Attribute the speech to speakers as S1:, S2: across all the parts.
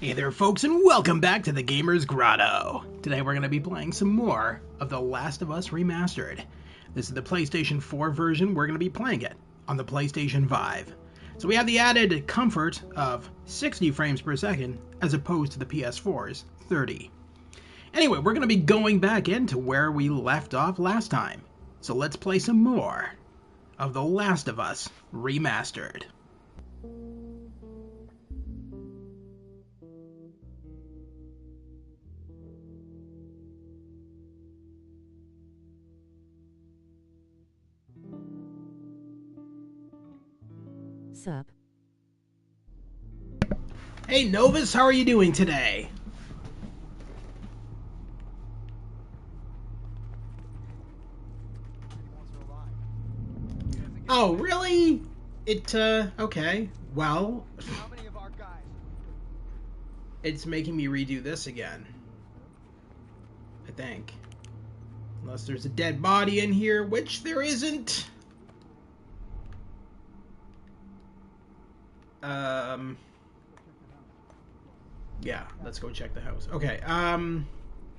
S1: Hey there folks, and welcome back to the Gamer's Grotto. Today we're going to be playing some more of The Last of Us Remastered. This is the PlayStation 4 version. We're going to be playing it on the PlayStation 5. So we have the added comfort of 60 frames per second as opposed to the PS4's 30. Anyway, we're going to be going back into where we left off last time. So let's play some more of The Last of Us Remastered.
S2: Sup?
S1: Hey Novus, how are you doing today? Oh, really? Okay. Well, it's making me redo this again. I think. Unless there's a dead body in here, which there isn't. Yeah, let's go check the house. Okay,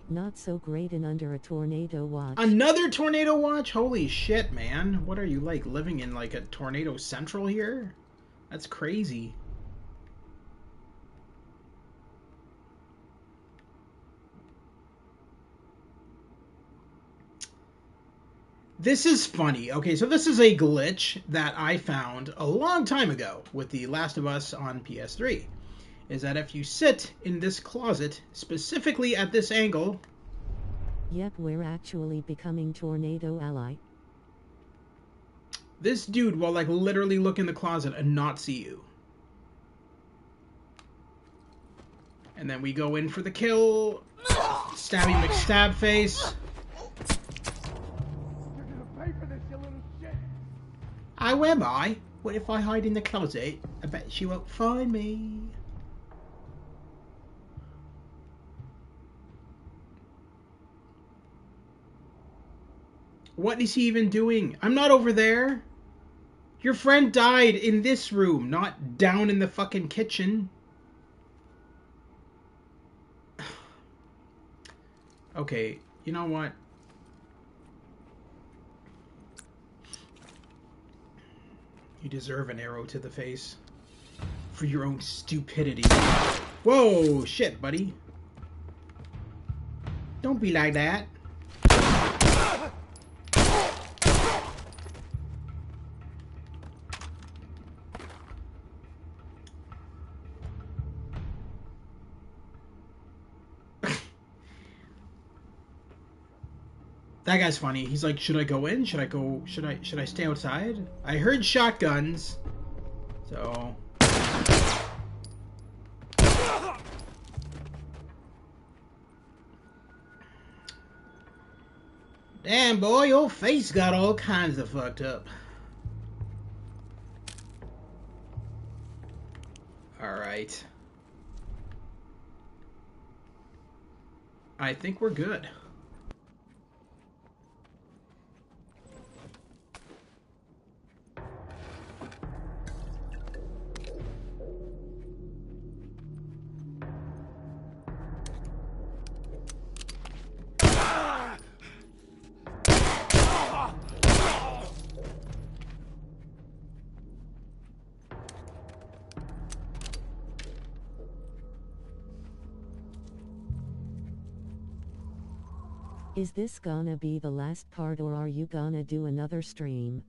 S2: Not so great and under a tornado watch.
S1: Another tornado watch? Holy shit, man. What are you, like, living in, like, a tornado central here? That's crazy. This is funny. Okay, so this is a glitch that I found a long time ago with The Last of Us on PS3. Is that if you sit in this closet, specifically at this angle...
S2: Yep, we're actually becoming tornado ally.
S1: This dude will, like, literally look in the closet and not see you. And then we go in for the kill. Stabby McStabface. Oh, am I? What if I hide in the closet? I bet she won't find me. What is he even doing? I'm not over there. Your friend died in this room, not down in the fucking kitchen. Okay, you know what? You deserve an arrow to the face. For your own stupidity. Whoa, shit, buddy. Don't be like that. That guy's funny. He's like, should I go in? Should I stay outside? I heard shotguns. So... Damn, boy, your face got all kinds of fucked up. Alright. I think we're good.
S2: Is this gonna be the last part, or are you gonna do another stream?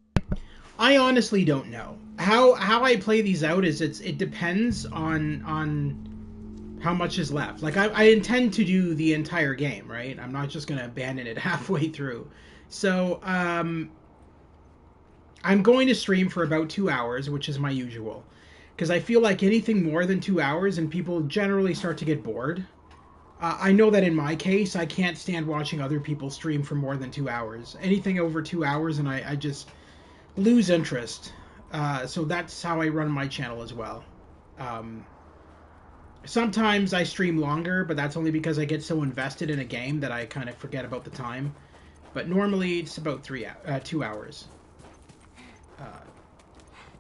S1: I honestly don't know. How I play these out is it depends on how much is left. Like I intend to do the entire game, right? I'm not just gonna abandon it halfway through. So I'm going to stream for about 2 hours, which is my usual, because I feel like anything more than 2 hours and people generally start to get bored. I know that in my case, I can't stand watching other people stream for more than 2 hours. Anything over 2 hours and I just lose interest. So that's how I run my channel as well. Sometimes I stream longer, but that's only because I get so invested in a game that I kind of forget about the time. But normally it's about 2 hours.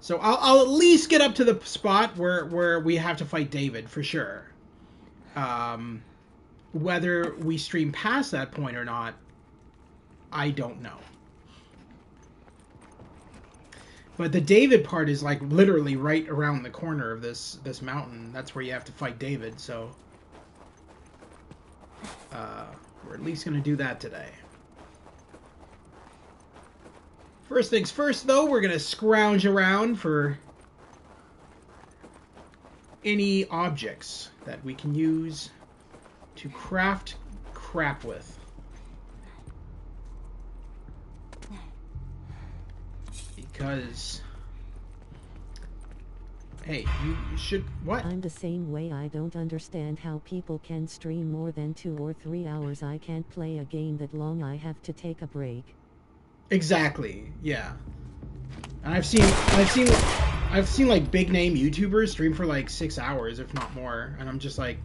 S1: So I'll at least get up to the spot where we have to fight David for sure. Whether we stream past that point or not, I don't know. But the David part is like literally right around the corner of this mountain. That's where you have to fight David. So we're at least gonna do that today. First things first, though, we're gonna scrounge around for any objects that we can use to craft crap with. Because, hey, you should, what?
S2: I'm the same way. I don't understand how people can stream more than 2 or 3 hours. I can't play a game that long. I have to take a break.
S1: Exactly, yeah. And I've seen like big name YouTubers stream for like 6 hours, if not more, and I'm just like,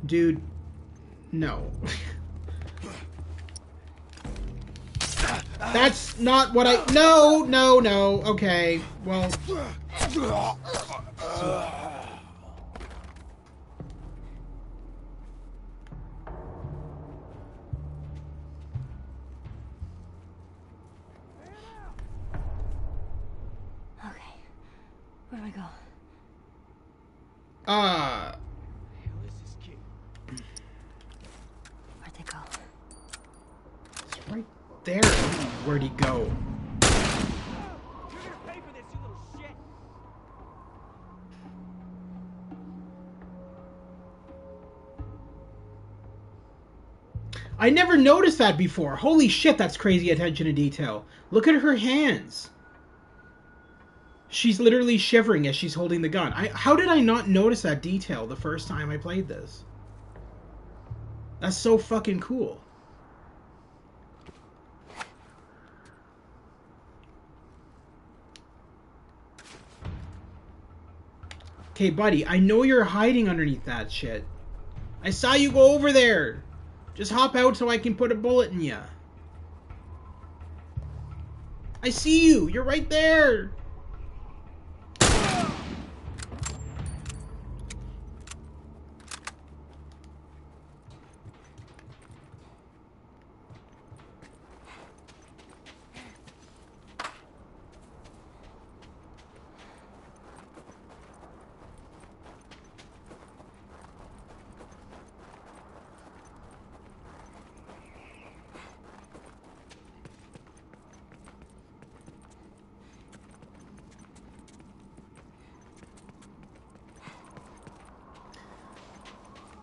S1: dude, no. That's not what I... No. Okay, well...
S3: Okay, where do I go? Where'd they go?
S1: It's right there. Where'd he go?
S4: You're gonna pay for this, you little shit!
S1: I never noticed that before. Holy shit, that's crazy attention to detail. Look at her hands. She's literally shivering as she's holding the gun. How did I not notice that detail the first time I played this? That's so fucking cool. Okay, buddy, I know you're hiding underneath that shit. I saw you go over there. Just hop out so I can put a bullet in ya. I see you. You're right there.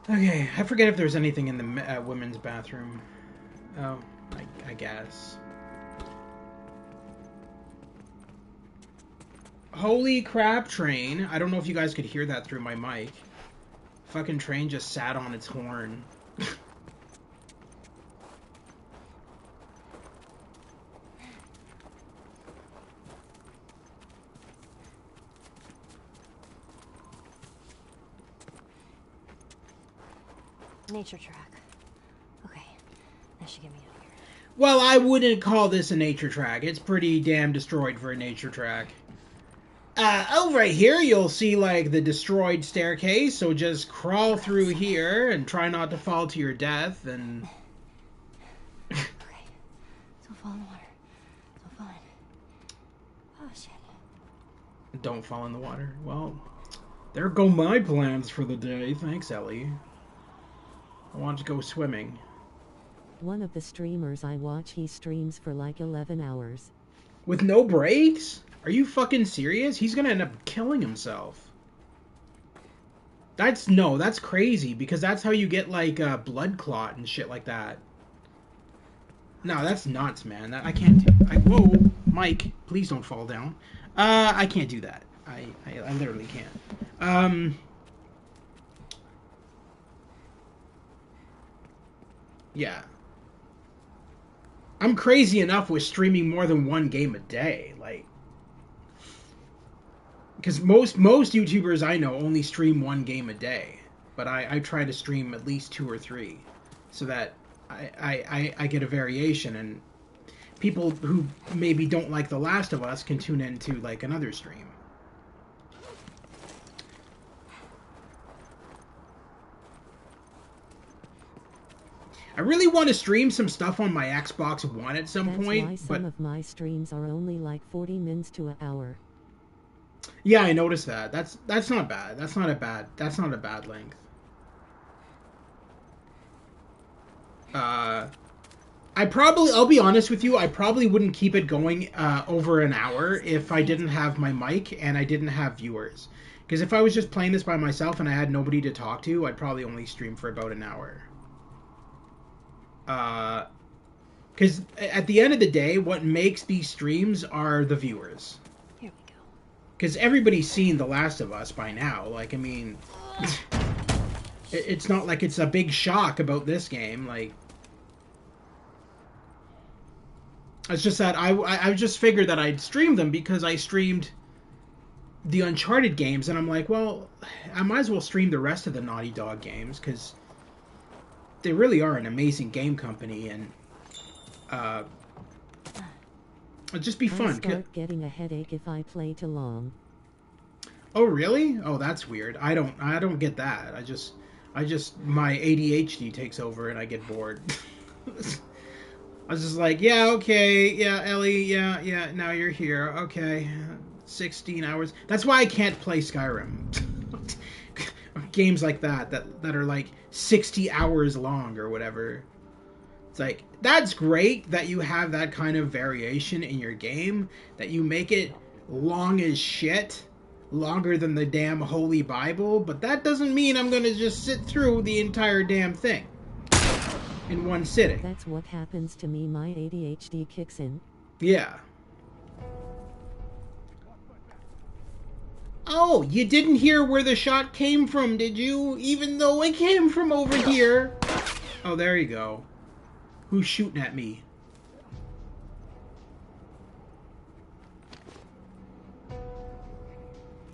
S1: Okay, I forget if there's anything in the women's bathroom. Oh, I guess. Holy crap, train. I don't know if you guys could hear that through my mic. Fucking train just sat on its horn.
S3: Nature track. Okay, that should get me out of here.
S1: Well, I wouldn't call this a nature track. It's pretty damn destroyed for a nature track. Over here, you'll see, like, the destroyed staircase, so just crawl through here and try not to fall to your death, and...
S3: Okay, don't fall in the water. Don't fall in. Oh, shit.
S1: Don't fall in the water. Well, there go my plans for the day. Thanks, Ellie. I want to go swimming.
S2: One of the streamers I watch, he streams for like 11 hours.
S1: With no breaks? Are you fucking serious? He's gonna end up killing himself. That's crazy, because that's how you get, like, blood clot and shit like that. No, that's nuts, man. I can't do... Whoa, Mike, please don't fall down. I can't do that. I literally can't. Yeah. I'm crazy enough with streaming more than one game a day. Like, because most YouTubers I know only stream one game a day, but I try to stream at least 2 or 3, so that I get a variation, and people who maybe don't like The Last of Us can tune into like another stream. I really want to stream some stuff on my Xbox One at some point.
S2: That's why some of my streams are only like 40 minutes to an hour.
S1: Yeah, I noticed that. That's not bad. That's not a bad length. I'll be honest with you, I probably wouldn't keep it going over an hour if I didn't have my mic and I didn't have viewers. Because if I was just playing this by myself and I had nobody to talk to, I'd probably only stream for about an hour. Because at the end of the day, what makes these streams are the viewers.
S3: Here we go.
S1: Because everybody's seen The Last of Us by now. Like, I mean, it's not like it's a big shock about this game. Like, it's just that I just figured that I'd stream them because I streamed the Uncharted games, and I'm like, well, I might as well stream the rest of the Naughty Dog games, because they really are an amazing game company, and it'd just be fun.
S2: I start getting a headache if I play too long.
S1: Oh really? Oh, that's weird. I don't get that. I just my ADHD takes over and I get bored. I was just like, yeah, okay, yeah, Ellie, yeah, now you're here. Okay, 16 hours. That's why I can't play Skyrim. Games like that are like 60 hours long or whatever. It's like, that's great that you have that kind of variation in your game, that you make it long as shit, longer than the damn Holy Bible, but that doesn't mean I'm gonna just sit through the entire damn thing in one sitting.
S2: That's what happens to me. My ADHD kicks in.
S1: Yeah. Oh, you didn't hear where the shot came from, did you? Even though it came from over here. Oh, there you go. Who's shooting at me?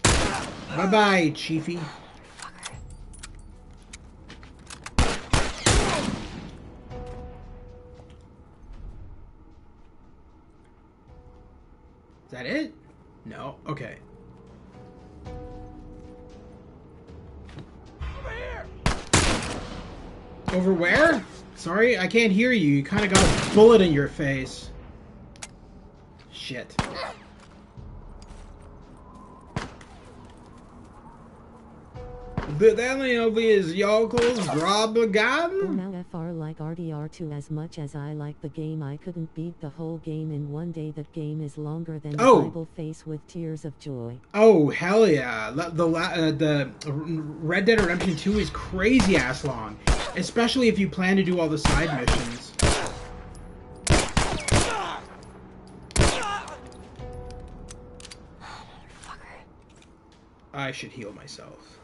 S1: Bye-bye, Chiefy. Is that it? No? Okay.
S4: Over here!
S1: Over where? Sorry, I can't hear you. You kind of got a bullet in your face. Shit. But any of these yokels grab a
S2: Oh,
S1: gun?
S2: now FR like RDR2 as much as I like the game. I couldn't beat the whole game in one day. That game is longer than the Bible face with tears of joy.
S1: Oh, hell yeah. The Red Dead Redemption 2 is crazy ass long. Especially if you plan to do all the side missions. I should heal myself.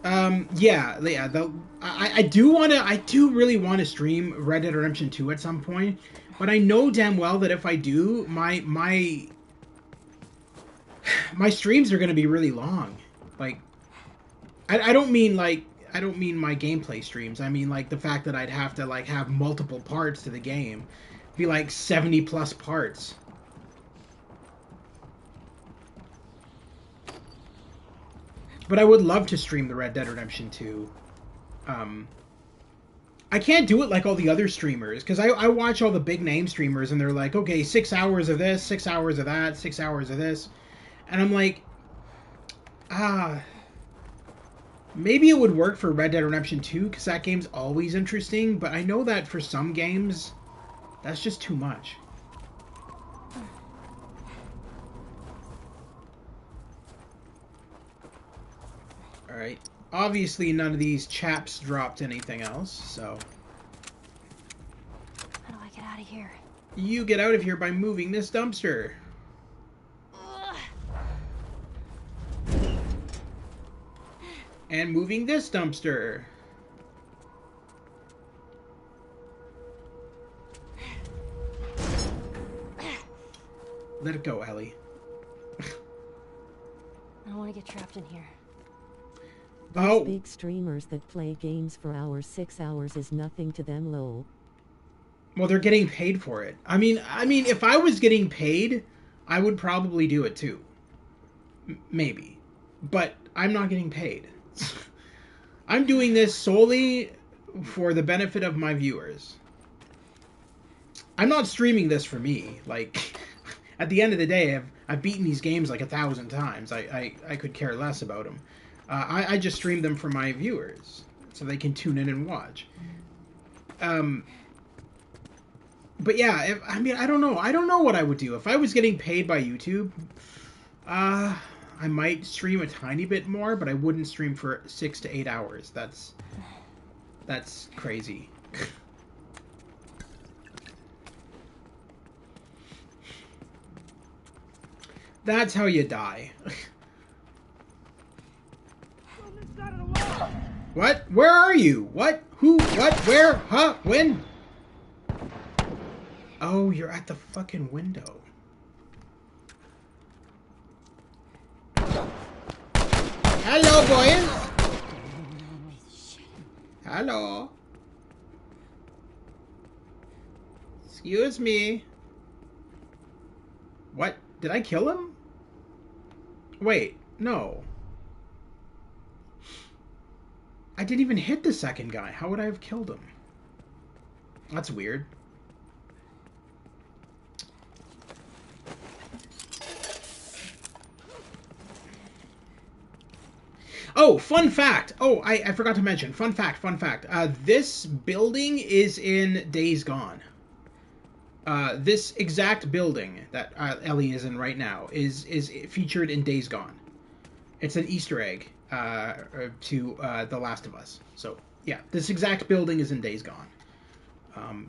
S1: And I do really want to stream Red Dead Redemption 2 at some point, but I know damn well that if I do, my streams are going to be really long. Like, I don't mean my gameplay streams. I mean like the fact that I'd have to like have multiple parts to the game. Be like 70 plus parts. But I would love to stream the Red Dead Redemption 2. I can't do it like all the other streamers, because I watch all the big name streamers and they're like, okay, 6 hours of this, 6 hours of that, 6 hours of this. And I'm like, maybe it would work for Red Dead Redemption 2, because that game's always interesting, but I know that for some games, that's just too much. Alright. Obviously, none of these chaps dropped anything else, so...
S3: How do I get out of here?
S1: You get out of here by moving this dumpster. And moving this dumpster. Let it go, Ellie.
S3: I don't want to get trapped in here.
S2: Those big streamers that play games for hours, 6 hours is nothing to them, lol.
S1: Well, they're getting paid for it. I mean, if I was getting paid, I would probably do it too. Maybe. But I'm not getting paid. I'm doing this solely for the benefit of my viewers. I'm not streaming this for me. Like, at the end of the day, I've beaten these games like 1,000 times. I could care less about them. I just stream them for my viewers, so they can tune in and watch. But yeah, I don't know. I don't know what I would do. If I was getting paid by YouTube, I might stream a tiny bit more, but I wouldn't stream for 6 to 8 hours. That's crazy. That's how you die. What? Where are you? What? Who? What? Where? Huh? When? Oh, you're at the fucking window. Hello, boys. Hello. Excuse me. What? Did I kill him? Wait, no. I didn't even hit the second guy. How would I have killed him? That's weird. Oh, fun fact. Oh, I forgot to mention. Fun fact. This building is in Days Gone. This exact building that Ellie is in right now is featured in Days Gone. It's an Easter egg to The Last of Us. So, yeah, this exact building is in Days Gone.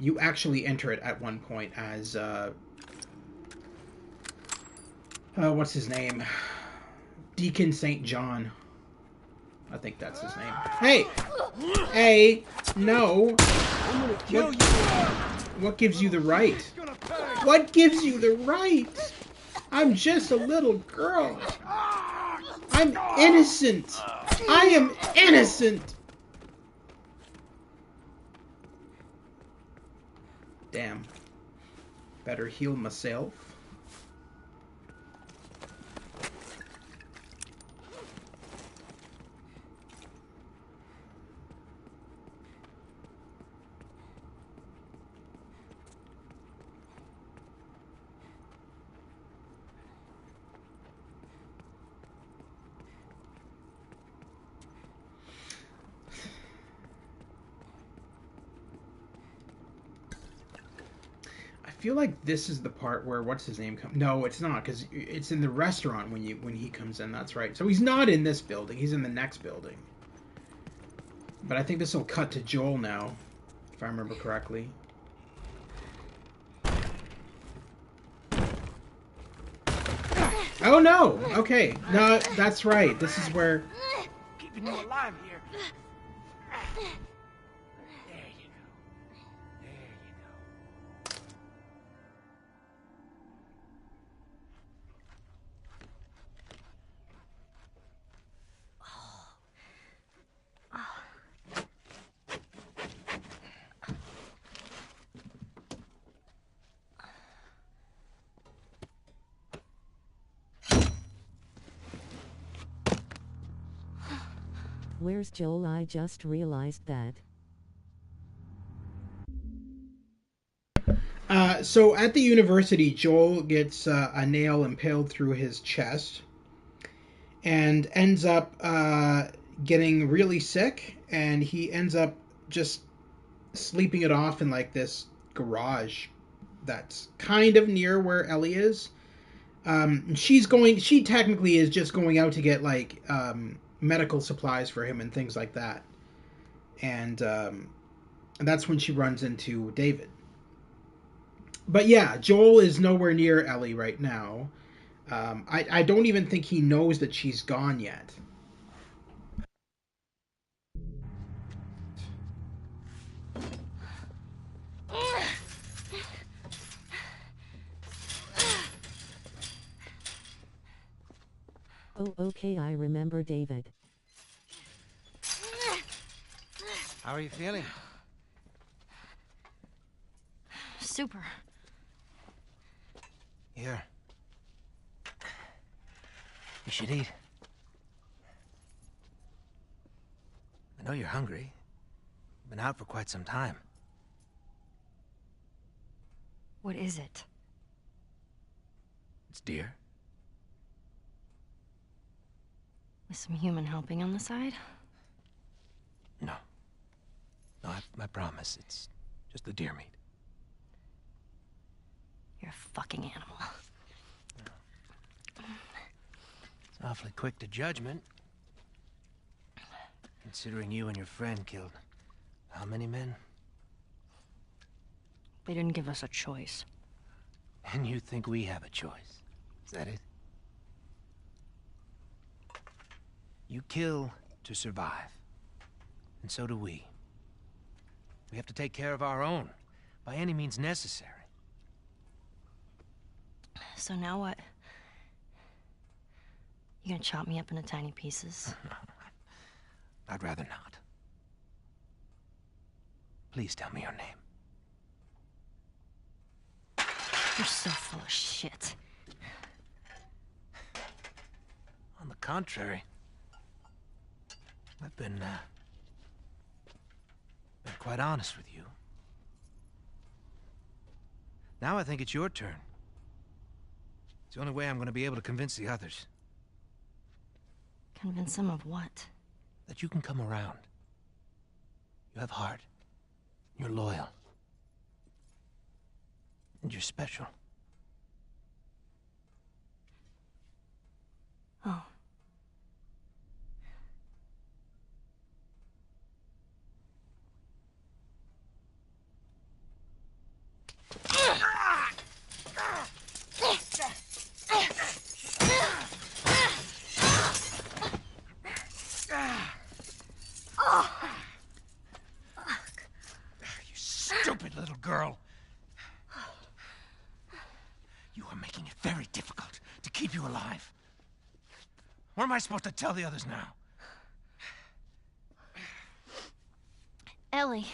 S1: You actually enter it at one point as... what's his name? Deacon St. John. I think that's his name. Hey! Hey! No!
S4: I'm gonna kill you!
S1: What gives you the right? What gives you the right? I'm just a little girl. I'm innocent. I am innocent. Damn. Better heal myself. I feel like this is the part where what's his name comes. No, it's not, because it's in the restaurant when he comes in. That's right. So he's not in this building. He's in the next building. But I think this will cut to Joel now, if I remember correctly. Oh no! Okay, no, that's right. This is where.
S4: Keeping you alive here. There you go. There you go.
S2: Where's Joel? I just realized that.
S1: So at the university, Joel gets a nail impaled through his chest and ends up getting really sick, and he ends up just sleeping it off in like this garage that's kind of near where Ellie is. She technically is just going out to get like medical supplies for him and things like that. And that's when she runs into David. But yeah, Joel is nowhere near Ellie right now. I don't even think he knows that she's gone yet.
S2: Oh, okay, I remember David.
S5: How are you feeling?
S3: Super.
S5: Here. You should eat. I know you're hungry. You've been out for quite some time.
S3: What is it?
S5: It's deer.
S3: With some human helping on the side?
S5: No. No, I promise. It's just the deer meat.
S3: You're a fucking animal.
S5: It's awfully quick to judgment. Considering you and your friend killed how many men?
S3: They didn't give us a choice.
S5: And you think we have a choice? Is that it? You kill to survive. And so do we. We have to take care of our own, by any means necessary.
S3: So now what? You gonna chop me up into tiny pieces?
S5: I'd rather not. Please tell me your name.
S3: You're so full of shit.
S5: On the contrary, I've been quite honest with you. Now I think it's your turn. It's the only way I'm going to be able to convince the others.
S3: Convince them of what?
S5: That you can come around. You have heart. You're loyal. And you're special.
S3: Oh.
S5: You stupid little girl. You are making it very difficult to keep you alive. What am I supposed to tell the others now?
S3: Ellie.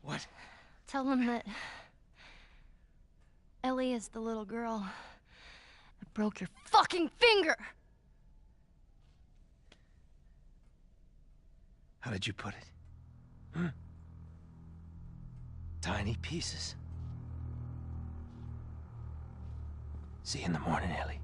S5: What?
S3: Tell them that Ellie is the little girl that broke your fucking finger.
S5: How did you put it? Hmm? Tiny pieces. See you in the morning, Ellie.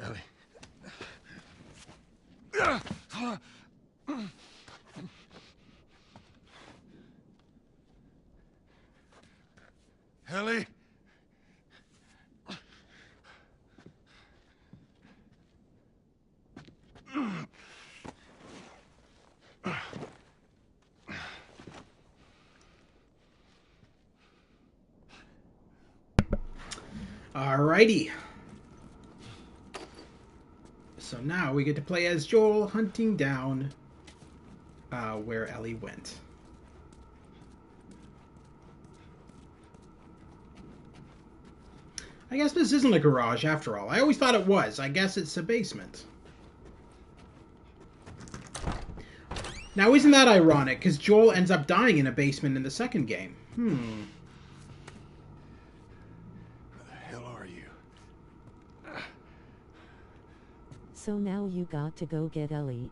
S5: Ellie. Ellie.
S1: Alrighty. So now we get to play as Joel hunting down where Ellie went. I guess this isn't a garage after all. I always thought it was. I guess it's a basement. Now isn't that ironic? Because Joel ends up dying in a basement in the second game.
S2: So now you got to go get Ellie.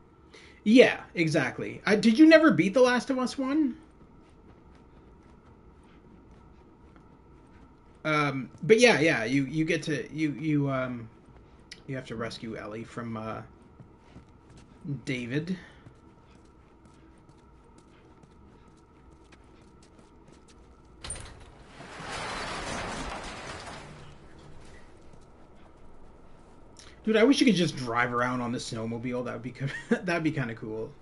S1: Yeah, exactly. Did you never beat The Last of Us 1? But yeah, you get to you have to rescue Ellie from David. Dude, I wish you could just drive around on the snowmobile. That'd be kind of cool.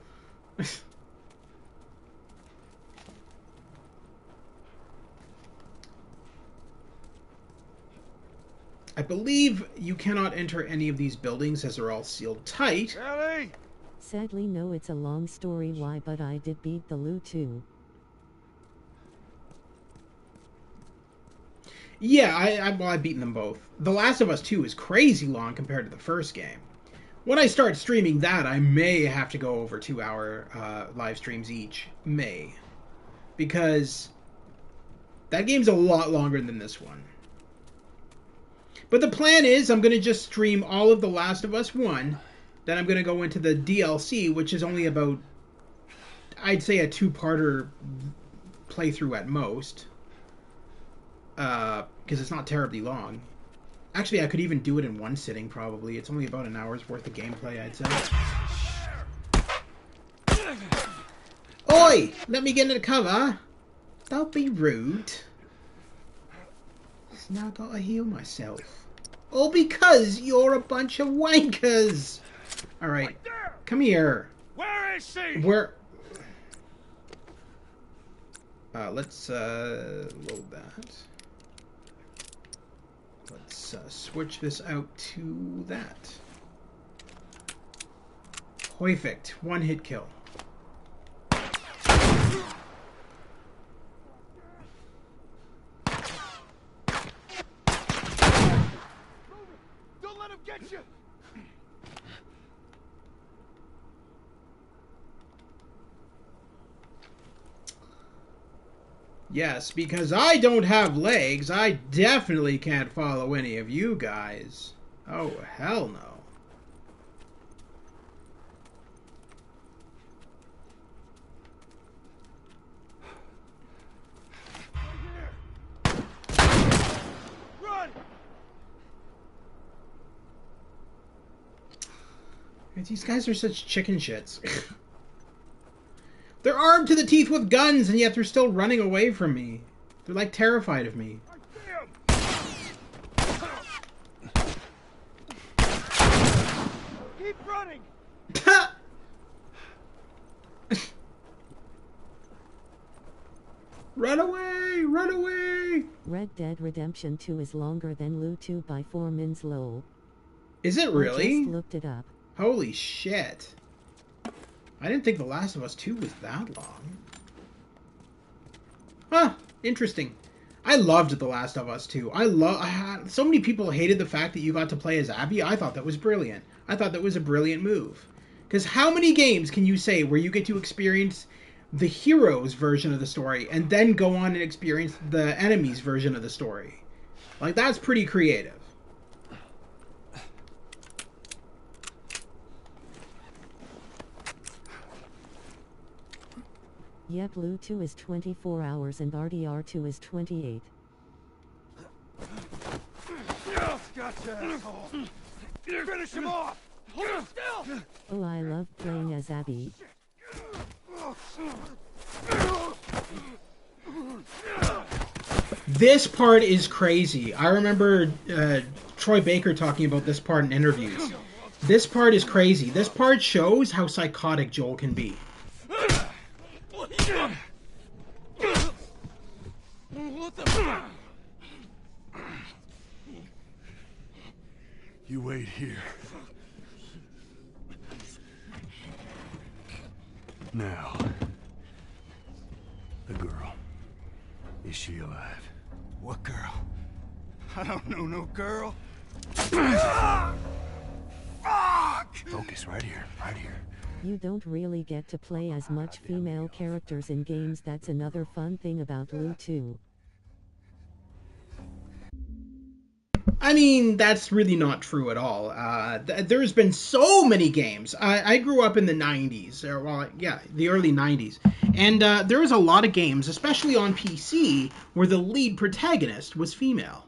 S1: I believe you cannot enter any of these buildings as they're all sealed tight.
S4: Ellie!
S2: Sadly no, it's a long story why, but I did beat the Lu 2.
S1: Yeah, I've beaten them both. The Last of Us 2 is crazy long compared to the first game. When I start streaming that, I may have to go over 2-hour live streams each. May. Because that game's a lot longer than this one. But the plan is I'm going to just stream all of The Last of Us 1. Then I'm going to go into the DLC, which is only about, I'd say, a 2-parter playthrough at most. Because it's not terribly long. Actually, I could even do it in one sitting, probably. It's only about an hour's worth of gameplay, I'd say. Oi! Let me get into cover! Don't be rude. Now I've got to heal myself. All because you're a bunch of wankers! Alright, come here.
S4: Where is she?
S1: Where... let's, load that. Let's switch this out to that. Perfect. One hit kill.
S4: Don't let him get you!
S1: Yes, because I don't have legs, I definitely can't follow any of you guys. Oh, hell no.
S4: Run!
S1: These guys are such chicken shits. They're armed to the teeth with guns, and yet they're still running away from me. They're like terrified of me.
S4: Keep running!
S1: Run away! Run away!
S2: Red Dead Redemption 2 is longer than Lu 2 by 4 mins lol.
S1: Is it
S2: I
S1: really?
S2: just looked it up.
S1: Holy shit. I didn't think The Last of Us 2 was that long. Huh, interesting. I loved The Last of Us 2. So many people hated the fact that you got to play as Abby. I thought that was brilliant. I thought that was a brilliant move. Because how many games can you say where you get to experience the hero's version of the story and then go on and experience the enemy's version of the story? Like, that's pretty creative.
S2: Yep, Lu 2 is 24 hours and RDR2 is 28.
S4: Gotcha, asshole! Finish him off! Hold him still!
S2: Oh, I love playing as Abby.
S1: This part is crazy. I remember Troy Baker talking about this part in interviews. This part is crazy. This part shows how psychotic Joel can be.
S4: What the...
S6: You wait here. Now, the girl. Is she alive?
S4: What girl? I don't know no girl.
S6: Fuck! Focus right here, right here.
S2: You don't really get to play as much female characters in games. That's another fun thing about Lu 2.
S1: I mean, that's really not true at all. There's been so many games. I grew up in the 90s, or well, yeah, the early 90s. And there was a lot of games, especially on PC, where the lead protagonist was female.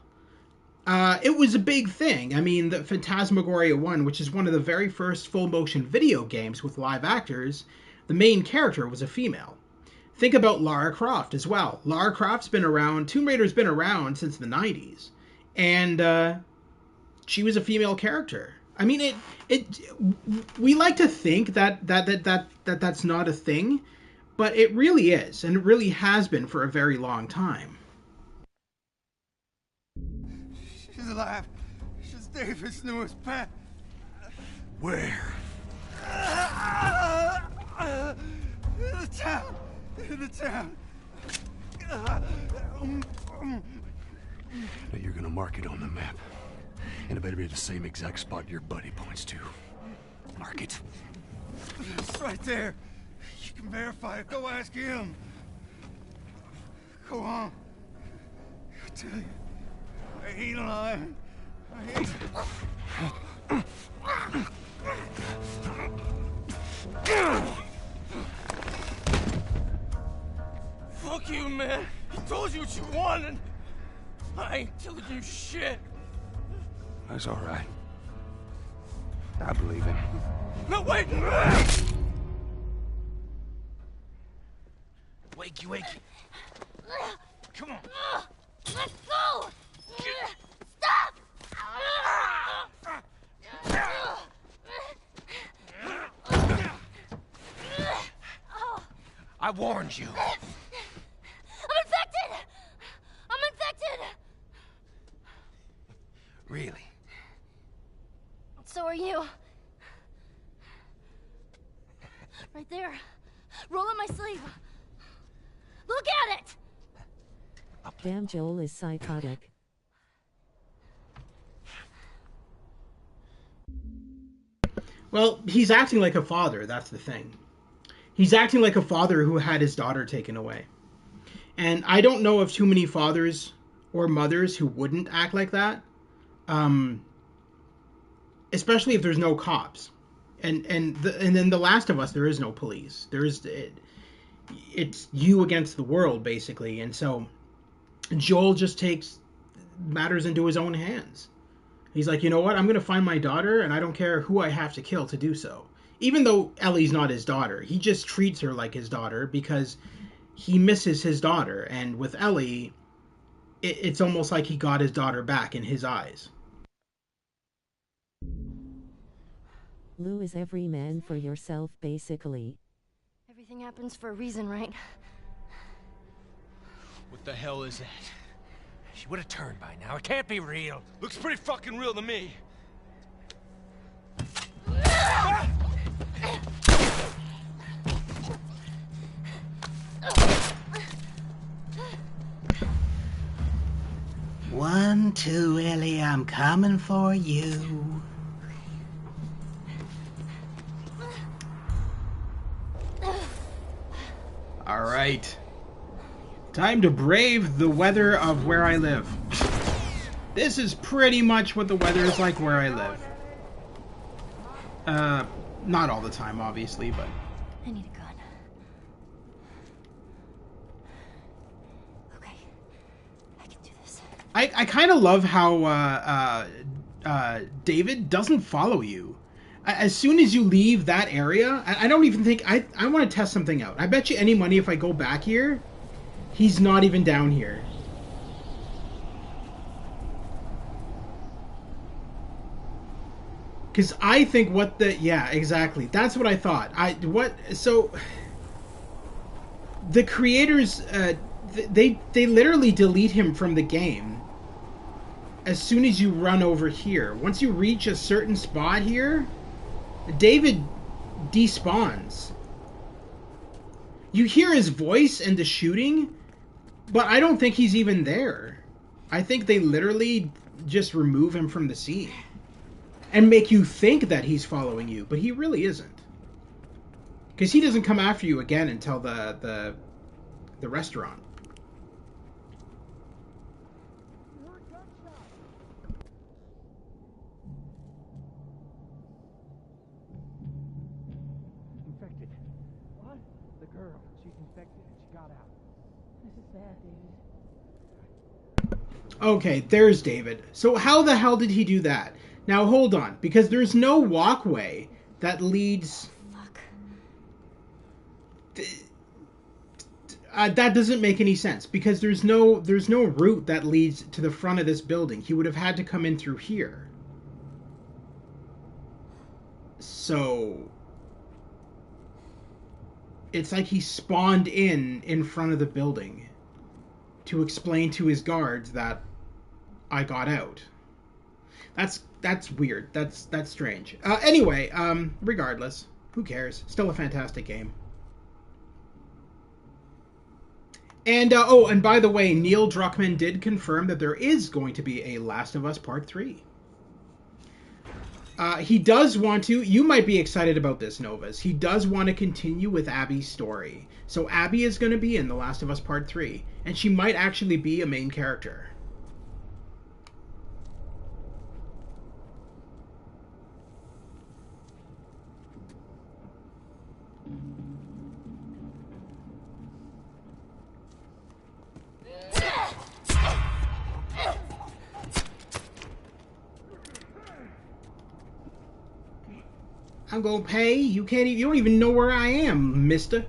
S1: It was a big thing. I mean, the Phantasmagoria 1, which is one of the very first full-motion video games with live actors, the main character was a female. Think about Lara Croft as well. Lara Croft's been around, Tomb Raider's been around since the 90s. And she was a female character. I mean, we like to think that's not a thing, but it really is, and it really has been for a very long time.
S4: She's alive. David's newest pet.
S6: Where?
S4: In the town. In the town.
S6: Now you're gonna mark it on the map. And it better be the same exact spot your buddy points to. Mark it.
S4: It's right there. You can verify it. Go ask him. Go on. I tell you, I ain't lying. I ain't. Fuck you, man. He told you what you wanted. I ain't telling you shit.
S6: That's all right. I believe him.
S4: No, wait!
S5: Wakey, wakey. Come on.
S3: Let's go! Stop!
S5: I warned you.
S3: I'm infected! I'm infected!
S5: Really?
S3: So are you. Right there. Roll up my sleeve. Look at it!
S2: Damn, Joel is psychotic.
S1: Well, he's acting like a father, that's the thing. He's acting like a father who had his daughter taken away. And I don't know of too many fathers or mothers who wouldn't act like that. Especially if there's no cops. And then The Last of Us, there is no police. It's you against the world, basically. And so Joel just takes matters into his own hands. He's like, you know what? I'm going to find my daughter, and I don't care who I have to kill to do so. Even though Ellie's not his daughter, he just treats her like his daughter because he misses his daughter. And with Ellie, it's almost like he got his daughter back in his eyes.
S2: Lou is every man for yourself, basically.
S3: Everything happens for a reason, right?
S4: What the hell is that?
S5: She would have turned by now. It can't be real.
S4: Looks pretty fucking real to me.
S1: One, two, Ellie, I'm coming for you. All right. Time to brave the weather of where I live. This is pretty much what the weather is like where I live. Not all the time, obviously, but...
S3: I need a gun. Okay. I can do this.
S1: I kind of love how David doesn't follow you. As soon as you leave that area, I don't even think... I want to test something out. I bet you any money if I go back here, he's not even down here. Because I think what the... Yeah, exactly. That's what I thought. So... The creators... They literally delete him from the game as soon as you run over here. Once you reach a certain spot here, David despawns. You hear his voice and the shooting, but I don't think he's even there. I think they literally just remove him from the scene and make you think that he's following you, but he really isn't. Because he doesn't come after you again until the restaurant.
S7: Infected. What? The girl. She's infected and she got out. This is bad, David.
S1: Okay, there's David. So how the hell did he do that? Now hold on, because there's no walkway that leads...
S3: Fuck.
S1: That doesn't make any sense, because there's no route that leads to the front of this building. He would have had to come in through here. So... It's like he spawned in front of the building to explain to his guards that I got out. That's weird. That's strange. Anyway, regardless, who cares? Still a fantastic game. And oh, and by the way, Neil Druckmann did confirm that there is going to be a Last of Us Part 3. He does want to. You might be excited about this, Novas. He does want to continue with Abby's story. So Abby is going to be in The Last of Us Part 3, and she might actually be a main character. I'm gonna pay. You can't. You don't even know where I am, mister.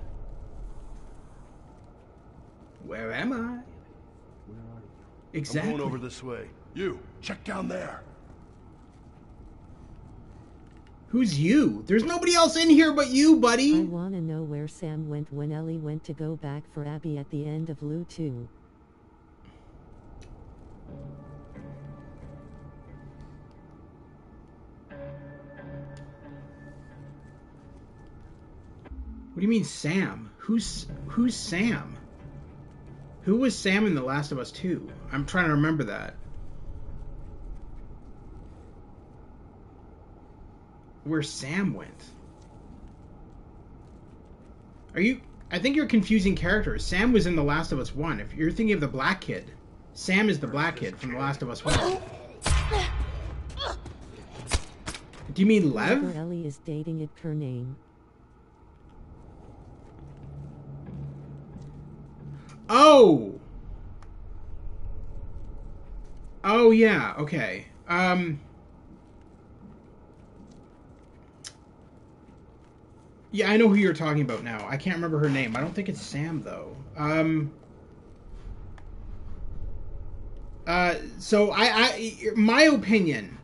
S1: Where am I?
S6: Where are you?
S1: Exactly.
S6: I'm going over this way. You, check down there.
S1: Who's you? There's nobody else in here but you, buddy.
S2: I wanna know where Sam went when Ellie went to go back for Abby at the end of Lu 2.
S1: What do you mean, Sam? Who's Sam? Who was Sam in The Last of Us 2? I'm trying to remember that. Where Sam went? Are you... I think you're confusing characters. Sam was in The Last of Us 1. If you're thinking of the black kid, Sam is the black kid from The Last of Us 1. Do you mean Lev?
S2: Whoever Ellie is dating it her name.
S1: Oh! Oh, yeah, okay. Yeah, I know who you're talking about now. I can't remember her name. I don't think it's Sam, though. So my opinion...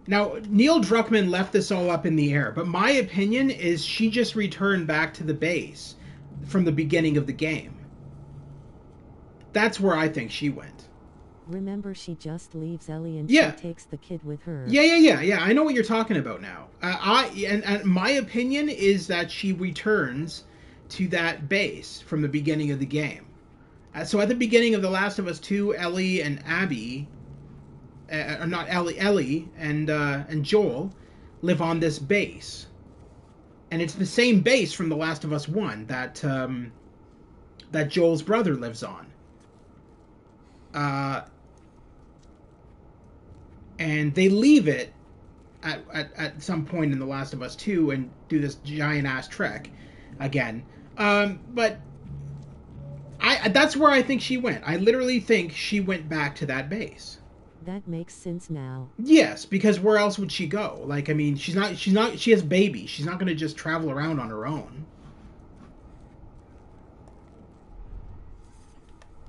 S1: Now, Neil Druckmann left this all up in the air, but my opinion is she just returned back to the base from the beginning of the game. That's where I think she went.
S2: Remember, she just leaves Ellie and
S1: Yeah.
S2: she takes the kid with her.
S1: Yeah. I know what you're talking about now. And my opinion is that she returns to that base from the beginning of the game. So at the beginning of The Last of Us 2, Ellie and Abby, not Ellie, Ellie and Joel live on this base. And it's the same base from The Last of Us 1 that that Joel's brother lives on. And they leave it at some point in The Last of Us 2 and do this giant-ass trek again. But that's where I think she went. I literally think she went back to that base.
S2: That makes sense now.
S1: Yes, because where else would she go? Like, I mean, she has babies. She's not going to just travel around on her own.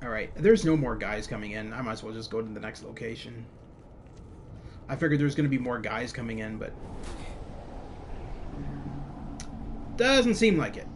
S1: Alright, there's no more guys coming in. I might as well just go to the next location. I figured there's going to be more guys coming in, but... doesn't seem like it.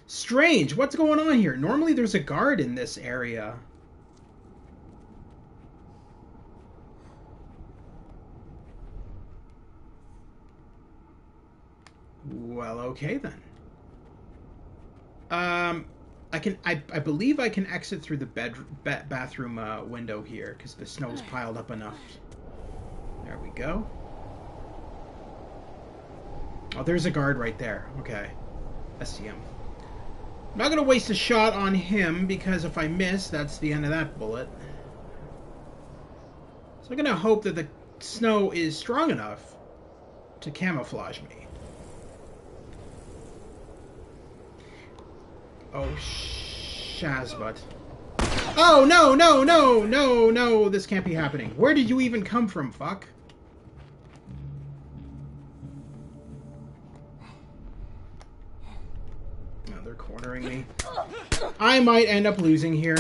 S1: Strange. What's going on here? Normally there's a guard in this area. Well, okay then. I believe I can exit through the bathroom window here because the snow's piled up enough. There we go. Oh, there's a guard right there. Okay. I see him. I'm not going to waste a shot on him because if I miss, that's the end of that bullet. So I'm going to hope that the snow is strong enough to camouflage me. Oh, Shazbut. Oh, no, this can't be happening. Where did you even come from, fuck? Oh, they're cornering me. I might end up losing here.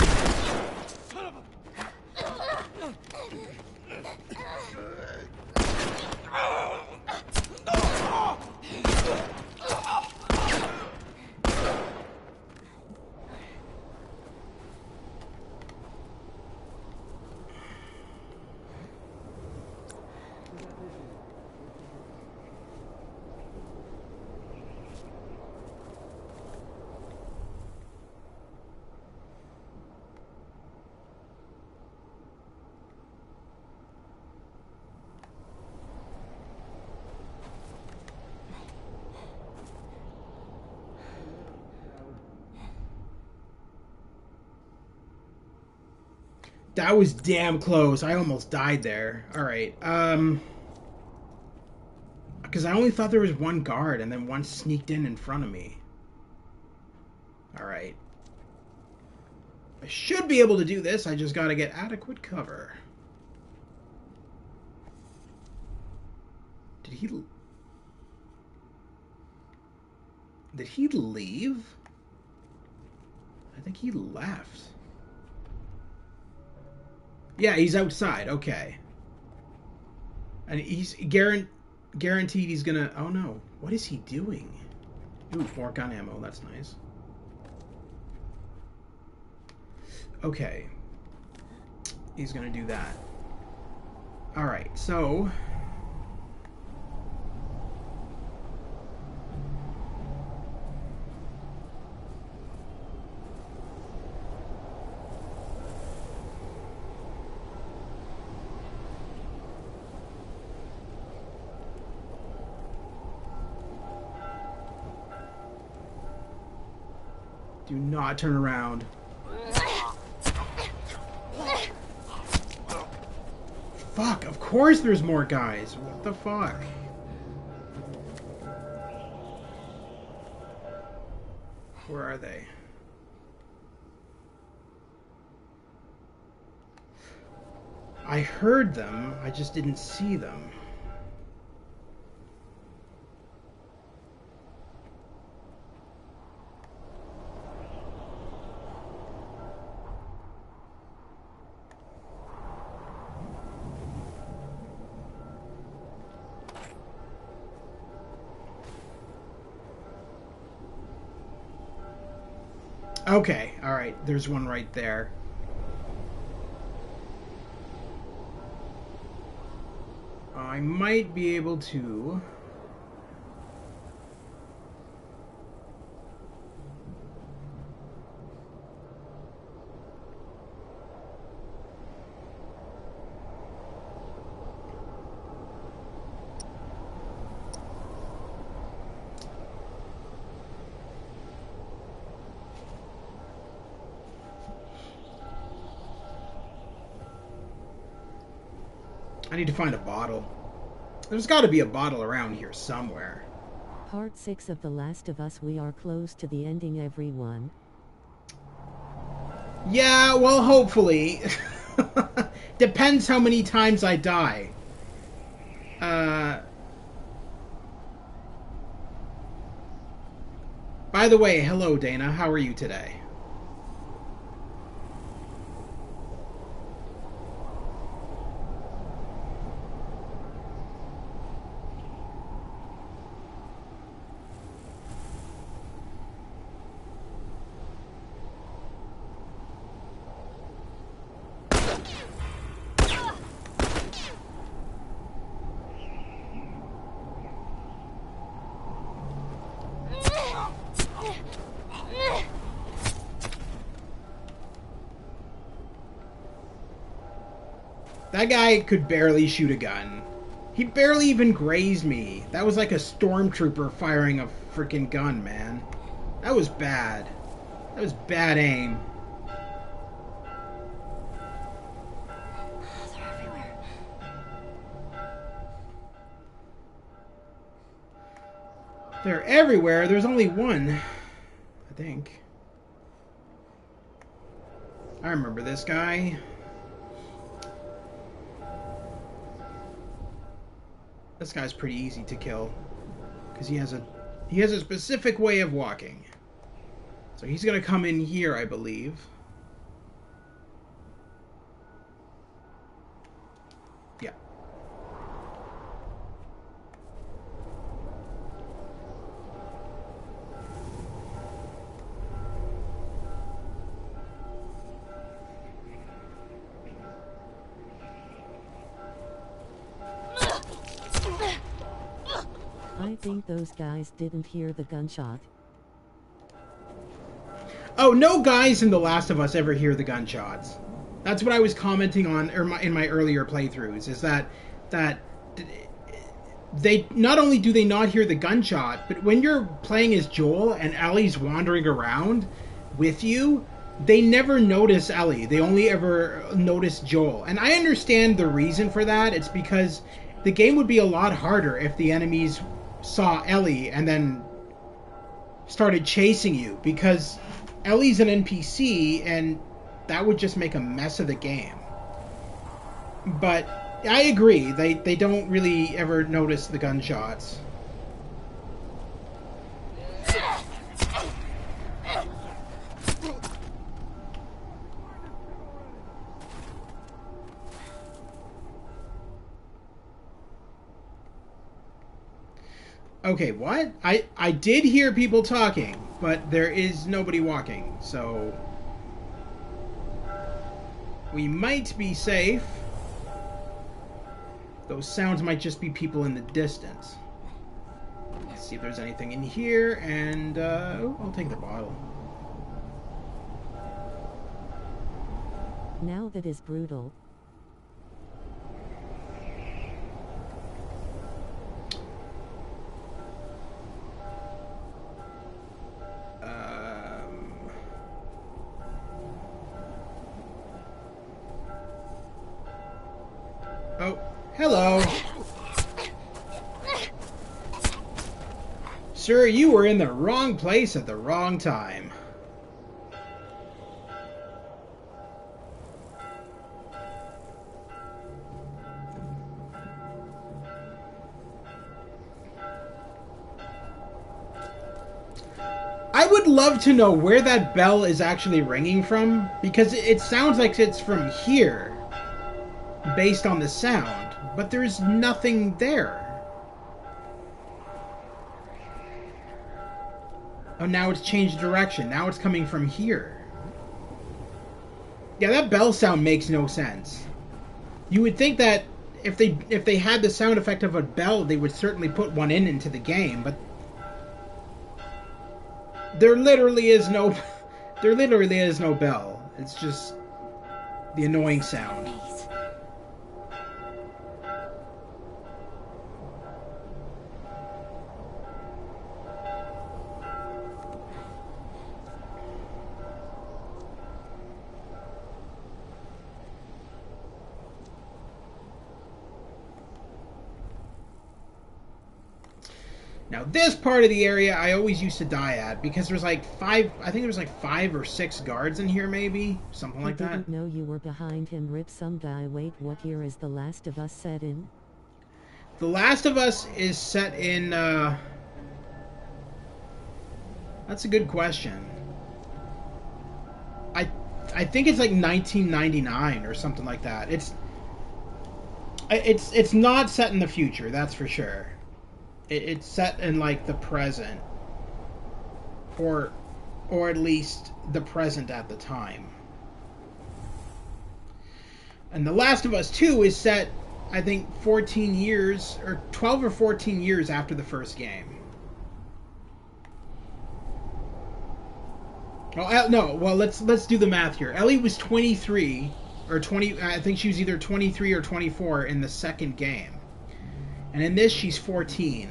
S1: That was damn close. I almost died there. Alright, because I only thought there was one guard, and then one sneaked in front of me. Alright. I should be able to do this, I just gotta get adequate cover. Did he leave? I think he left. Yeah, he's outside. Okay. And he's guaranteed he's gonna... Oh, no. What is he doing? Ooh, more gun ammo. That's nice. Okay. He's gonna do that. Alright, so... Do not turn around. Fuck, of course there's more guys. What the fuck? Where are they? I heard them, I just didn't see them. Okay, alright, there's one right there. I might be able to... I need to find a bottle. There's got to be a bottle around here somewhere.
S2: Part 6 of The Last of Us. We are close to the ending, everyone.
S1: Yeah, well, hopefully. Depends how many times I die. By the way, hello, Dana. How are you today? That guy could barely shoot a gun. He barely even grazed me. That was like a stormtrooper firing a freaking gun, man. That was bad. That was bad aim.
S3: They're everywhere.
S1: They're everywhere. There's only one, I think. I remember this guy. This guy's pretty easy to kill because he has a specific way of walking. So he's gonna come in here, I believe. Yeah.
S2: I think those guys didn't hear the gunshot.
S1: Oh, no guys in The Last of Us ever hear the gunshots. That's what I was commenting on in my earlier playthroughs, is that they not only do they not hear the gunshot, but when you're playing as Joel and Ellie's wandering around with you, they never notice Ellie. They only ever notice Joel. And I understand the reason for that. It's because the game would be a lot harder if the enemies saw Ellie and then started chasing you, because Ellie's an NPC and that would just make a mess of the game. But I agree, they don't really ever notice the gunshots. Okay, what? I did hear people talking, but there is nobody walking, so we might be safe. Those sounds might just be people in the distance. Let's see if there's anything in here, and I'll take the bottle.
S2: Now that is brutal.
S1: Oh, hello. Sir, you were in the wrong place at the wrong time. I would love to know where that bell is actually ringing from, because it sounds like it's from here, based on the sound, but there's nothing there. Oh, now it's changed direction. Now it's coming from here. Yeah, that bell sound makes no sense. You would think that if they had the sound effect of a bell, they would certainly put one into the game, but there literally is no bell. It's just the annoying sound. Now this part of the area I always used to die at, because there's like I think there was like 5 or 6 guards in here, maybe something like that.
S2: I didn't know you were behind him. Rip some guy. Wait, what year is The Last of Us set in?
S1: The Last of Us is set in that's a good question. I think it's like 1999 or something like that. It's not set in the future, that's for sure. It's set in like the present, or at least the present at the time. And The Last of Us 2 is set, I think, 14 years or 12 or 14 years after the first game. Well, no. Well, let's do the math here. Ellie was 23 or 20. I think she was either 23 or 24 in the second game. And in this, she's 14.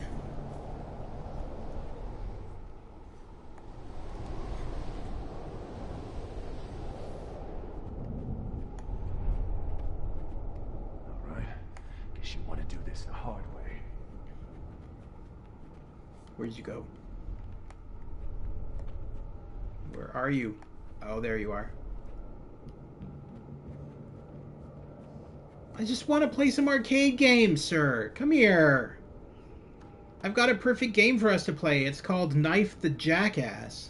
S6: All right. Guess you want to do this the hard way.
S1: Where'd you go? Where are you? Oh, there you are. I just want to play some arcade games, sir. Come here. I've got a perfect game for us to play. It's called Knife the Jackass.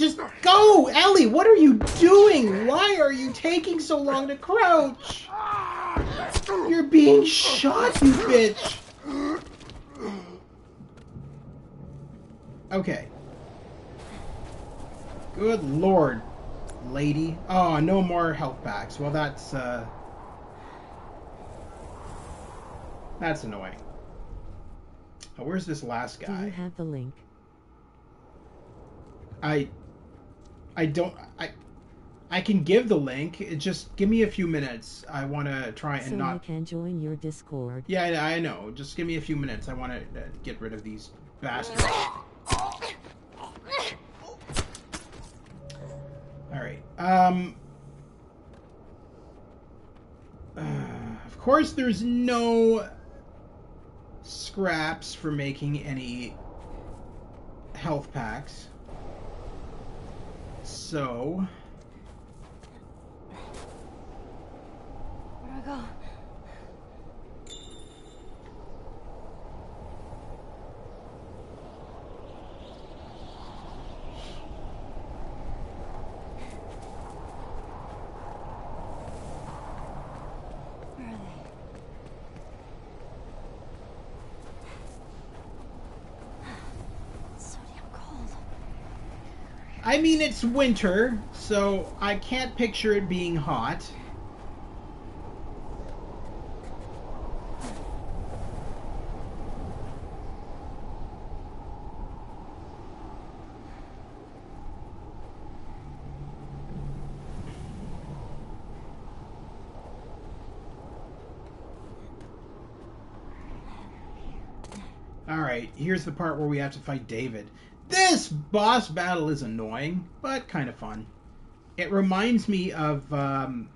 S1: Just go! Ellie, what are you doing? Why are you taking so long to crouch? You're being shot, you bitch! Okay. Good lord, lady. Oh, no more health packs. Well, that's annoying. Oh, where's this last guy?
S2: Do you have the link?
S1: I can give the link. Just give me a few minutes. I want to try and
S2: So I can join your Discord.
S1: Yeah, I know. Just give me a few minutes. I want to get rid of these bastards. All right. Of course, there's no scraps for making any health packs. So,
S3: Where do I go? Where are they? It's so damn cold.
S1: I mean, it's winter, so I can't picture it being hot. Alright, here's the part where we have to fight David. This boss battle is annoying, but kind of fun. It reminds me of other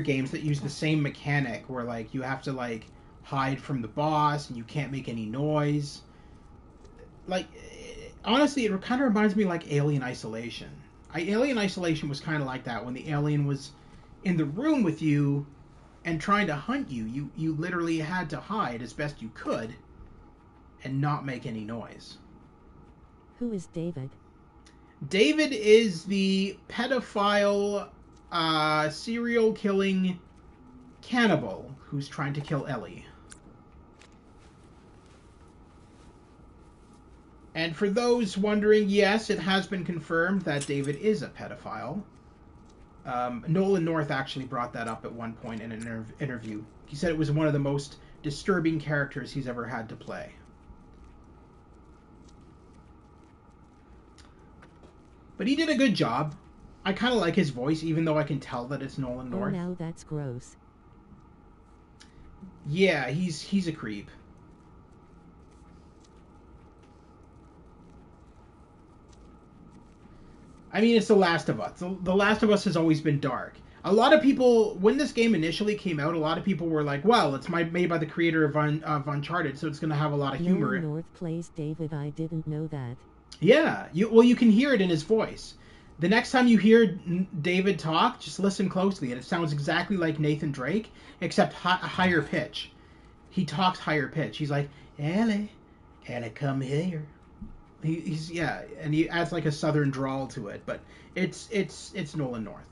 S1: games that use the same mechanic, where like you have to like hide from the boss and you can't make any noise. Like, honestly, it kind of reminds me like Alien Isolation. Alien Isolation was kind of like that, when the alien was in the room with you and trying to hunt you. You literally had to hide as best you could and not make any noise.
S2: Who is David?
S1: David is the pedophile, serial killing cannibal who's trying to kill Ellie. And for those wondering, yes, it has been confirmed that David is a pedophile. Nolan North actually brought that up at one point in an interview. He said it was one of the most disturbing characters he's ever had to play. But he did a good job. I kind of like his voice, even though I can tell that it's Nolan North.
S2: Oh, now that's gross.
S1: Yeah, he's a creep. I mean, it's The Last of Us. The Last of Us has always been dark. A lot of people, when this game initially came out, a lot of people were like, well, it's made by the creator of Uncharted, so it's going to have a lot of humor.
S2: Nolan North plays David. I didn't know that.
S1: Yeah, you can hear it in his voice. The next time you hear David talk, just listen closely, and it sounds exactly like Nathan Drake, except higher pitch. He talks higher pitch. He's like, Ellie, come here. He's and he adds like a southern drawl to it, but it's Nolan North.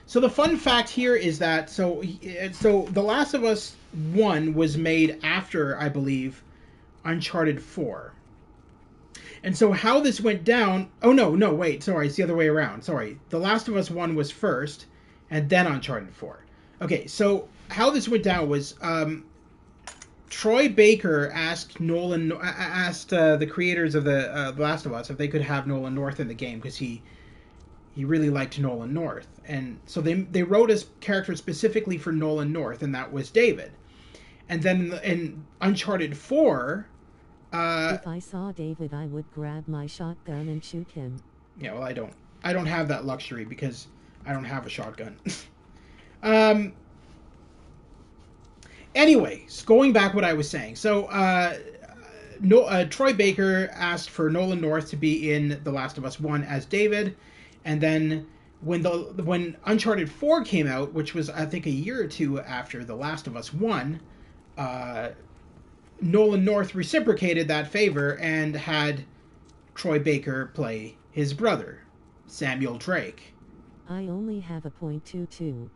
S1: So the fun fact here is that so The Last of Us 1 was made after, I believe, Uncharted 4. And so how this went down... Oh, no, wait. Sorry, it's the other way around. Sorry. The Last of Us 1 was first, and then Uncharted 4. Okay, so how this went down was... Troy Baker asked the creators of The Last of Us if they could have Nolan North in the game, because he really liked Nolan North. And so they wrote a character specifically for Nolan North, and that was David. And then in Uncharted 4...
S2: if I saw David, I would grab my shotgun and shoot him.
S1: Yeah, well, I don't have that luxury because I don't have a shotgun. Anyways, going back what I was saying. So, Troy Baker asked for Nolan North to be in The Last of Us 1 as David, and then when Uncharted 4 came out, which was I think a year or two after The Last of Us 1, Nolan North reciprocated that favor and had Troy Baker play his brother, Samuel Drake.
S2: I only have a .22.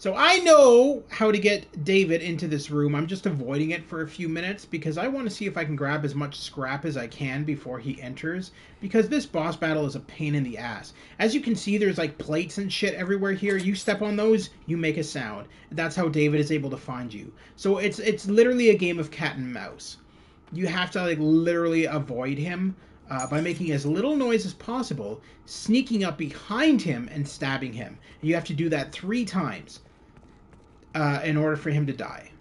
S1: So I know how to get David into this room. I'm just avoiding it for a few minutes because I want to see if I can grab as much scrap as I can before he enters, because this boss battle is a pain in the ass. As you can see, there's like plates and shit everywhere here. You step on those, you make a sound. That's how David is able to find you. So it's literally a game of cat and mouse. You have to like literally avoid him by making as little noise as possible, sneaking up behind him and stabbing him. And you have to do that 3 times. In order for him to die.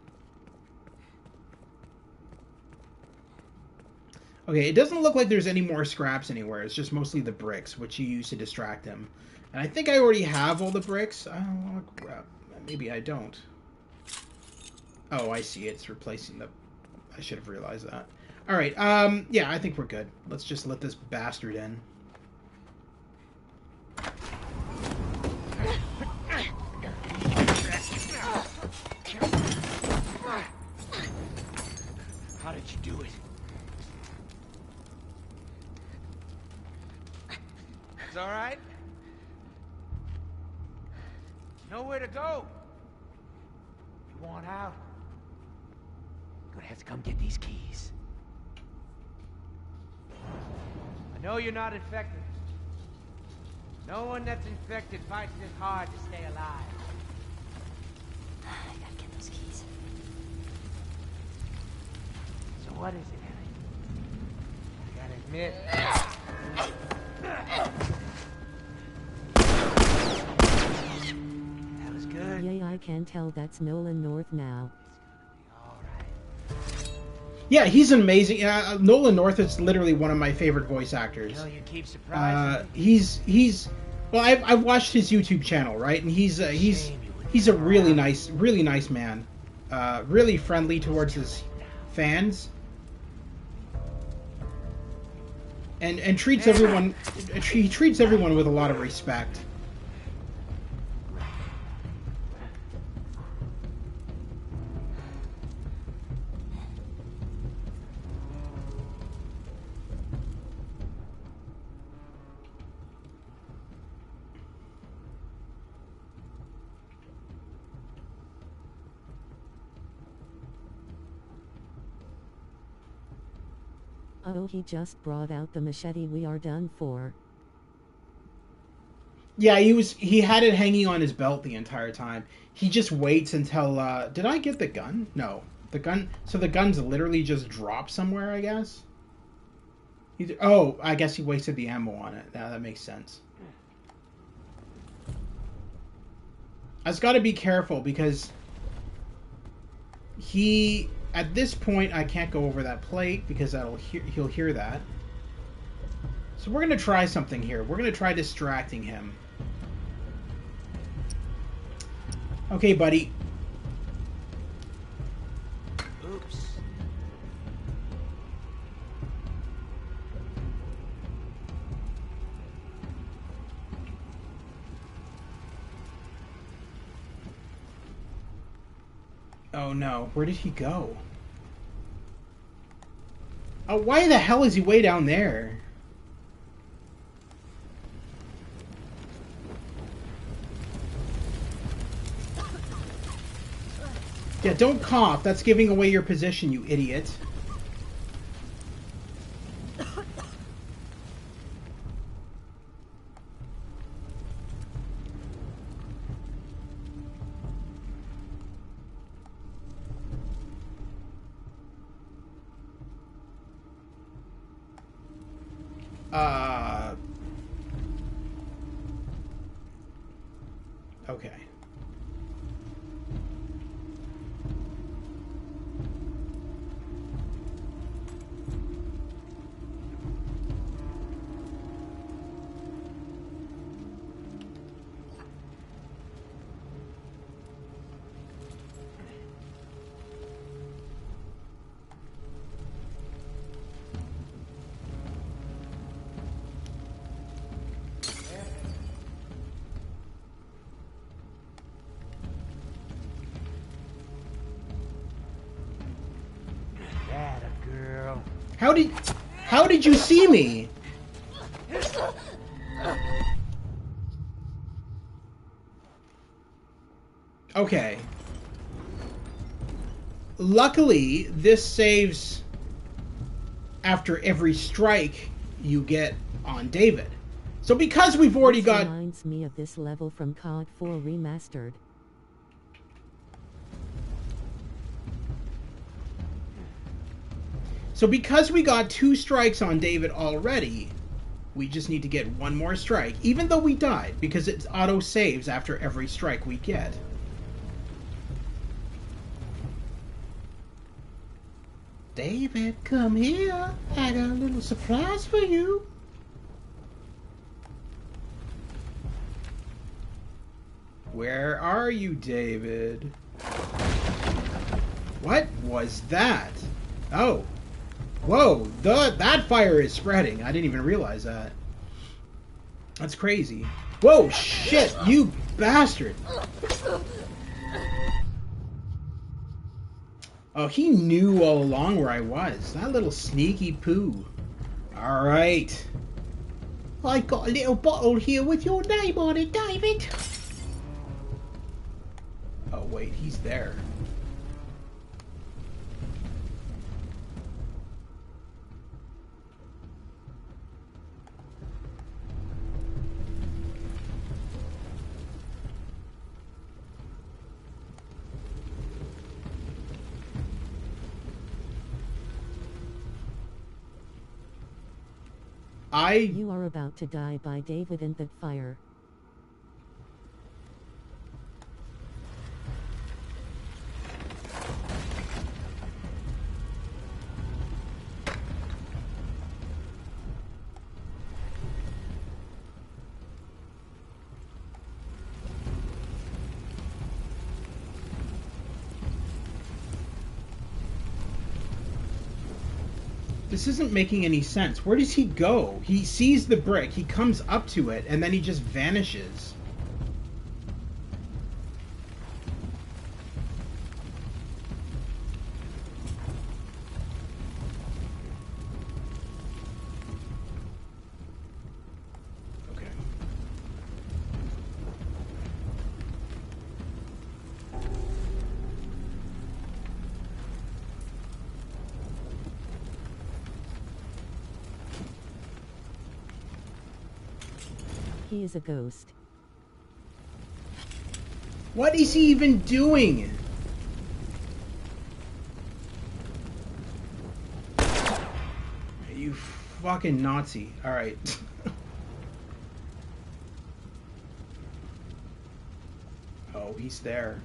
S1: Okay, it doesn't look like there's any more scraps anywhere. It's just mostly the bricks, which you use to distract him. And I think I already have all the bricks. Oh, crap. Maybe I don't. Oh, I see. It's replacing the... I should have realized that. Alright, yeah, I think we're good. Let's just let this bastard in.
S5: How did you do it? It's all right. Nowhere to go. You want out? You're gonna have to come get these keys. I know you're not infected. No one that's infected fights this hard to stay alive.
S3: I gotta get those keys.
S5: So what is it, Ellie? I gotta admit... That was good.
S2: Yay, I can tell that's Nolan North now.
S1: Yeah, he's amazing. Nolan North is literally one of my favorite voice actors.
S5: You know, you keep surprising me.
S1: He's well, I've watched his YouTube channel, right? And he's a really nice man. Really friendly towards his fans. And treats everyone with a lot of respect.
S2: Oh, he just brought out the machete. We are done for.
S1: Yeah, he had it hanging on his belt the entire time. He just waits until did I get the gun? No. The gun, so the gun's literally just dropped somewhere, I guess. Oh, I guess he wasted the ammo on it. Yeah, that makes sense. I just got to be careful because at this point I can't go over that plate because he'll hear that. So we're going to try something here. We're going to try distracting him. Okay, buddy.
S5: Oops.
S1: Oh no, where did he go? Oh, why the hell is he way down there? Yeah, don't cough. That's giving away your position, you idiot. Okay. How did you see me? Okay. Luckily, this saves after every strike you get on David. So because we've already got...
S2: reminds me of this level from COD 4 Remastered.
S1: So because we got 2 strikes on David already, we just need to get 1 more strike, even though we died, because it auto-saves after every strike we get. David, come here. I got a little surprise for you. Where are you, David? What was that? Oh. Whoa, that fire is spreading. I didn't even realize that. That's crazy. Whoa, shit, you bastard. Oh, he knew all along where I was. That little sneaky poo. Alright. I got a little bottle here with your name on it, David. Oh, wait, he's there.
S2: You are about to die by David and that fire.
S1: This isn't making any sense. Where does he go? He sees the brick, he comes up to it, and then he just vanishes. Okay.
S2: He is a ghost.
S1: What is he even doing? You fucking Nazi. Alright. Oh, he's there.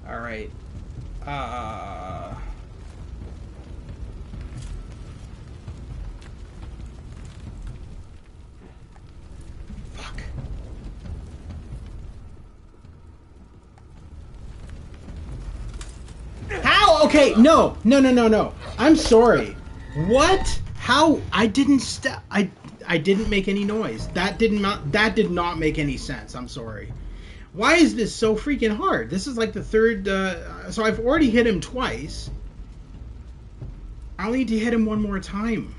S1: Alright. Fuck. How? Okay, no. I'm sorry. What? How? I didn't I didn't make any noise. That did not make any sense. I'm sorry. Why is this so freaking hard? This is like the third, so I've already hit him twice. I'll need to hit him one more time.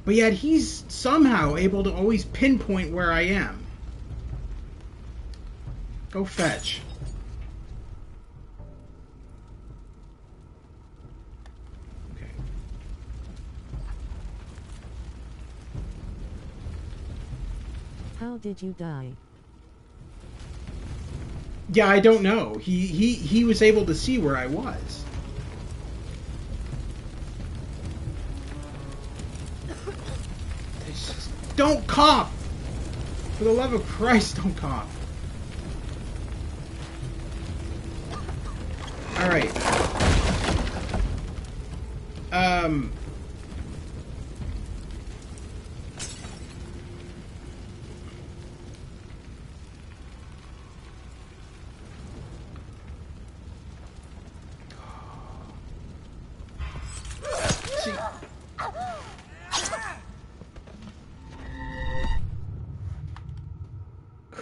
S1: But yet he's somehow able to always pinpoint where I am. Go fetch. Okay.
S2: How did you die?
S1: Yeah, I don't know. He was able to see where I was. Don't cough! For the love of Christ, don't cough. Alright.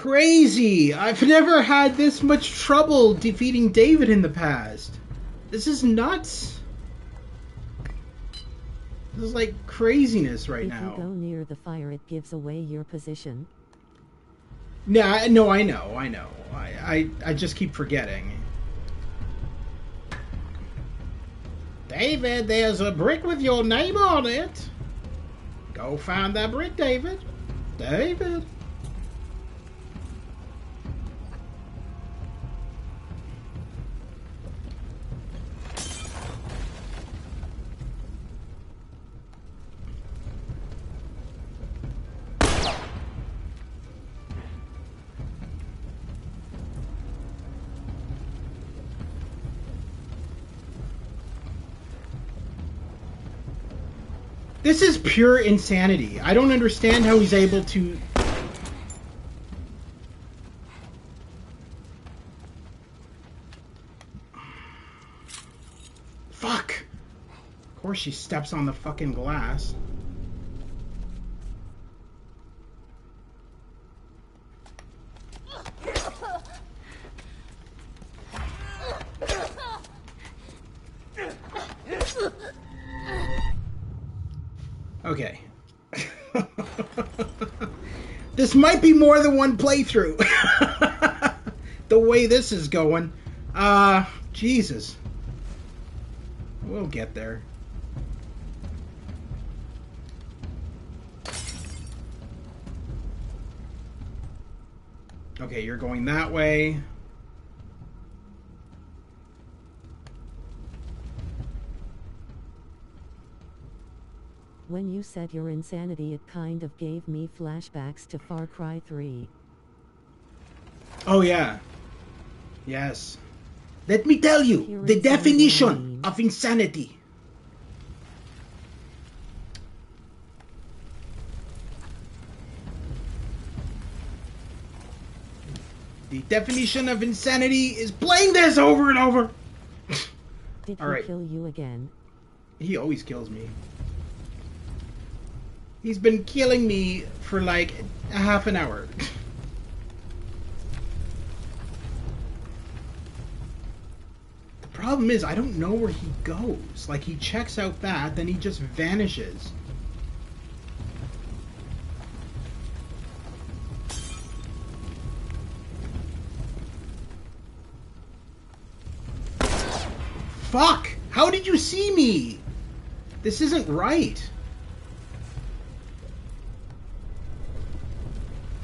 S1: Crazy! I've never had this much trouble defeating David in the past. This is nuts. This is like craziness right now.
S2: If you go near the fire, it gives away your position.
S1: Nah, no, I know. I just keep forgetting. David, there's a brick with your name on it. Go find that brick, David. David. This is pure insanity. I don't understand how he's able to... Fuck! Of course she steps on the fucking glass. Okay. This might be more than one playthrough. The way this is going. Jesus. We'll get there. Okay, you're going that way.
S2: When you said your insanity, it kind of gave me flashbacks to Far Cry 3.
S1: Oh yeah. Yes. Let me tell you the definition of insanity. The definition of insanity is playing this over and over.
S2: Did he
S1: Alright.
S2: kill you again?
S1: He always kills me. He's been killing me for like a half an hour. The problem is I don't know where he goes. Like he checks out that, then he just vanishes. Fuck! How did you see me? This isn't right.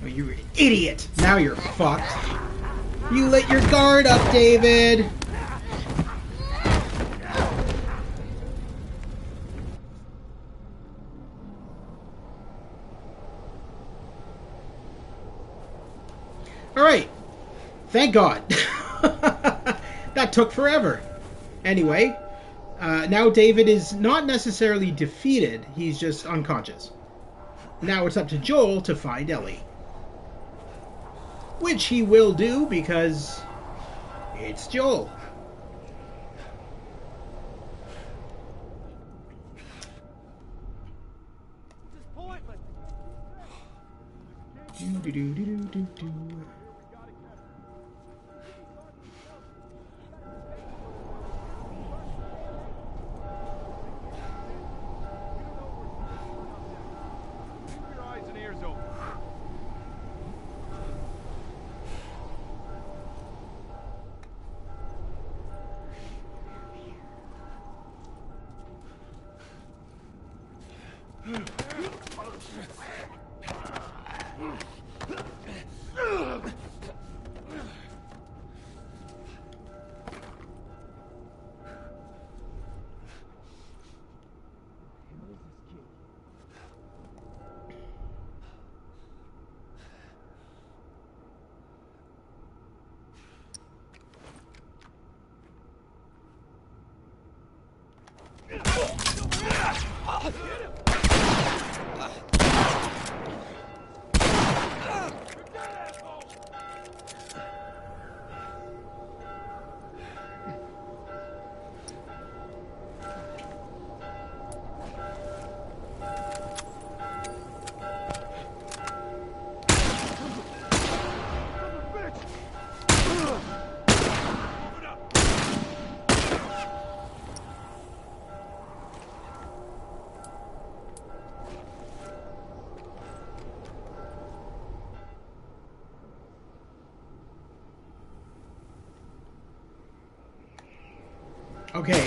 S1: Oh, you idiot! Now you're fucked. You let your guard up, David! Alright. Thank God. That took forever. Anyway, now David is not necessarily defeated, he's just unconscious. Now it's up to Joel to find Ellie. Which he will do because it's Joel. Do. Okay,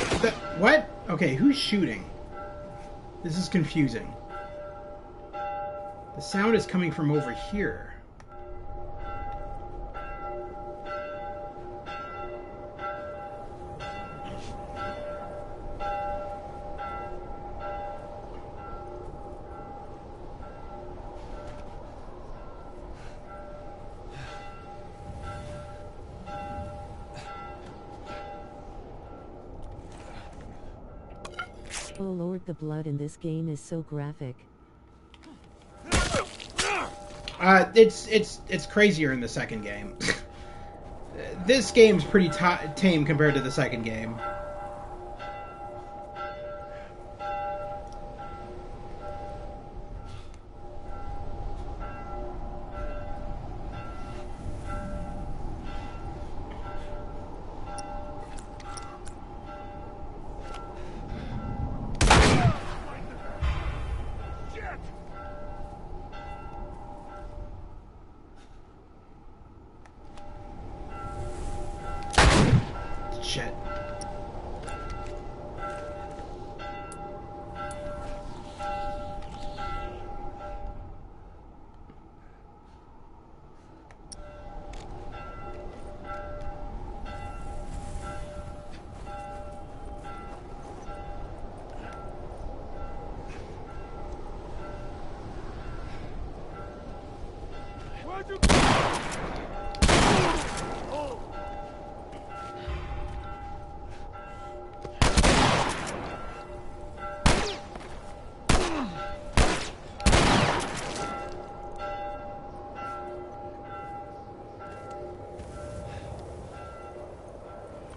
S1: what? Okay, who's shooting? This is confusing. The sound is coming from over here.
S2: Oh lord, the blood in this game is so graphic.
S1: It's crazier in the second game. This game's pretty tame compared to the second game. Shit.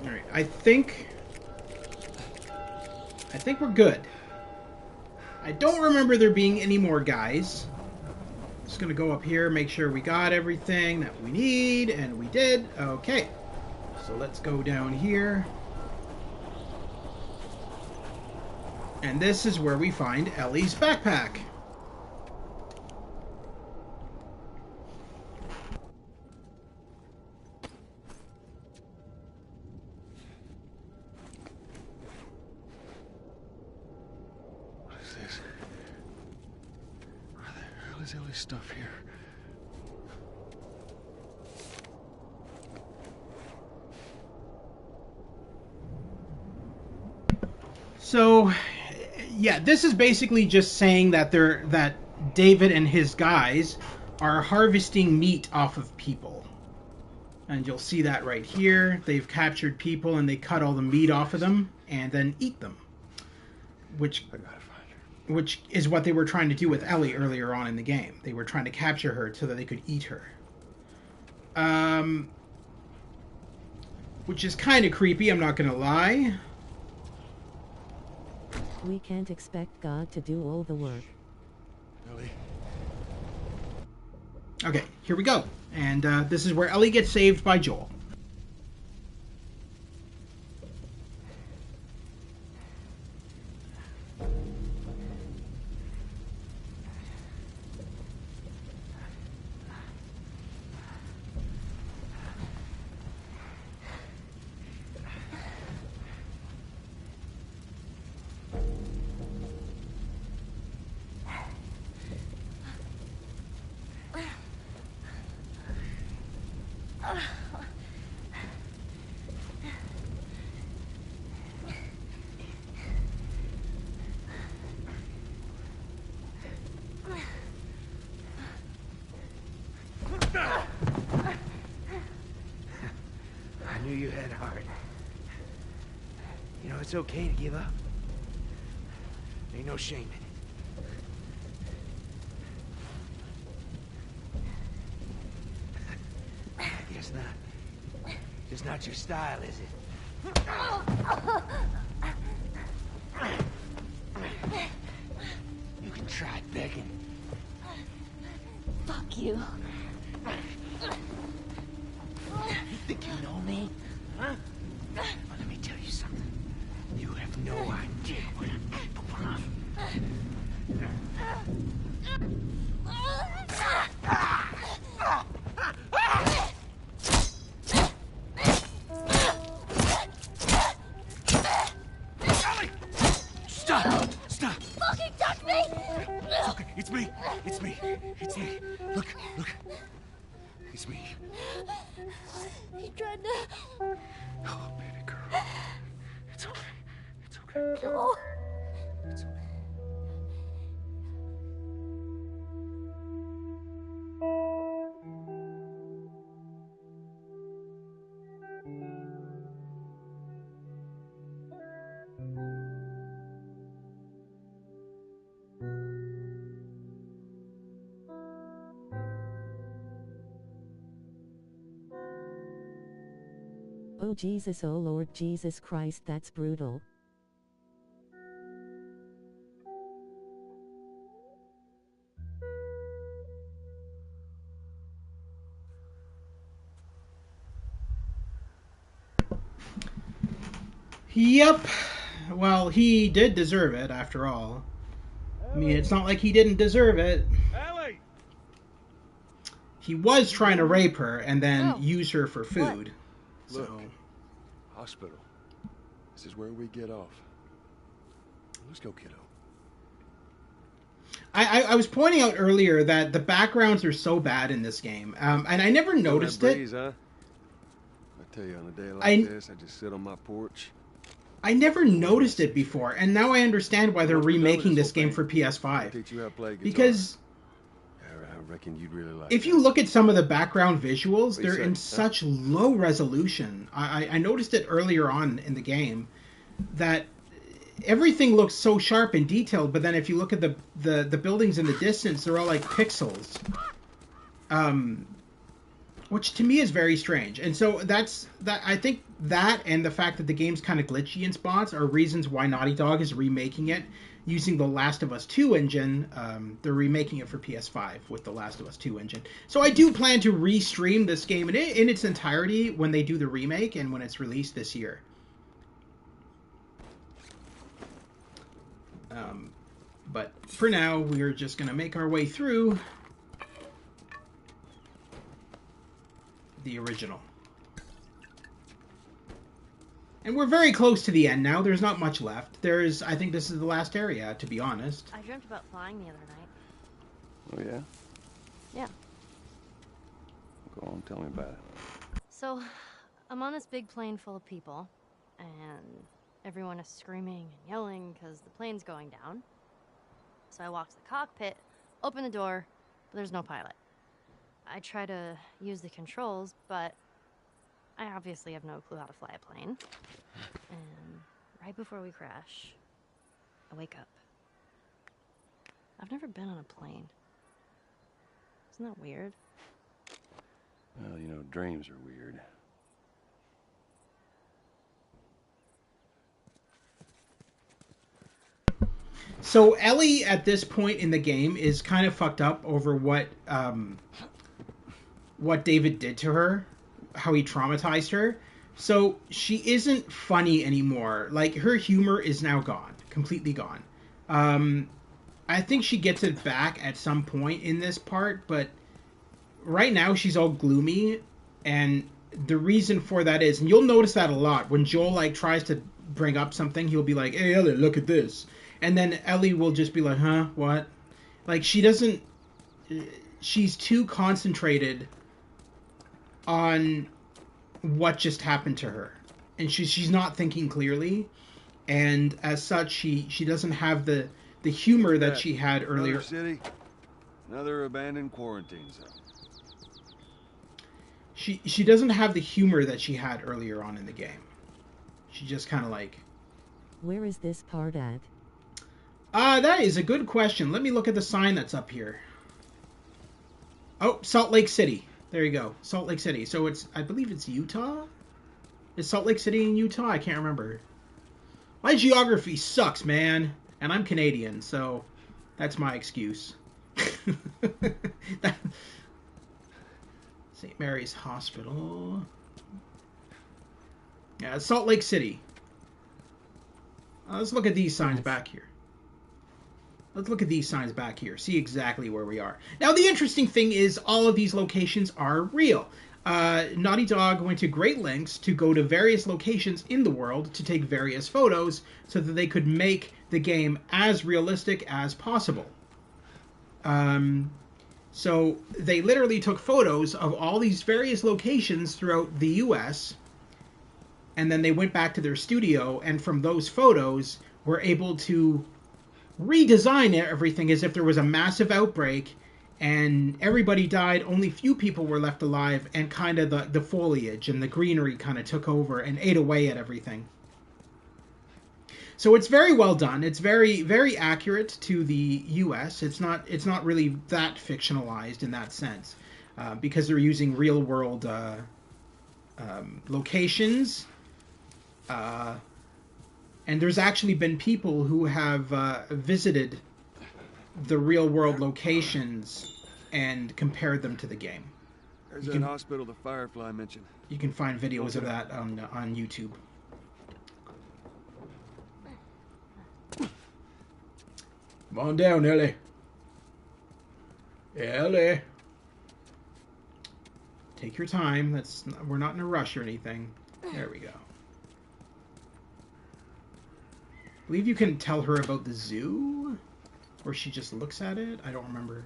S1: Alright, I think we're good. I don't remember there being any more guys. Just gonna go up here, make sure we got everything that we need, and we did. Okay, so let's go down here. And this is where we find Ellie's backpack.
S6: Ellie's stuff here.
S1: So, yeah, this is basically just saying that David and his guys are harvesting meat off of people. And you'll see that right here. They've captured people and they cut all the meat off of them and then eat them. Which is what they were trying to do with Ellie earlier on in the game. They were trying to capture her so that they could eat her. Which is kind of creepy, I'm not going to lie.
S2: We can't expect God to do all the work.
S6: Ellie.
S1: Okay, here we go. And this is where Ellie gets saved by Joel.
S5: I knew you had heart. You know, it's okay to give up. Ain't no shame in it. I guess not. It's not your style, is it? You can try begging.
S3: Fuck you.
S5: You think you know me? Huh? Well, let me tell you something. You have no idea what I'm capable of.
S6: It's me. Look. It's me.
S3: He tried to...
S6: Oh, baby girl. It's okay. It's okay.
S3: Joel.
S6: It's okay.
S2: Oh Jesus, oh Lord Jesus Christ, that's brutal.
S1: Yep. Well, he did deserve it, after all. I mean, it's not like he didn't deserve it.
S4: Ellie!
S1: He was trying to rape her and then
S3: Oh.
S1: use her for food.
S6: Look.
S1: So,
S6: Hospital. This is where we get off. Let's go, kiddo.
S1: I was pointing out earlier that the backgrounds are so bad in this game, and I never noticed
S6: That
S1: it.
S6: breeze, huh? I tell you, on a day like this, I just sit on my porch.
S1: I never noticed it before, and now I understand why they're remaking this game for
S6: I'll
S1: PS5.
S6: teach you how to play guitar.
S1: Because
S6: I reckon you'd really like
S1: if
S6: it.
S1: you look at some of the background visuals,
S6: What do you
S1: they're in
S6: say,
S1: such low resolution. I noticed it earlier on in the game that everything looks so sharp and detailed, but then if you look at the buildings in the distance, they're all like pixels. Which to me is very strange. And so I think that and the fact that the game's kind of glitchy in spots are reasons why Naughty Dog is remaking it using the Last of Us 2 engine. They're remaking it for PS5 with the Last of Us 2 engine. So I do plan to restream this game in its entirety when they do the remake and when it's released this year. But for now, we're just going to make our way through the original. And we're very close to the end now. There's not much left. I think this is the last area, to be honest.
S3: I dreamt about flying the other night.
S6: Oh, yeah?
S3: Yeah.
S6: Go on, tell me about it.
S3: So, I'm on this big plane full of people, and everyone is screaming and yelling because the plane's going down. So I walk to the cockpit, open the door, but there's no pilot. I try to use the controls, but I obviously have no clue how to fly a plane. And right before we crash, I wake up. I've never been on a plane. Isn't that weird?
S6: Well, you know, dreams are weird.
S1: So Ellie, at this point in the game, is kind of fucked up over what David did to her, how he traumatized her. So she isn't funny anymore. Like, her humor is now gone, completely gone. I think she gets it back at some point in this part, but right now she's all gloomy, and the reason for that is, and you'll notice that a lot, when Joel, like, tries to bring up something, he'll be like, "Hey, Ellie, look at this." And then Ellie will just be like, "Huh? What?" Like, she's too concentrated on what just happened to her. And she's not thinking clearly. And as such, she doesn't have the humor that she had earlier.
S6: Another city, another abandoned quarantine zone.
S1: She doesn't have the humor that she had earlier on in the game. She just kind of like...
S2: Where is this part at?
S1: That is a good question. Let me look at the sign that's up here. Oh, Salt Lake City. There you go. Salt Lake City. So I believe it's Utah? Is Salt Lake City in Utah? I can't remember. My geography sucks, man. And I'm Canadian, so that's my excuse. St. Mary's Hospital. Yeah, Salt Lake City. Let's look at these signs back here. Let's look at these signs back here. See exactly where we are. Now, the interesting thing is all of these locations are real. Naughty Dog went to great lengths to go to various locations in the world to take various photos so that they could make the game as realistic as possible. So they literally took photos of all these various locations throughout the US, and then they went back to their studio, and from those photos were able to redesign everything as if there was a massive outbreak and everybody died, only few people were left alive, and kind of the foliage and the greenery kind of took over and ate away at everything. So it's very well done. It's very, very accurate to the US. It's not really that fictionalized in that sense, because they're using real world locations, and there's actually been people who have visited the real world locations and compared them to the game.
S8: There's that hospital the Firefly mentioned.
S1: You can find videos of that on YouTube. Come on down, Ellie. Ellie. Take your time. We're not in a rush or anything. There we go. I believe you can tell her about the zoo, or she just looks at it. I don't remember.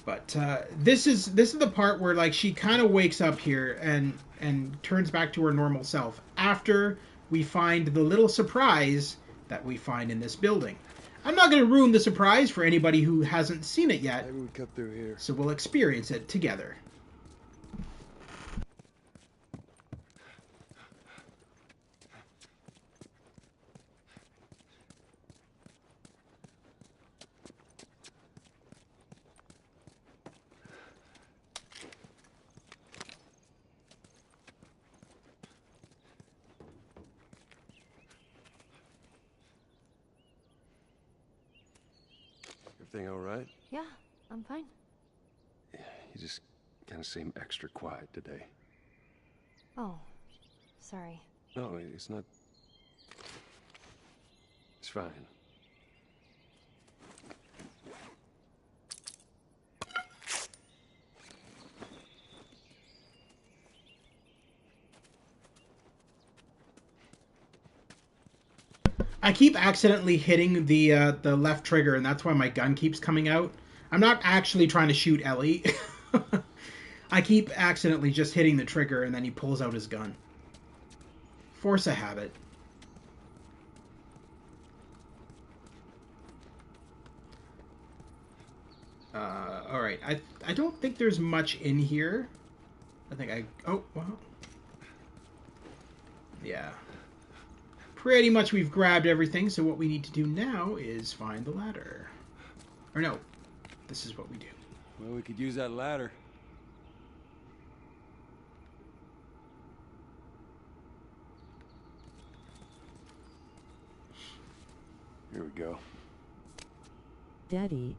S1: But this is the part where like she kind of wakes up here and turns back to her normal self after we find the little surprise that we find in this building. I'm not going to ruin the surprise for anybody who hasn't seen it yet.
S8: Maybe we cut through here.
S1: So we'll experience it together.
S8: Everything all right?
S3: Yeah, I'm fine.
S8: Yeah, you just kind of seem extra quiet today.
S3: Oh, sorry.
S8: No, it's not. It's fine.
S1: I keep accidentally hitting the left trigger, and that's why my gun keeps coming out. I'm not actually trying to shoot Ellie. I keep accidentally just hitting the trigger, and then he pulls out his gun. Force a habit. Alright, I don't think there's much in here. I think oh, well. Yeah. Pretty much we've grabbed everything, so what we need to do now is find the ladder. Or no, this is what we do.
S8: Well, we could use that ladder. Here we go.
S2: Daddy.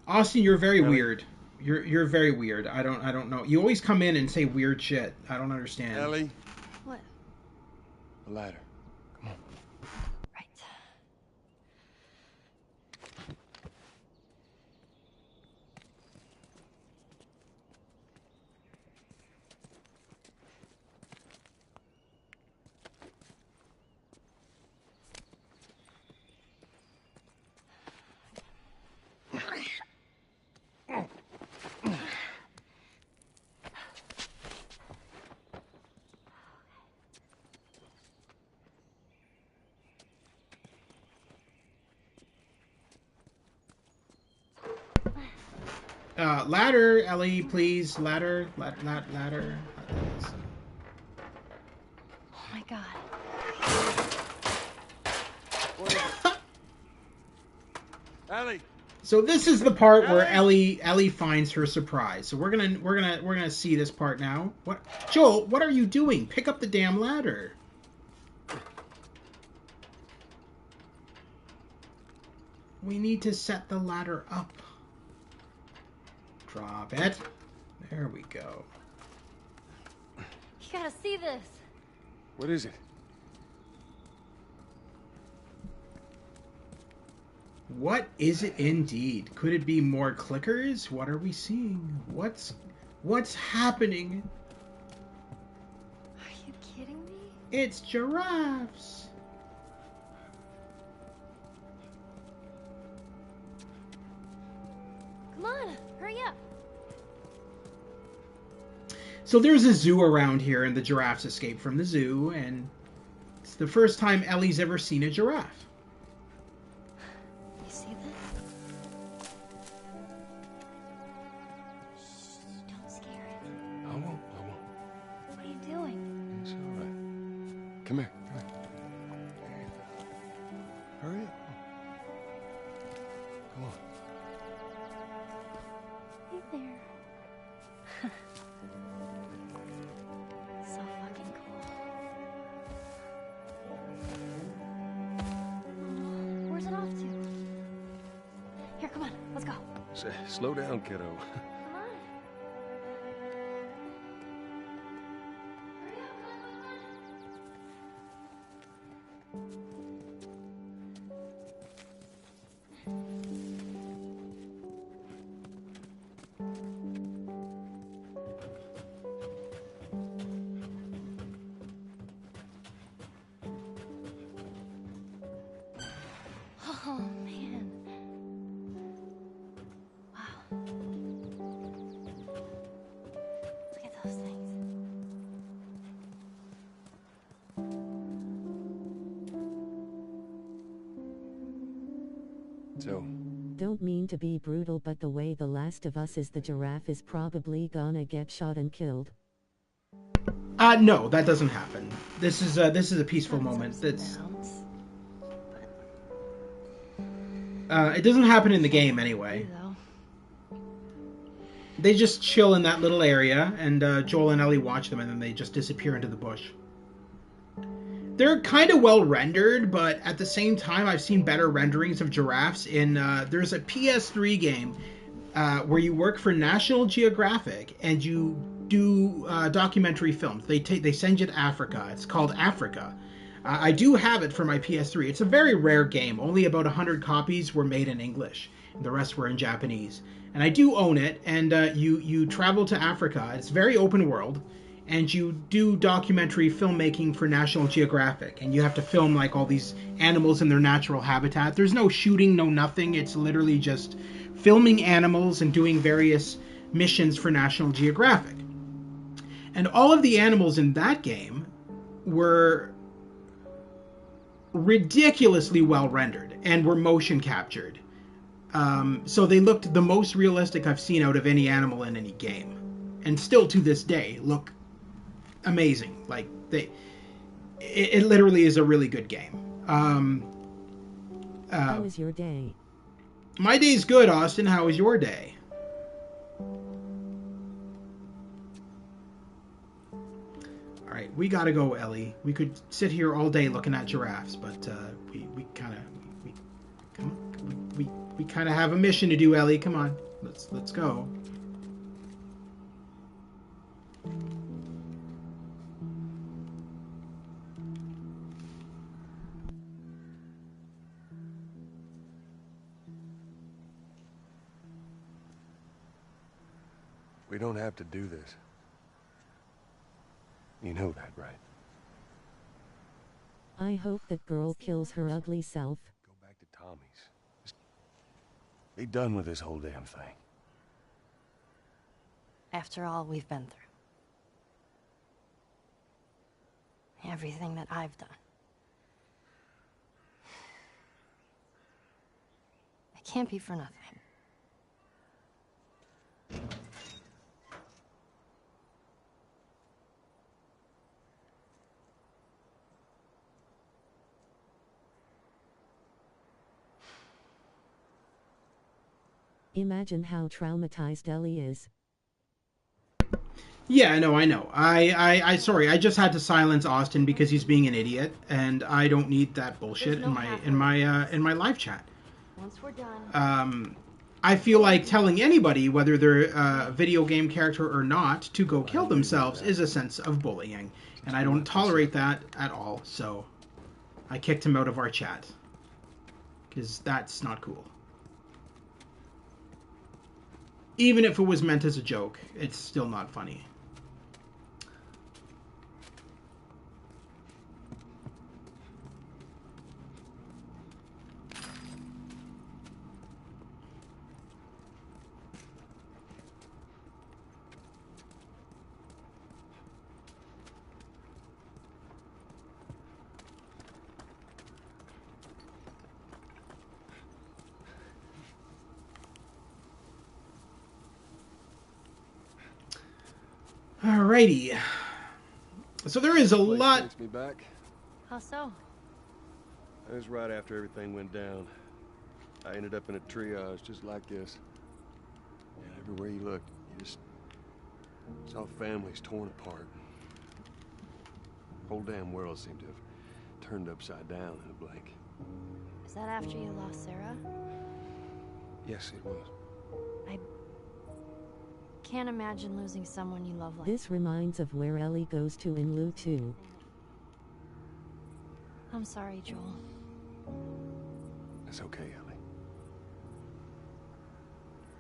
S1: Austin, you're very weird. You're very weird. I don't know. You always come in and say weird shit. I don't understand.
S8: Ellie.
S3: What?
S8: The ladder. Come on.
S3: Right.
S1: Ladder, Ellie, please. Ladder. Ladder.
S3: Oh my god.
S8: Ellie.
S1: So this is the part where Ellie finds her surprise. So we're gonna see this part now. What, Joel? What are you doing? Pick up the damn ladder. We need to set the ladder up. Drop it. There we go.
S3: You gotta see this.
S8: What is it?
S1: What is it indeed? Could it be more clickers? What are we seeing? What's happening?
S3: Are you kidding me?
S1: It's giraffes.
S3: Come on, hurry up.
S1: So there's a zoo around here, and the giraffes escape from the zoo, and it's the first time Ellie's ever seen a giraffe.
S3: You see this? Shh, don't scare it.
S8: I won't.
S3: What are you doing?
S8: It's all right. Come here. Hurry up. Come on.
S3: Hey there. So fucking cool. Oh, where's it off to? Here, come on, let's go.
S8: Slow down, kiddo.
S3: Come on. Hurry up, come on. Oh, man. Wow. Look at those things.
S8: So,
S2: Don't mean to be brutal, but the way The Last of Us is, the giraffe is probably gonna get shot and killed.
S1: No, that doesn't happen. This is a peaceful moment. That's it doesn't happen in the game anyway. They just chill in that little area, and Joel and Ellie watch them, and then they just disappear into the bush. They're kind of well rendered, but at the same time, I've seen better renderings of giraffes in. There's a PS3 game where you work for National Geographic and you do documentary films. They send you to Africa. It's called Africa. I do have it for my PS3. It's a very rare game. Only about 100 copies were made in English. The rest were in Japanese. And I do own it. And you travel to Africa. It's very open world. And you do documentary filmmaking for National Geographic. And you have to film like all these animals in their natural habitat. There's no shooting, no nothing. It's literally just filming animals and doing various missions for National Geographic. And all of the animals in that game were ridiculously well rendered and were motion captured. So they looked the most realistic I've seen out of any animal in any game. And still to this day look amazing. Like it literally is a really good game.
S2: How was your day?
S1: My day's good, Austin. How was your day? All right, we gotta go, Ellie. We could sit here all day looking at giraffes, but we kind of have a mission to do, Ellie. Come on, let's go.
S8: we don't have to do this. You know that, right?
S2: I hope that girl kills her ugly self.
S8: Go back to Tommy's. Just be done with this whole damn thing.
S3: After all we've been through. Everything that I've done. It can't be for nothing.
S2: Imagine how traumatized Ellie is.
S1: Yeah, no, I know. I sorry, I just had to silence Austin because he's being an idiot, and I don't need that bullshit in my live chat.
S3: Once we're done.
S1: I feel like telling anybody, whether they're a video game character or not, to go kill themselves is a sense of bullying, and I don't tolerate that at all. So, I kicked him out of our chat because that's not cool. Even if it was meant as a joke, it's still not funny. Alrighty. So there is a lot.
S8: Takes me back.
S3: How so?
S8: It was right after everything went down. I ended up in a triage just like this. And everywhere you looked, you just saw families torn apart. The whole damn world seemed to have turned upside down in a blink.
S3: Is that after you lost Sarah?
S8: Yes, it was.
S3: I can't imagine losing someone you love like
S2: This reminds of where Ellie goes to in Lu 2.
S3: I'm sorry, Joel.
S8: It's okay,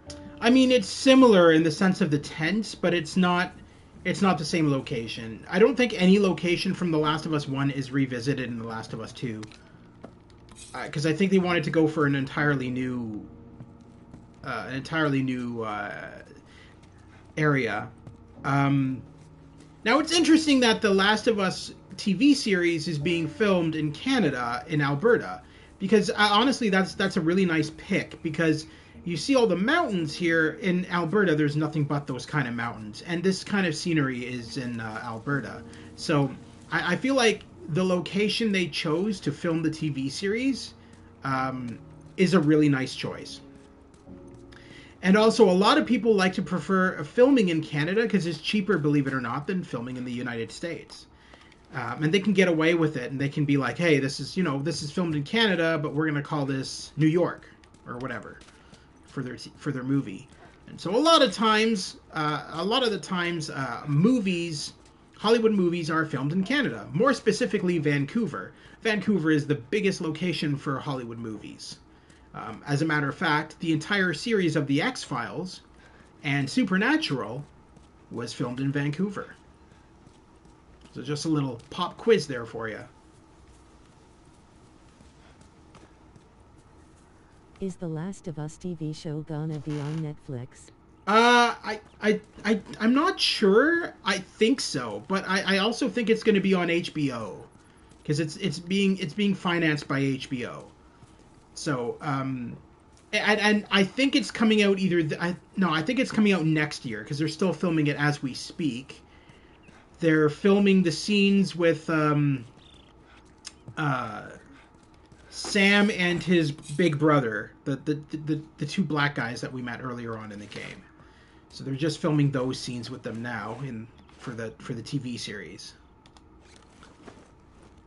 S8: Ellie.
S1: I mean, it's similar in the sense of the tents, but it's not the same location. I don't think any location from The Last of Us 1 is revisited in The Last of Us 2. Because I think they wanted to go for an entirely new area. Now, it's interesting that The Last of Us TV series is being filmed in Canada, in Alberta, because honestly, that's a really nice pick, because you see all the mountains here in Alberta. There's nothing but those kind of mountains, and this kind of scenery is in Alberta. So I feel like the location they chose to film the TV series is a really nice choice. And also, a lot of people like to prefer filming in Canada because it's cheaper, believe it or not, than filming in the United States. And they can get away with it, and they can be like, hey, this is filmed in Canada, but we're going to call this New York or whatever for their movie. And so a lot of the times, Hollywood movies are filmed in Canada, more specifically Vancouver. Vancouver is the biggest location for Hollywood movies. As a matter of fact, the entire series of The X-Files and Supernatural was filmed in Vancouver. So just a little pop quiz there for you.
S2: Is The Last of Us TV show gonna be on Netflix?
S1: I'm not sure. I think so, but I also think it's going to be on HBO because it's being financed by HBO. So and I think it's coming out I think it's coming out next year because they're still filming it as we speak. They're filming the scenes with Sam and his big brother, the two black guys that we met earlier on in the game. So they're just filming those scenes with them now for the TV series.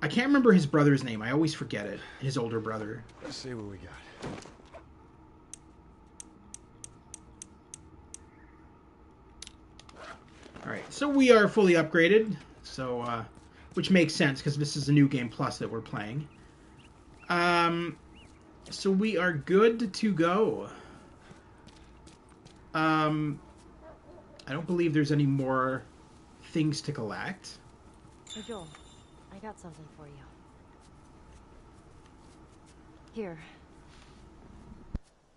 S1: I can't remember his brother's name. I always forget it. His older brother.
S8: Let's see what we got.
S1: All right, so we are fully upgraded. So, which makes sense because this is a new game plus that we're playing. So we are good to go. I don't believe there's any more things to collect.
S3: Hey, Joel, I got something for you. Here.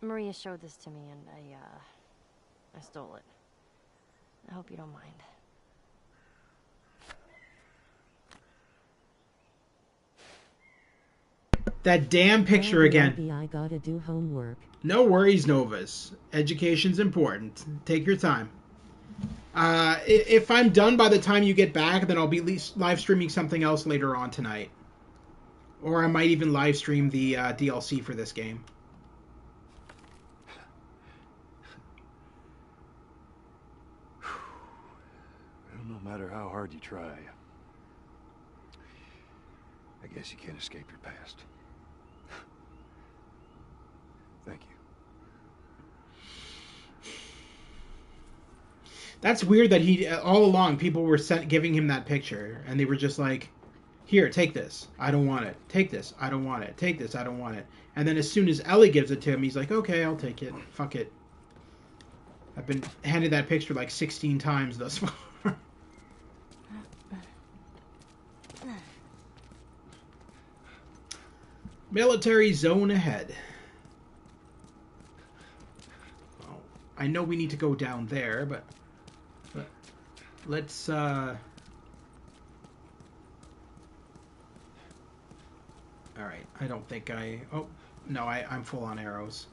S3: Maria showed this to me, and I stole it. I hope you don't mind.
S1: That damn picture again.
S2: Maybe I gotta do homework.
S1: No worries, Novus. Education's important. Take your time. If I'm done by the time you get back, then I'll be live streaming something else later on tonight. Or I might even live stream the DLC for this game.
S8: Well, no matter how hard you try, I guess you can't escape your past. Thank you.
S1: That's weird that he all along people were giving him that picture, and they were just like, "Here, take this. I don't want it. Take this. I don't want it. Take this. I don't want it." And then as soon as Ellie gives it to him, he's like, "Okay, I'll take it. Fuck it." I've been handed that picture like 16 times thus far. Military zone ahead. Well, I know we need to go down there, but let's all right, I don't think oh no, I'm full on arrows.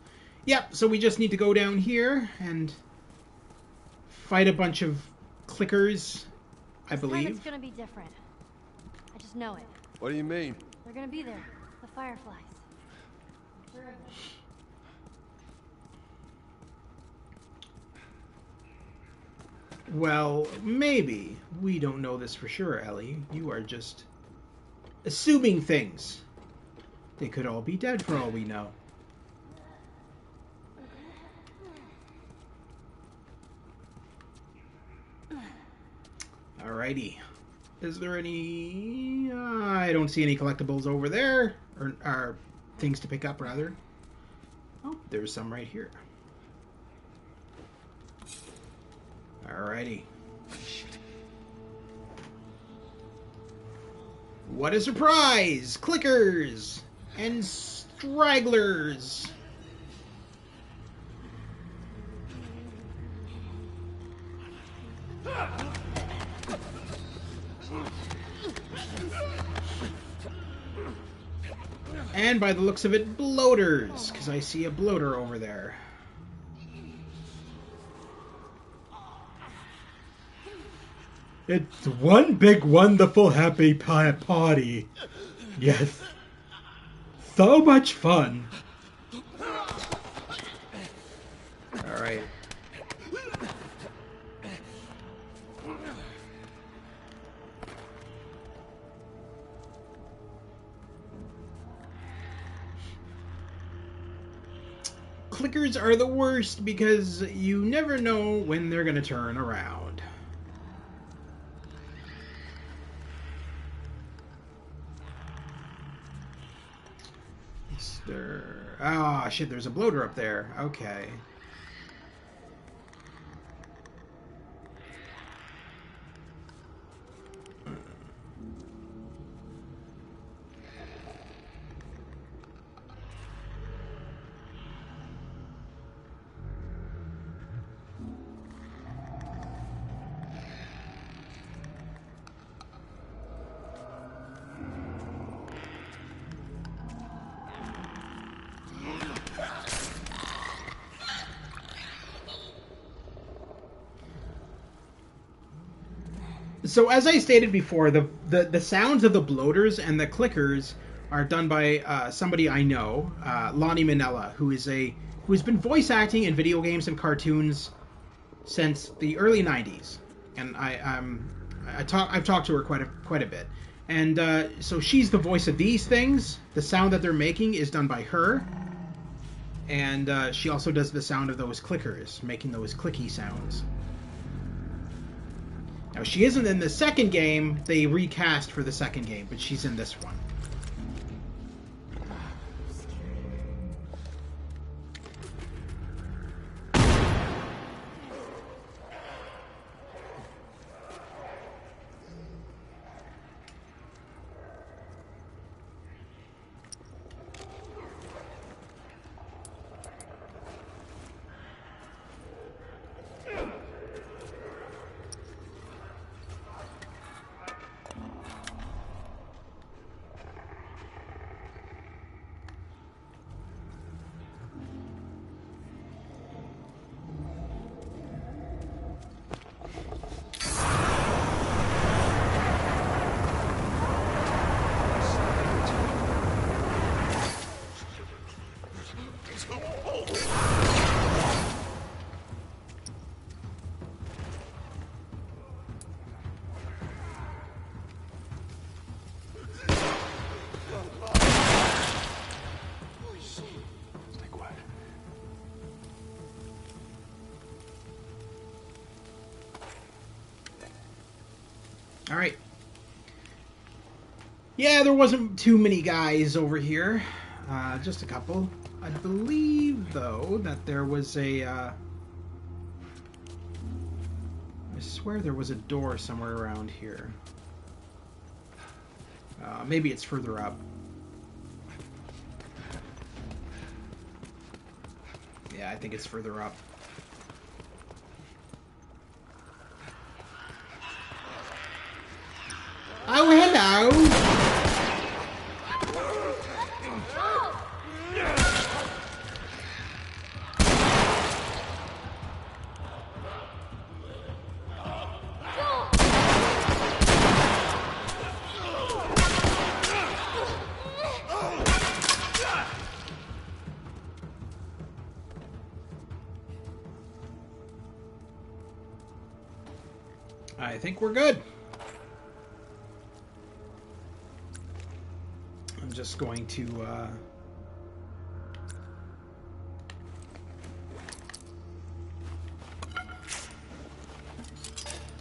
S1: Yep, so we just need to go down here and fight a bunch of clickers I believe.
S3: It's gonna be different. I just know it.
S8: What do you mean?
S3: They're gonna be there. The Fireflies.
S1: Well, maybe. We don't know this for sure, Ellie. You are just assuming things. They could all be dead for all we know. Alrighty. Is there any... I don't see any collectibles over there. Or things to pick up, rather. Oh, there's some right here. Alrighty. What a surprise! Clickers! And stragglers! And by the looks of it, bloaters, because I see a bloater over there. It's one big, wonderful, happy party. Yes. So much fun. All right. Clickers are the worst because you never know when they're going to turn around. Ah, shit, there's a bloater up there. Okay. So as I stated before, the sounds of the bloaters and the clickers are done by somebody I know, Lonnie Minella, who's been voice acting in video games and cartoons since the early '90s, and I've talked to her quite a bit, and so she's the voice of these things. The sound that they're making is done by her, and she also does the sound of those clickers, making those clicky sounds. Now, she isn't in the second game. They recast for the second game, but she's in this one. All right. Yeah, there wasn't too many guys over here. Just a couple. I believe, though, that there was a... I swear there was a door somewhere around here. Maybe it's further up. Yeah, I think it's further up. Oh, hello! I think we're good. I'm just going to...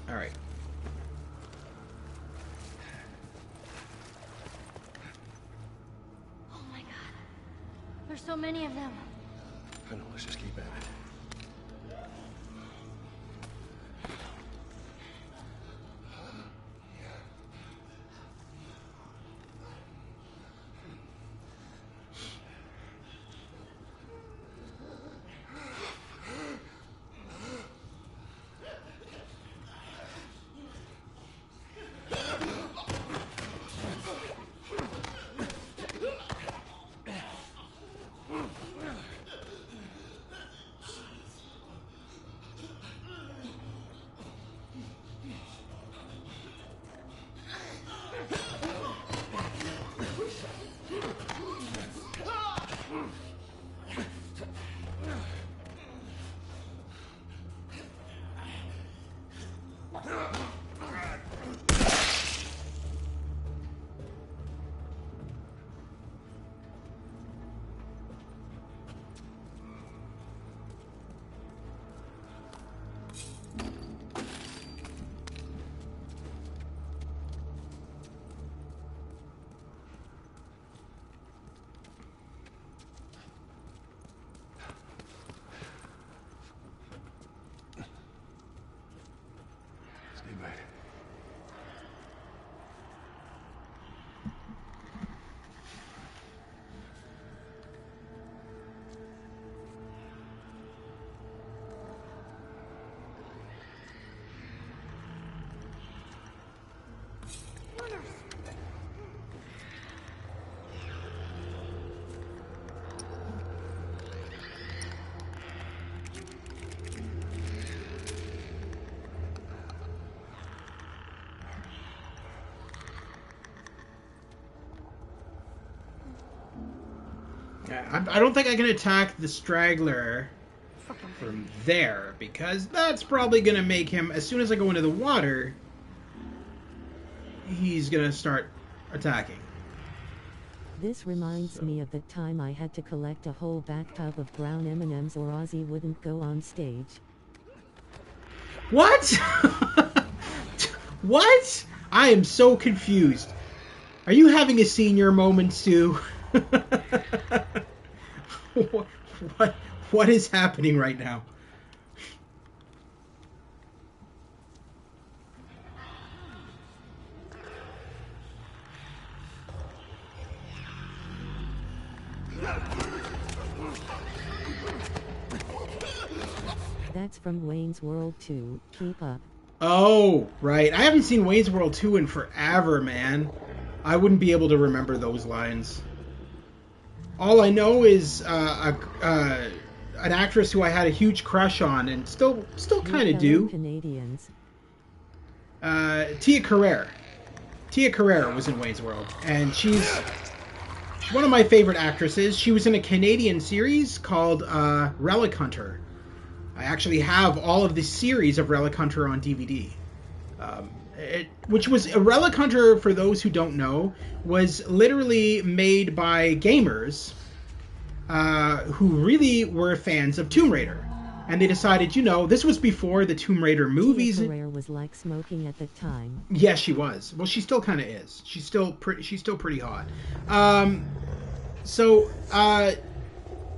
S1: All right.
S3: Oh my god. There's so many of them.
S8: I know, let's just keep at it.
S1: I don't think I can attack the straggler from there, because that's probably going to make him, as soon as I go into the water, he's going to start attacking.
S2: This reminds me of the time I had to collect a whole bathtub of brown M&Ms or Ozzy wouldn't go on stage.
S1: What? What? I am so confused. Are you having a senior moment, Stu? What is happening right now?
S2: That's from Wayne's World 2. Keep up.
S1: Oh, right. I haven't seen Wayne's World 2 in forever, man. I wouldn't be able to remember those lines. All I know is an actress who I had a huge crush on and still kind of do.
S2: Canadians.
S1: Tia Carrere. Tia Carrere was in Wayne's World, and she's one of my favorite actresses. She was in a Canadian series called Relic Hunter. I actually have all of the series of Relic Hunter on DVD. Which was a Relic Hunter, for those who don't know, was literally made by gamers who really were fans of Tomb Raider. And they decided, you know, this was before the Tomb Raider movies.
S2: Tia Carrere was like smoking at the time.
S1: Yes, she was. Well, she still kind of is. She's still pretty hot.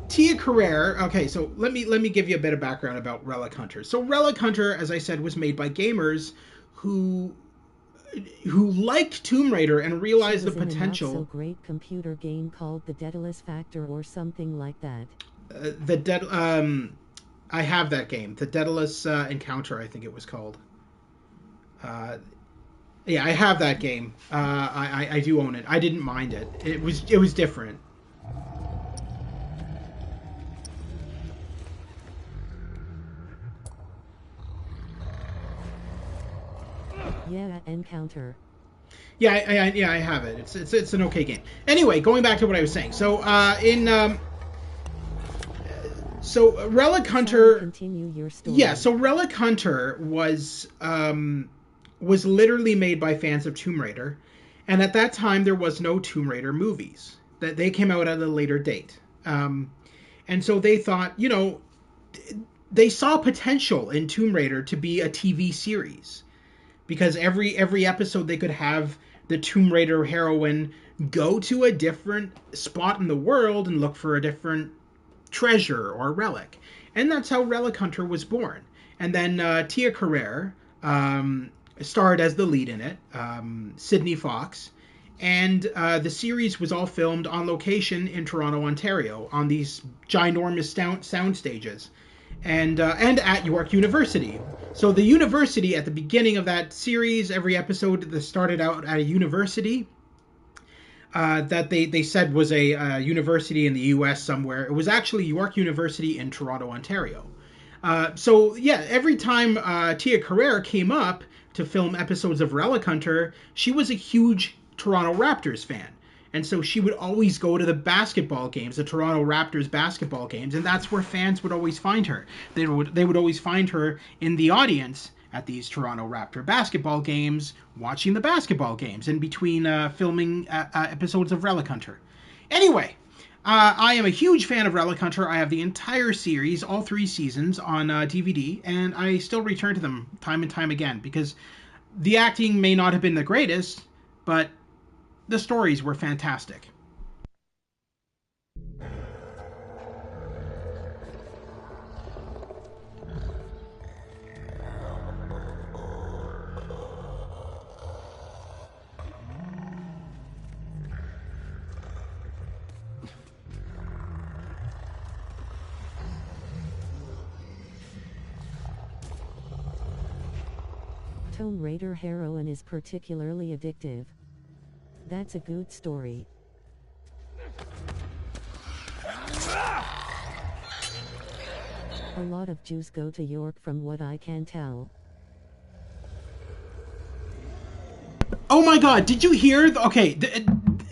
S1: Tia Carrere. Okay, so let me give you a bit of background about Relic Hunter. So Relic Hunter, as I said, was made by gamers who liked Tomb Raider and realized the potential.
S2: In a not so great computer game called The Daedalus Factor or something like that.
S1: I have that game, the Daedalus Encounter, I think it was called. Yeah, I have that game. I do own it. I didn't mind it. It was different.
S2: Yeah, Encounter.
S1: Yeah, I have it. It's an okay game. Anyway, going back to what I was saying. So Relic Hunter.
S2: Continue your story.
S1: Yeah, so Relic Hunter was was literally made by fans of Tomb Raider, and at that time there was no Tomb Raider movies. That they came out at a later date, and so they thought, you know, they saw potential in Tomb Raider to be a TV series, because every episode they could have the Tomb Raider heroine go to a different spot in the world and look for a different treasure or relic, and that's how Relic Hunter was born. And then Tia Carrere starred as the lead in it, Sydney Fox, and the series was all filmed on location in Toronto, Ontario, on these ginormous sound stages, and at York University. So the university, at the beginning of that series, every episode that started out at a university that they said was a university in the US somewhere. It was actually York University in Toronto, Ontario. So yeah, every time Tia Carrere came up to film episodes of Relic Hunter, she was a huge Toronto Raptors fan. And so she would always go to the basketball games, the Toronto Raptors basketball games, and that's where fans would always find her. They would always find her in the audience at these Toronto Raptor basketball games, watching the basketball games in between filming episodes of Relic Hunter. Anyway, I am a huge fan of Relic Hunter. I have the entire series, all 3 seasons, on DVD, and I still return to them time and time again, because the acting may not have been the greatest, but the stories were fantastic.
S2: Tomb Raider heroine is particularly addictive. That's a good story. A lot of Jews go to York from what I can tell.
S1: Oh my god, did you hear?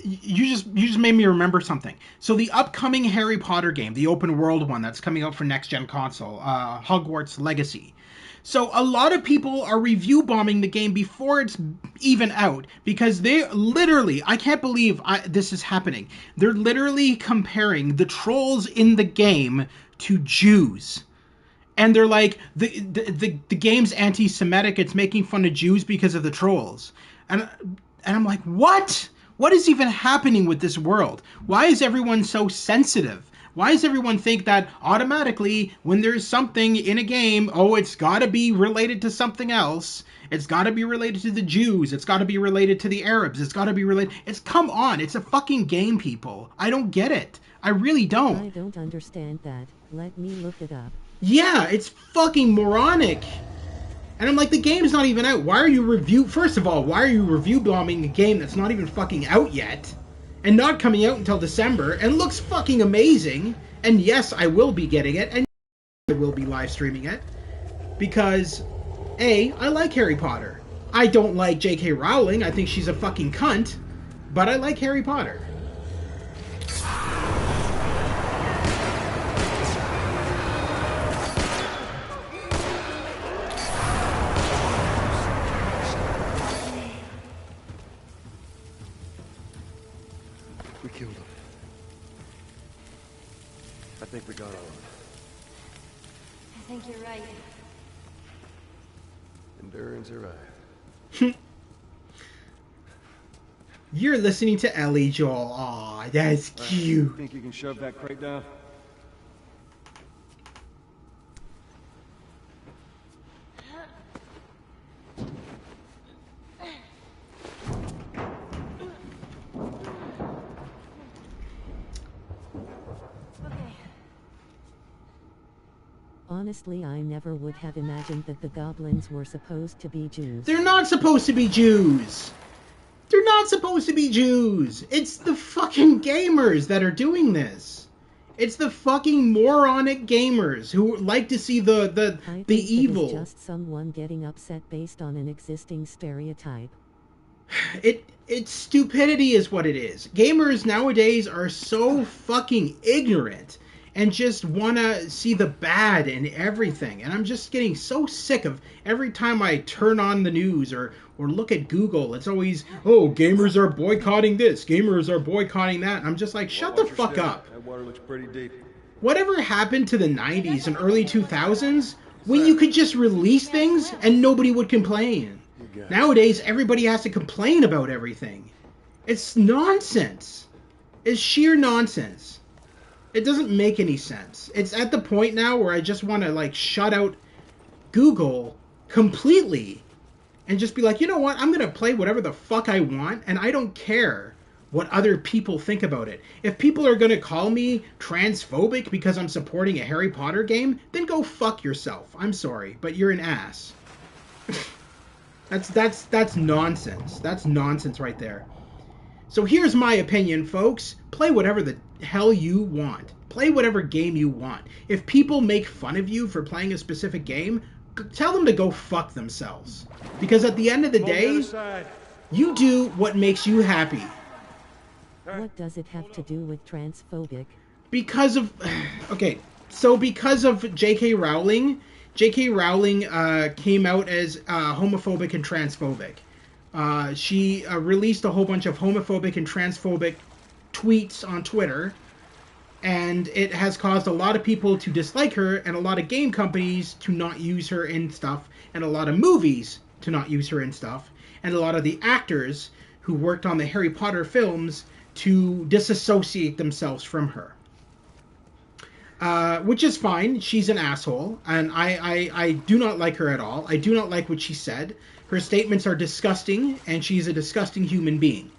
S1: You just made me remember something. So the upcoming Harry Potter game, the open world one that's coming out for next gen console, Hogwarts Legacy. So a lot of people are review bombing the game before it's even out, because they literally, I can't believe this is happening. They're literally comparing the trolls in the game to Jews. And they're like, the game's anti-Semitic, it's making fun of Jews because of the trolls. And I'm like, what? What is even happening with this world? Why is everyone so sensitive? Why does everyone think that automatically when there's something in a game, oh, it's got to be related to something else. It's got to be related to the Jews. It's got to be related to the Arabs. It's got to be related. Come on. It's a fucking game, people. I don't get it. I really don't.
S2: I don't understand that. Let me look it up.
S1: Yeah, it's fucking moronic. And I'm like, the game's not even out. First of all, why are you review bombing a game that's not even fucking out yet? And not coming out until December, and looks fucking amazing. And yes, I will be getting it, and I will be live streaming it. Because, A, I like Harry Potter. I don't like J.K. Rowling, I think she's a fucking cunt. But I like Harry Potter.
S8: We killed him. I think we got all of it.
S3: I think you're right.
S8: Endurance arrived.
S1: You're listening to Ellie, Joel. Aw, that's cute.
S8: Think you can shove that crate down?
S2: Honestly, I never would have imagined that the goblins were supposed to be Jews.
S1: They're not supposed to be Jews. They're not supposed to be Jews. It's the fucking gamers that are doing this. It's the fucking moronic gamers who like to see the evil.
S2: It's just someone getting upset based on an existing stereotype.
S1: It's stupidity is what it is. Gamers nowadays are so fucking ignorant. and just want to see the bad in everything. And I'm just getting so sick of every time I turn on the news or look at Google, it's always, oh, gamers are boycotting this, gamers are boycotting that. And I'm just like, shut the fuck up.
S8: That water looks pretty deep.
S1: Whatever happened to the 90s and early 2000s when you could just release things and nobody would complain? Nowadays, everybody has to complain about everything. It's nonsense. It's sheer nonsense. It doesn't make any sense. It's at the point now where I just want to, like, shut out Google completely and just be like, you know what? I'm going to play whatever the fuck I want, and I don't care what other people think about it. If people are going to call me transphobic because I'm supporting a Harry Potter game, then go fuck yourself. I'm sorry, but you're an ass. That's nonsense. That's nonsense right there. So here's my opinion, folks. Play whatever the hell you want. Play whatever game you want. If people make fun of you for playing a specific game, tell them to go fuck themselves. Because at the end of the day, you do what makes you happy.
S2: What does it have to do with transphobic?
S1: Because of... Okay, so because of J.K. Rowling came out as homophobic and transphobic. She released a whole bunch of homophobic and transphobic tweets on Twitter, and it has caused a lot of people to dislike her, and a lot of game companies to not use her in stuff, and a lot of movies to not use her in stuff, and a lot of the actors who worked on the Harry Potter films to disassociate themselves from her. Which is fine. She's an asshole, and I do not like her at all. I do not like what she said. Her statements are disgusting, and she's a disgusting human being.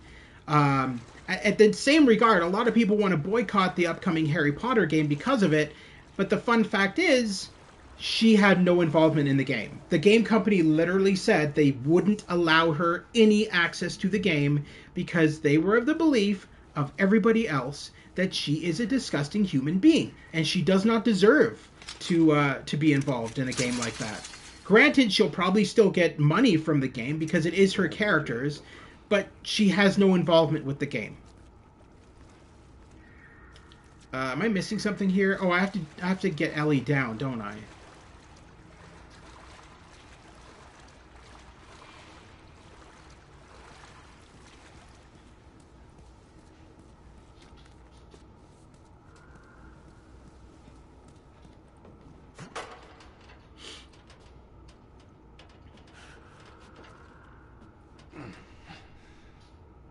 S1: At the same regard, a lot of people want to boycott the upcoming Harry Potter game because of it, but the fun fact is, she had no involvement in the game. The game company literally said they wouldn't allow her any access to the game because they were of the belief of everybody else that she is a disgusting human being, and she does not deserve to be involved in a game like that. Granted, she'll probably still get money from the game because it is her characters, but she has no involvement with the game. Am I missing something here? Oh, I have to get Ellie down, don't I?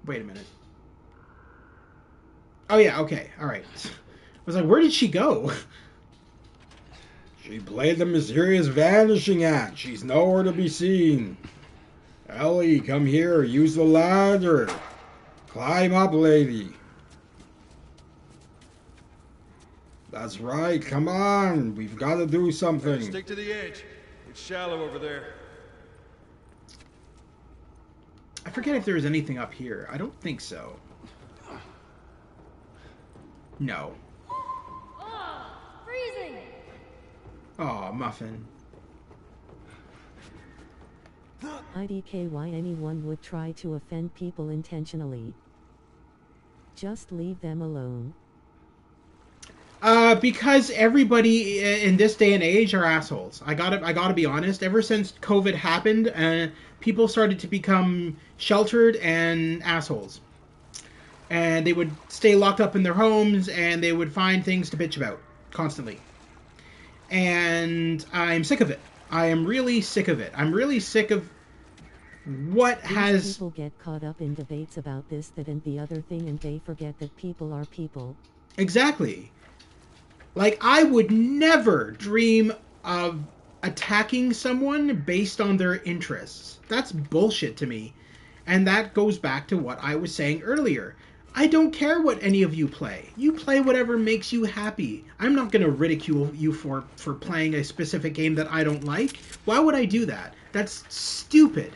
S1: Wait a minute. Oh yeah, okay, alright. I was like, where did she go?
S9: She played the mysterious vanishing act. She's nowhere to be seen. Ellie, come here. Use the ladder. Climb up, lady. That's right. Come on. We've got to do something.
S8: Stick to the edge. It's shallow over there.
S1: I forget if there was anything up here. I don't think so. No.
S3: Freezing!
S1: Aw, Muffin.
S2: IDK, why anyone would try to offend people intentionally. Just leave them alone.
S1: Because everybody in this day and age are assholes. I gotta be honest. Ever since COVID happened, people started to become sheltered and assholes. And they would stay locked up in their homes, and they would find things to bitch about constantly. And I'm sick of it. I am really sick of it. I'm really sick of what has...
S2: People get caught up in debates about this, that, and the other thing, and they forget that people are people.
S1: Exactly. Like, I would never dream of attacking someone based on their interests. That's bullshit to me. And that goes back to what I was saying earlier. I don't care what any of you play. You play whatever makes you happy. I'm not going to ridicule you for playing a specific game that I don't like. Why would I do that? That's stupid.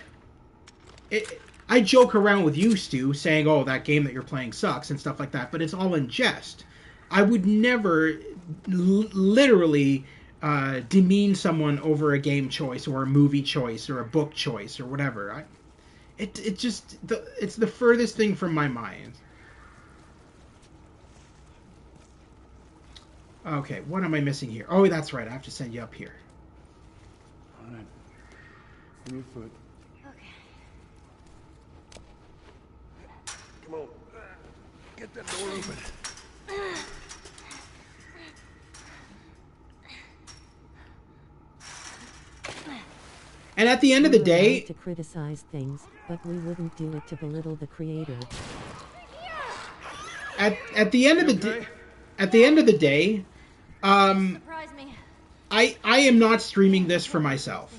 S1: I joke around with you, Stu, saying, oh, that game that you're playing sucks and stuff like that, but it's all in jest. I would never literally demean someone over a game choice or a movie choice or a book choice or whatever. It's the furthest thing from my mind. Okay, what am I missing here? Oh, that's right. I have to send you up here.
S8: All right. Give me a foot.
S3: Okay.
S8: Come on. Get that door open.
S1: And at the end of the
S2: We're
S1: day,
S2: allowed to criticize things, but we wouldn't do it to belittle the creator.
S1: at the end of the day, at the end of the day,
S3: Surprise me.
S1: I am not streaming this for myself.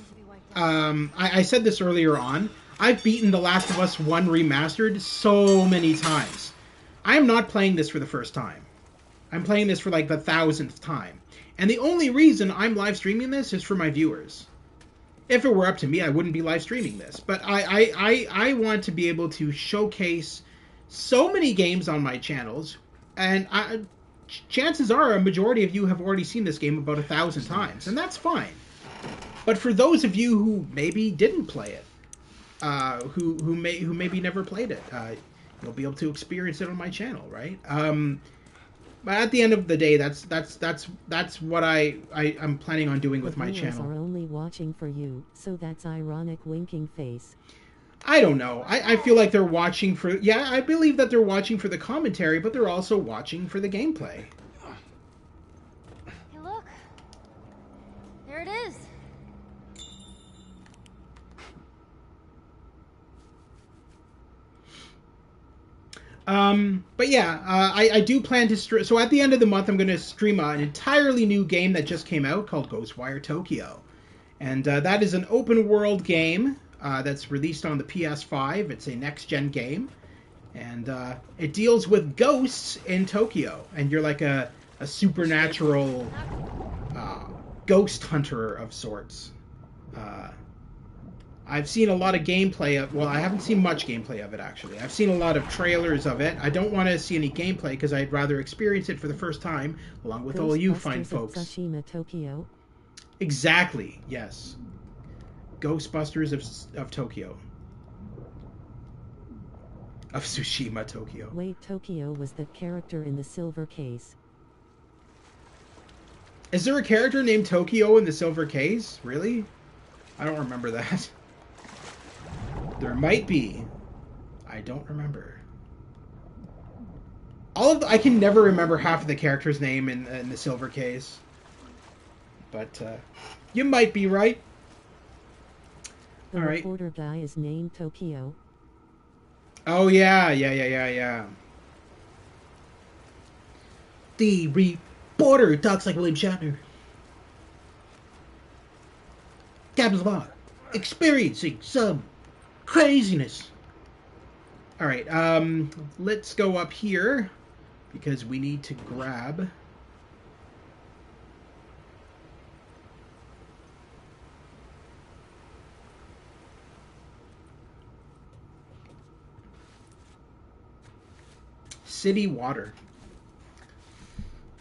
S1: I said this earlier on. I've beaten The Last of Us 1 Remastered so many times. I am not playing this for the first time. I'm playing this for like the 1000th time. And the only reason I'm live streaming this is for my viewers. If it were up to me, I wouldn't be live streaming this. But I want to be able to showcase so many games on my channels. And chances are a majority of you have already seen this game about 1,000 times. And that's fine. But for those of you who maybe didn't play it, who maybe never played it, you'll be able to experience it on my channel, right? But at the end of the day, that's what I'm planning on doing with my channel.
S2: Are only watching for you, so that's ironic winking face.
S1: I don't know. I feel like they're watching for... Yeah, I believe that they're watching for the commentary, but they're also watching for the gameplay.
S3: Hey, look. There it is.
S1: But yeah, I do plan to stream... So at the end of the month, I'm going to stream an entirely new game that just came out called Ghostwire Tokyo. And that is an open world game that's released on the PS5. It's a next-gen game. And it deals with ghosts in Tokyo. And you're like a supernatural ghost hunter of sorts. I've seen a lot of gameplay of... Well, I haven't seen much gameplay of it, actually. I've seen a lot of trailers of it. I don't want to see any gameplay because I'd rather experience it for the first time, along with all you fine folks.
S2: Tsushima, Tokyo.
S1: Exactly, yes. Ghostbusters of Tokyo. Of Tsushima, Tokyo.
S2: Wait, Tokyo was the character in the silver case.
S1: Is there a character named Tokyo in the silver case? Really? I don't remember that. There might be. I don't remember. I can never remember half of the character's name in the silver case. But you might be right.
S2: The reporter guy is named Tokyo.
S1: Oh yeah. The reporter talks like William Shatner. Captain's log. Experiencing some craziness. Alright, let's go up here because we need to grab city water.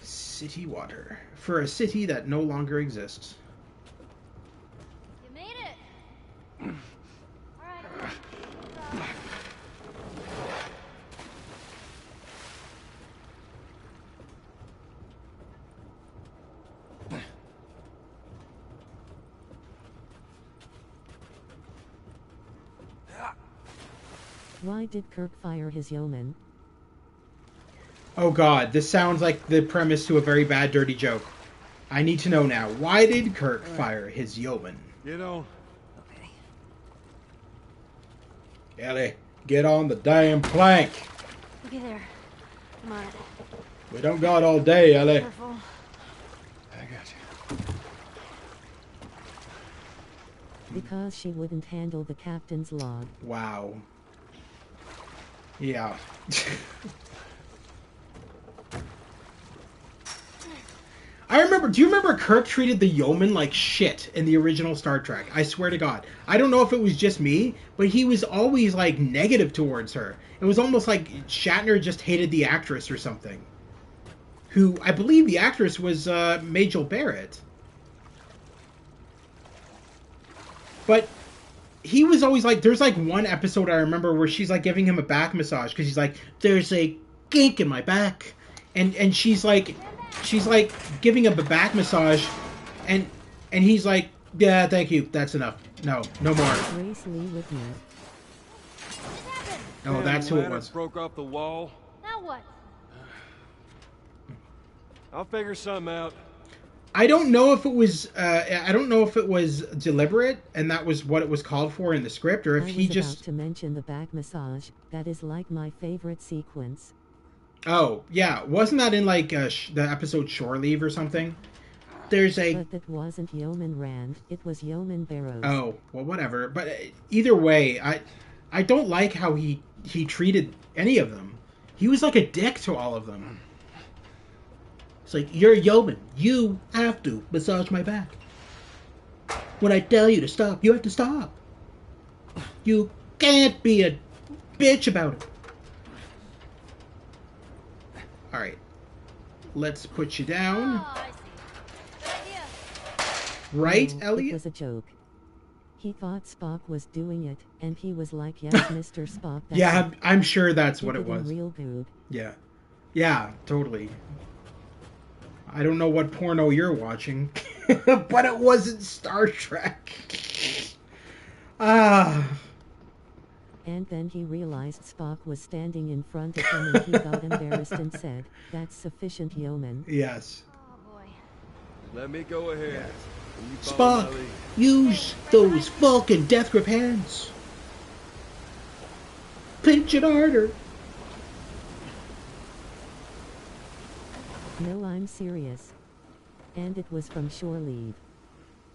S1: City water. For a city that no longer exists.
S3: You made it. All right.
S2: Why did Kirk fire his yeoman?
S1: Oh god, this sounds like the premise to a very bad dirty joke. I need to know now. Why did Kirk fire his yeoman?
S8: Get on.
S3: Okay.
S9: Ellie, get on the damn plank.
S3: Okay, there. Come on.
S9: We don't got all day, Ellie.
S3: Careful.
S8: I got you.
S2: Because she wouldn't handle the captain's log.
S1: Wow. Yeah. Do you remember Kirk treated the yeoman like shit in the original Star Trek? I swear to God. I don't know if it was just me, but he was always, like, negative towards her. It was almost like Shatner just hated the actress or something. Who, I believe the actress was Majel Barrett. But he was always like, there's like one episode I remember where she's like giving him a back massage because he's like, there's a kink in my back. And she's like, she's like giving him a back massage, and he's like, yeah, thank you, that's enough. No more.
S2: Grace Lee with me.
S1: Oh, that's who it was.
S8: Broke off the wall.
S3: Now what?
S8: I'll figure something out.
S1: I don't know if it was. I don't know if it was deliberate, and that was what it was called for in the script, or if he
S2: I was
S1: just.
S2: about to mention the back massage. That is like my favorite sequence.
S1: Oh yeah, wasn't that in like the episode Shore Leave or something? There's a.
S2: But that wasn't Yeoman Rand. It was Yeoman Barrows.
S1: Oh well, whatever. But either way, I don't like how he treated any of them. He was like a dick to all of them. It's like, you're a yeoman. You have to massage my back. When I tell you to stop, you have to stop. You can't be a bitch about it. Alright. Let's put you down.
S3: Oh, I see. Good idea.
S1: Right,
S2: No,
S1: Elliot?
S2: It was a joke. He thought Spock was doing it, and he was like, yes, Mr. Spock. That's
S1: Yeah,
S2: it.
S1: I'm sure that's what
S2: Did
S1: it was.
S2: Real good.
S1: Yeah. Yeah, totally. I don't know what porno you're watching, but it wasn't Star Trek. Ah.
S2: And then he realized Spock was standing in front of him and he got embarrassed and said, that's sufficient, yeoman.
S1: Yes.
S3: Oh boy.
S8: Let me go ahead. You follow
S1: Spock,
S8: my lead.
S1: use those Vulcan death grip hands. Pinch it harder.
S2: No, I'm serious. And it was from Shore Leave.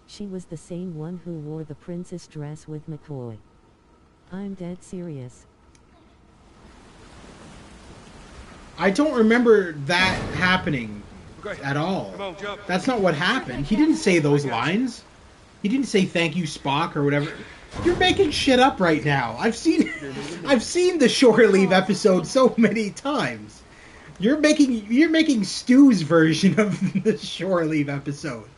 S2: She was the same one who wore the princess dress with McCoy. I'm dead serious.
S1: I don't remember that happening
S8: Okay.
S1: at all.
S8: Come on, jump.
S1: That's not what happened. He didn't say those lines. He didn't say thank you, Spock, or whatever. You're making shit up right now. I've seen the Shore Leave episode so many times. You're making Stu's version of the Shore Leave episode.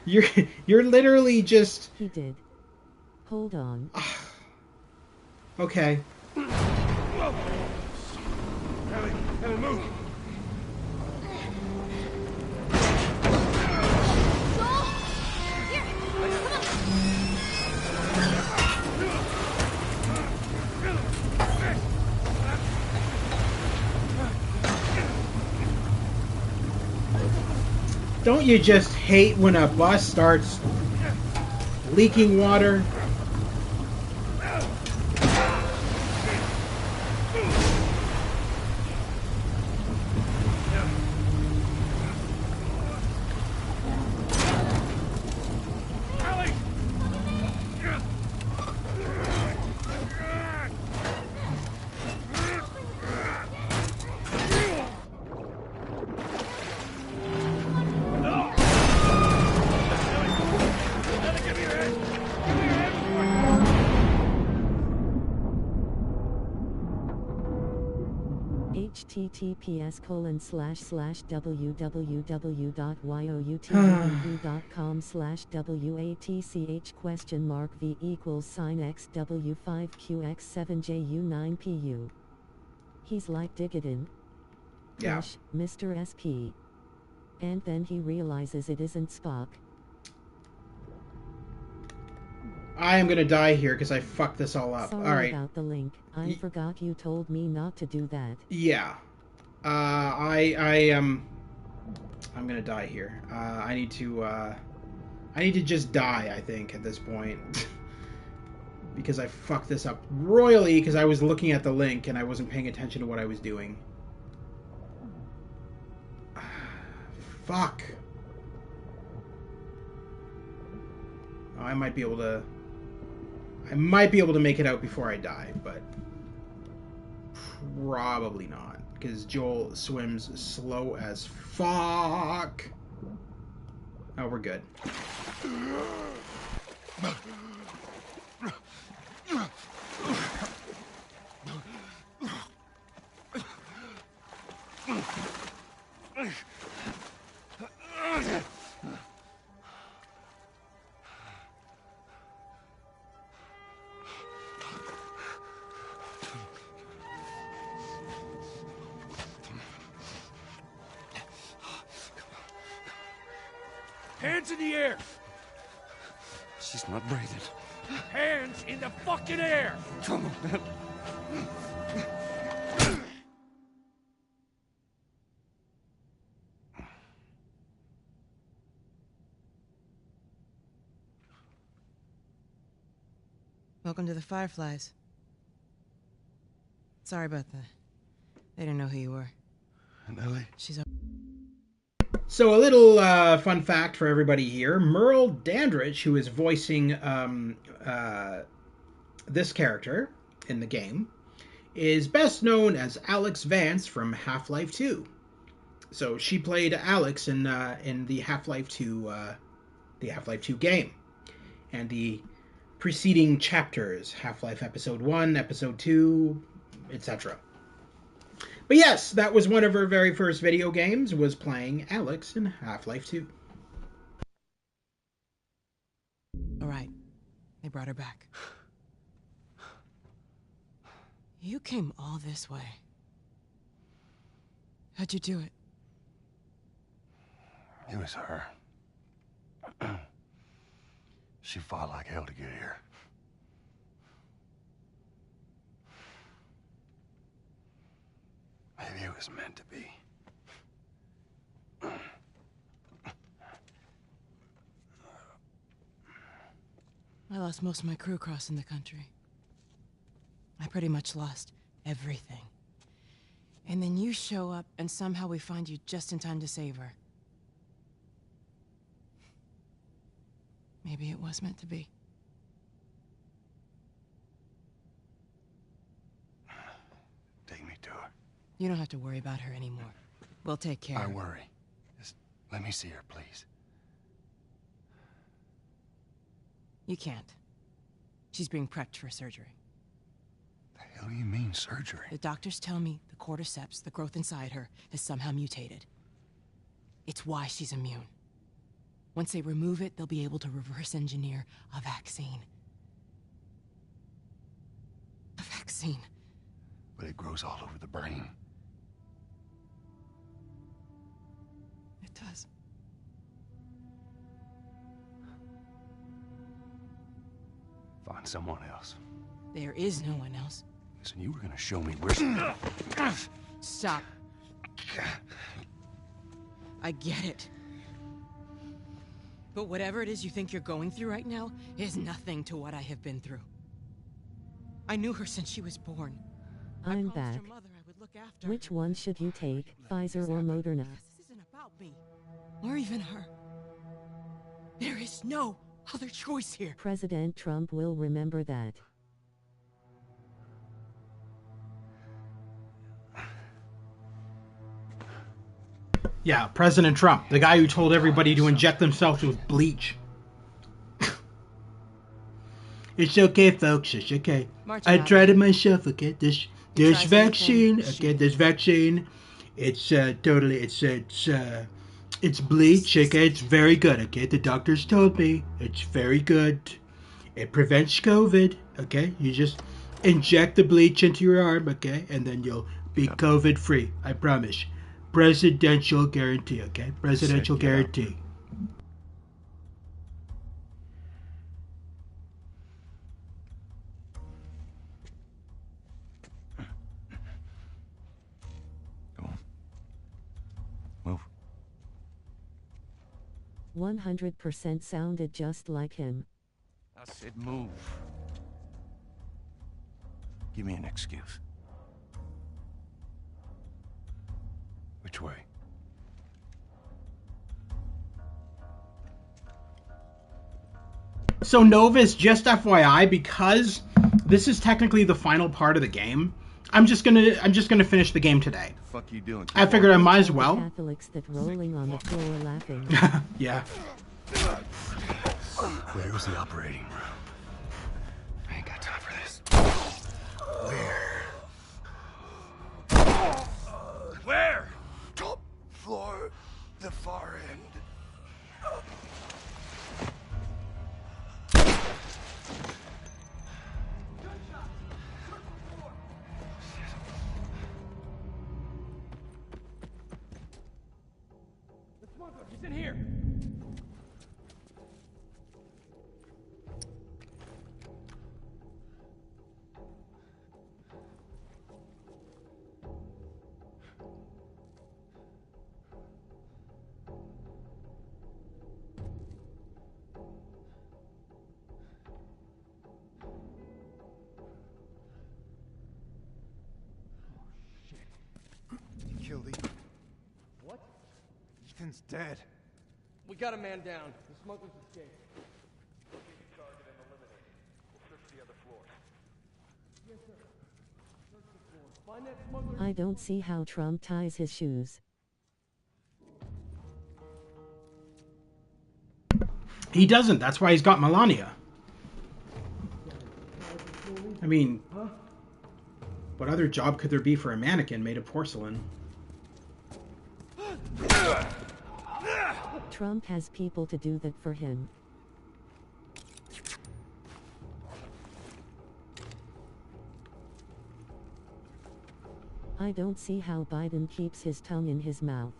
S1: You're literally just.
S2: He did. Hold on.
S1: Okay.
S8: Ellie, move.
S3: Joel! Here! Come on!
S1: Don't you just hate when a bus starts leaking water?
S2: www.youtube.com/v=xw5qx7ju9pu. He's like, dig it in.
S1: Yeah.
S2: Mr. SP. And then he realizes it isn't Spock.
S1: I am gonna die here because I fucked this all up.
S2: Sorry
S1: All right.
S2: about the link. I forgot you told me not to do that.
S1: Yeah. I'm gonna die here. I need to just die, I think, at this point. Because I fucked this up royally because I was looking at the link and I wasn't paying attention to what I was doing. Fuck. Oh, I might be able to make it out before I die, but probably not, because Joel swims slow as fuck. Oh, we're good.
S4: Hands in the air!
S6: She's not breathing.
S4: Hands in the fucking air!
S6: Come on, man.
S10: Welcome to the Fireflies. Sorry about that. They didn't know who you were.
S6: And Ellie?
S10: She's a...
S1: So a little fun fact for everybody here. Merle Dandridge, who is voicing this character in the game, is best known as Alex Vance from Half-Life 2. So she played Alex in the Half-Life 2 game, and the preceding chapters, Half-Life Episode 1, Episode 2, etc. But yes, that was one of her very first video games, was playing Alex in Half-Life 2.
S10: All right. They brought her back. You came all this way. How'd you do it?
S6: It was her. She fought like hell to get here. Maybe it was meant to be.
S10: I lost most of my crew crossing the country. I pretty much lost everything. And then you show up, and somehow we find you just in time to save her. Maybe it was meant to be.
S6: Take me to her.
S10: You don't have to worry about her anymore. We'll take care of
S6: I
S10: her.
S6: worry. Just let me see her, please.
S10: You can't. She's being prepped for surgery.
S6: The hell do you mean, surgery?
S10: The doctors tell me the Cordyceps, the growth inside her, has somehow mutated. It's why she's immune. Once they remove it, they'll be able to reverse engineer a vaccine. A vaccine.
S6: But it grows all over the brain.
S10: It does.
S6: Find someone else.
S10: There is no one else.
S6: Listen, you were gonna show me where she...
S10: Stop. I get it. But whatever it is you think you're going through right now is nothing to what I have been through. I knew her since she was born.
S2: I'm back.
S10: Her mother I would look after
S2: Which
S10: her.
S2: one should you take, Pfizer or Moderna?
S10: This isn't about me. Or even her. There is no other choice here.
S2: President Trump will remember that.
S1: Yeah, President Trump, the guy who told everybody to inject themselves with bleach. It's okay, folks. It's okay. I tried it myself. Okay, this vaccine. Okay, this vaccine. It's totally. It's bleach. Okay, it's very good. Okay, the doctors told me it's very good. It prevents COVID. Okay, you just inject the bleach into your arm. Okay, and then you'll be COVID free. I promise. Presidential guarantee, okay? Presidential guarantee.
S6: Go on. Move.
S2: 100% sounded just like him.
S6: I said move. Give me an excuse. Which way?
S1: So Novus, just FYI, because this is technically the final part of the game, I'm just gonna finish the game today.
S8: The fuck you doing?
S1: I figured I might as well.
S2: Catholics that rolling on the floor laughing.
S1: Yeah.
S6: Where's the operating room? I ain't got time for this.
S4: Where?
S6: Top floor, the far end.
S7: He's in here.
S4: Biden's dead.
S11: We got a man down. The smugglers escaped.
S12: Target and eliminate. We'll search the other floors.
S11: Yes, sir. Search the floor. Find that smuggler.
S2: I don't see how Trump ties his shoes.
S1: He doesn't. That's why he's got Melania. I mean, what other job could there be for a mannequin made of porcelain?
S2: Trump has people to do that for him. I don't see how Biden keeps his tongue in his mouth.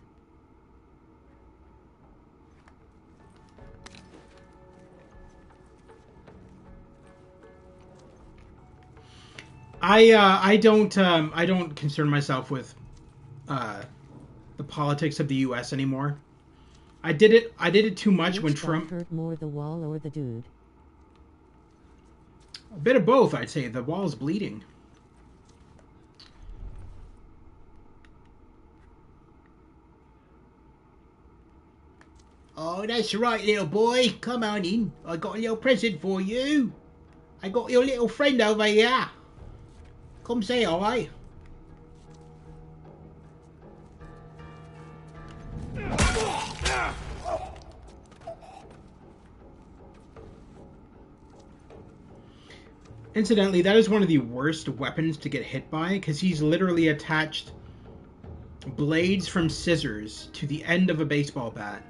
S1: I don't concern myself with the politics of the U.S. anymore. I did it too much when Trump
S2: hurt more, the wall or the dude?
S1: A bit of both, I'd say. The wall's bleeding. Oh, that's right, little boy. Come on in. I got a little present for you. I got your little friend over here. Come say hi. Incidentally, that is one of the worst weapons to get hit by, because he's literally attached blades from scissors to the end of a baseball bat.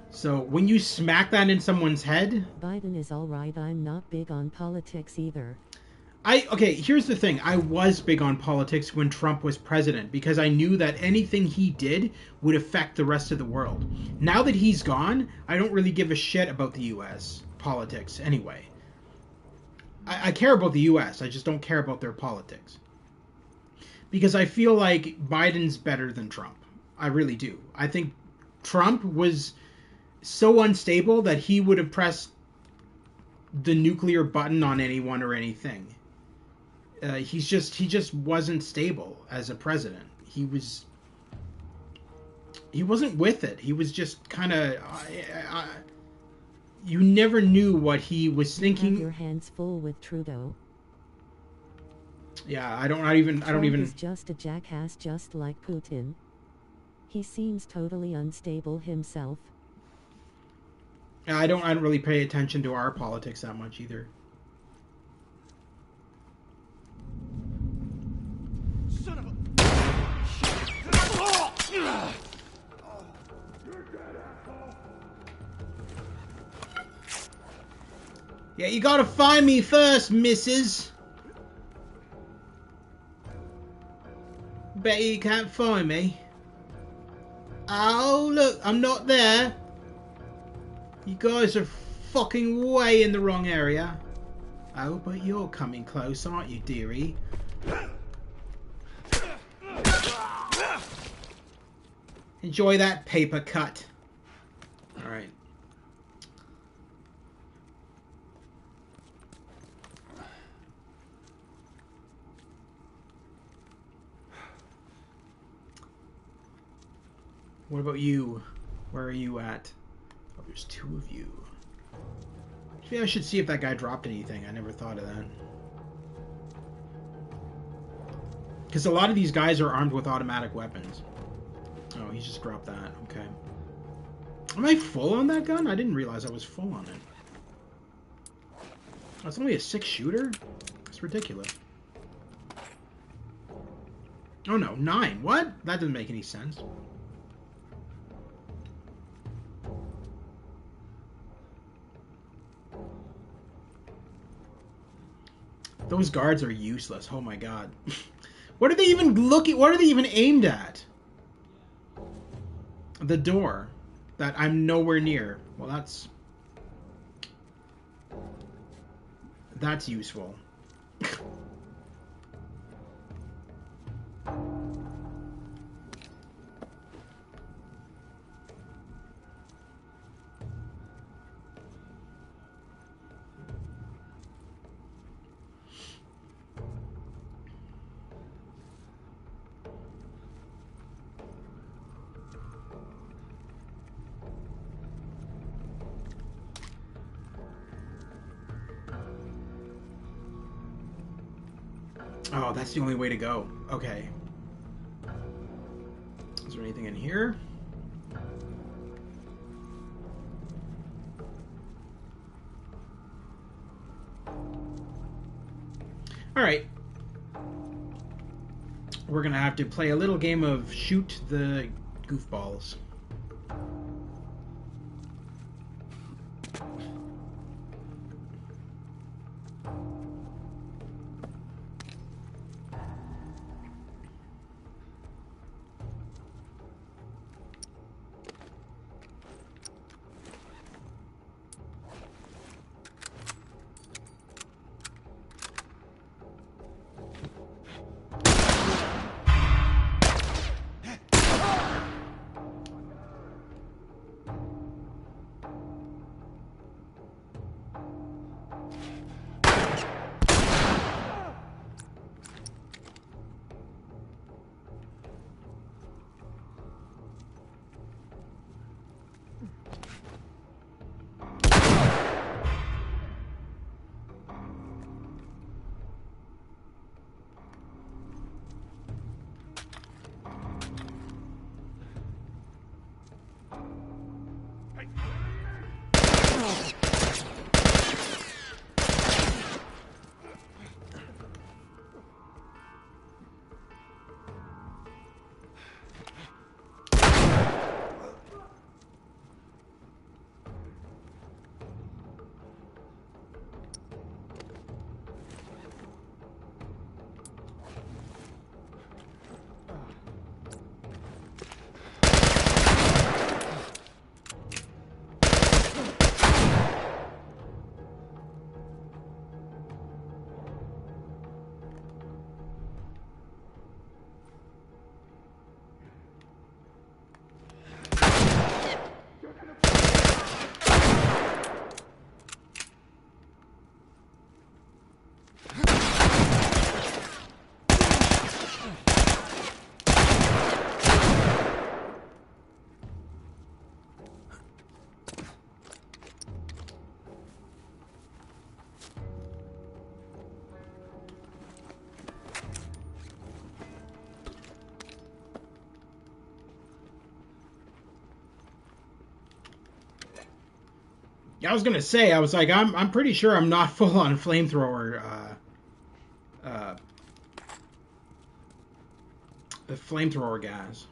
S1: So when you smack that in someone's head...
S2: Biden is alright, I'm not big on politics either.
S1: Okay, here's the thing. I was big on politics when Trump was president, because I knew that anything he did would affect the rest of the world. Now that he's gone, I don't really give a shit about the U.S. politics anyway. I care about the U.S., I just don't care about their politics. Because I feel like Biden's better than Trump. I really do. I think Trump was so unstable that he would have pressed the nuclear button on anyone or anything. He just wasn't stable as a president. He wasn't with it. He was just kind of... you never knew what he was thinking.
S2: You have your hands full with Trudeau.
S1: Yeah, I don't even...
S2: He's just a jackass, just like Putin. He seems totally unstable himself.
S1: I don't really pay attention to our politics that much either.
S4: Son of a...
S1: Yeah, you gotta find me first, missus. Bet you can't find me. Oh, look, I'm not there. You guys are fucking way in the wrong area. Oh, but you're coming close, aren't you, dearie? Enjoy that paper cut. Alright. What about you? Where are you at? Oh, there's two of you. Maybe I should see if that guy dropped anything. I never thought of that. Because a lot of these guys are armed with automatic weapons. Oh, he just dropped that. Okay. Am I full on that gun? I didn't realize I was full on it. That's only a 6-shooter? That's ridiculous. Oh no, 9. What? That doesn't make any sense. Those guards are useless. Oh my god. What are they even looking? What are they even aimed at? The door that I'm nowhere near. Well, that's useful. Oh, that's the only way to go. Okay. Is there anything in here? Alright. We're gonna have to play a little game of shoot the goofballs. Yeah, I was gonna say, I was like, I'm pretty sure I'm not full on flamethrower, the flamethrower gas.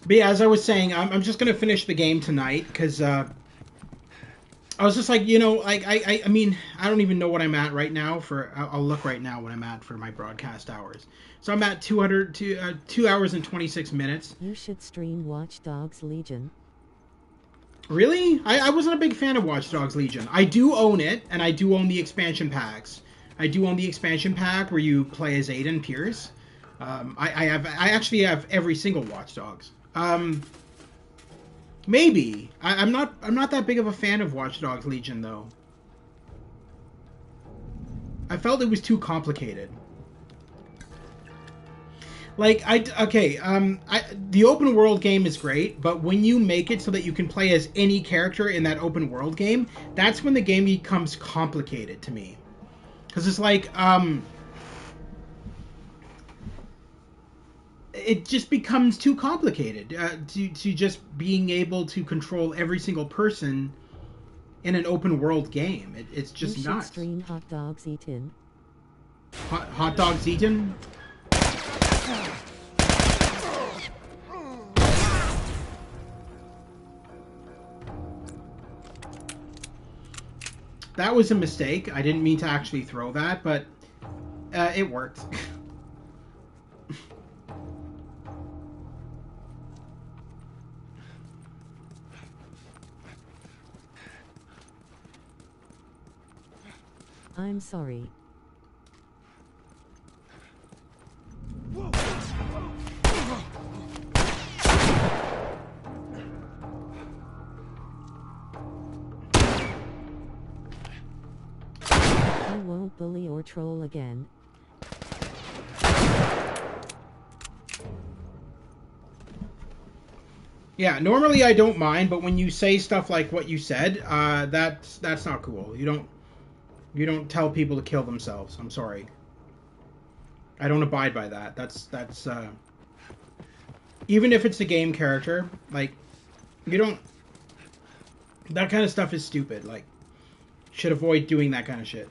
S1: But yeah, as I was saying, I'm just gonna finish the game tonight because I was just like, you know, like I mean, I don't even know what I'm at right now. I'll look right now what I'm at for my broadcast hours. So I'm at 2 hours and 26 minutes.
S2: You should stream Watch Dogs Legion.
S1: Really? I wasn't a big fan of Watch Dogs Legion. I do own it, and I do own the expansion packs. I do own the expansion pack where you play as Aiden Pierce. I actually have every single Watch Dogs. Maybe. I'm not that big of a fan of Watch Dogs Legion though. I felt it was too complicated. Like the open world game is great, but when you make it so that you can play as any character in that open world game, that's when the game becomes complicated to me. Cuz it's like it just becomes too complicated to just being able to control every single person in an open world game. It's just
S2: you
S1: nuts.
S2: Should stream Hot Dogs Eaten.
S1: Hot Dogs Eaten? That was a mistake. I didn't mean to actually throw that, but it worked.
S2: I'm sorry. won't bully or troll again.
S1: Yeah, normally I don't mind, but when you say stuff like what you said, that's not cool. You don't tell people to kill themselves. I'm sorry. I don't abide by that. That's even if it's a game character, like, you don't, that kind of stuff is stupid. Like, should avoid doing that kind of shit.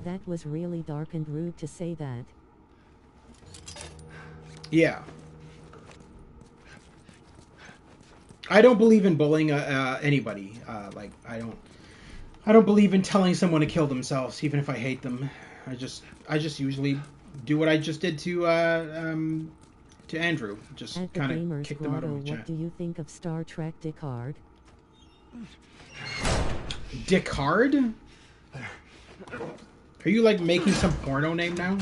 S2: That was really dark and rude to say that.
S1: Yeah. I don't believe in bullying anybody. Like, I don't believe in telling someone to kill themselves, even if I hate them. I just usually do what I just did to Andrew. Just kind of kick them out of the chat.
S2: What do you think of Star Trek Picard?
S1: Picard? Are you, like, making some porno name now?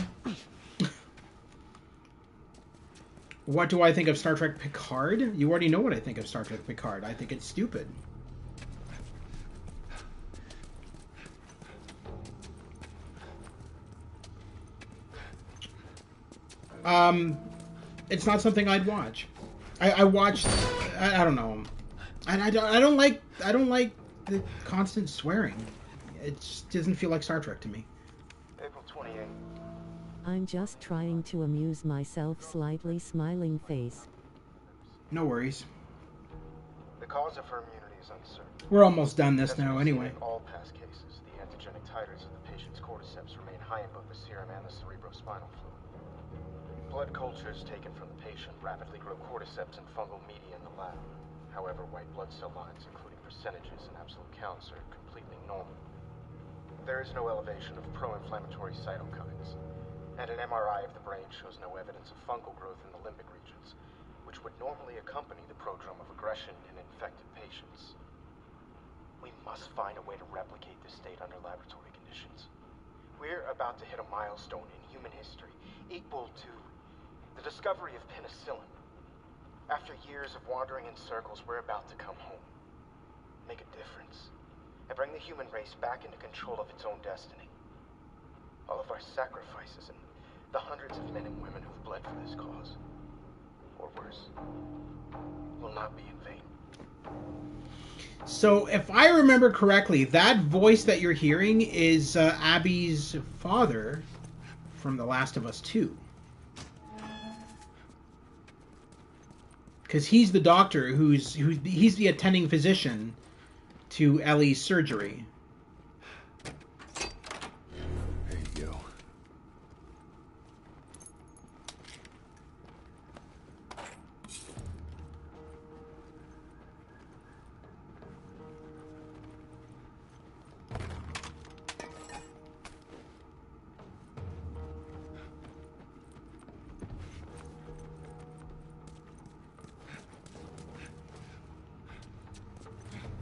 S1: What do I think of Star Trek Picard? You already know what I think of Star Trek Picard. I think it's stupid. It's not something I'd watch. I watched. I don't know. I don't like the constant swearing. It just doesn't feel like Star Trek to me.
S12: April 28th.
S2: I'm just trying to amuse myself. Slightly smiling face.
S1: No worries.
S12: The cause of her immunity is uncertain.
S1: We're almost done this now, anyway.
S12: In all past cases, the antigenic titers of the patient's cordyceps remain high in both the serum and the cerebrospinal fluid. Blood cultures taken from the patient rapidly grow cordyceps and fungal media in the lab. However, white blood cell lines, including percentages and absolute counts, are completely normal. There is no elevation of pro-inflammatory cytokines, and an MRI of the brain shows no evidence of fungal growth in the limbic regions, which would normally accompany the prodrome of aggression in infected patients. We must find a way to replicate this state under laboratory conditions. We're about to hit a milestone in human history equal to the discovery of penicillin. After years of wandering in circles, we're about to come home, make a difference, and bring the human race back into control of its own destiny. All of our sacrifices and the hundreds of men and women who've bled for this cause, or worse, will not be in vain.
S1: So, if I remember correctly, that voice that you're hearing is Abby's father from The Last of Us 2. Because he's the doctor he's the attending physician to Ellie's surgery.
S6: There you go.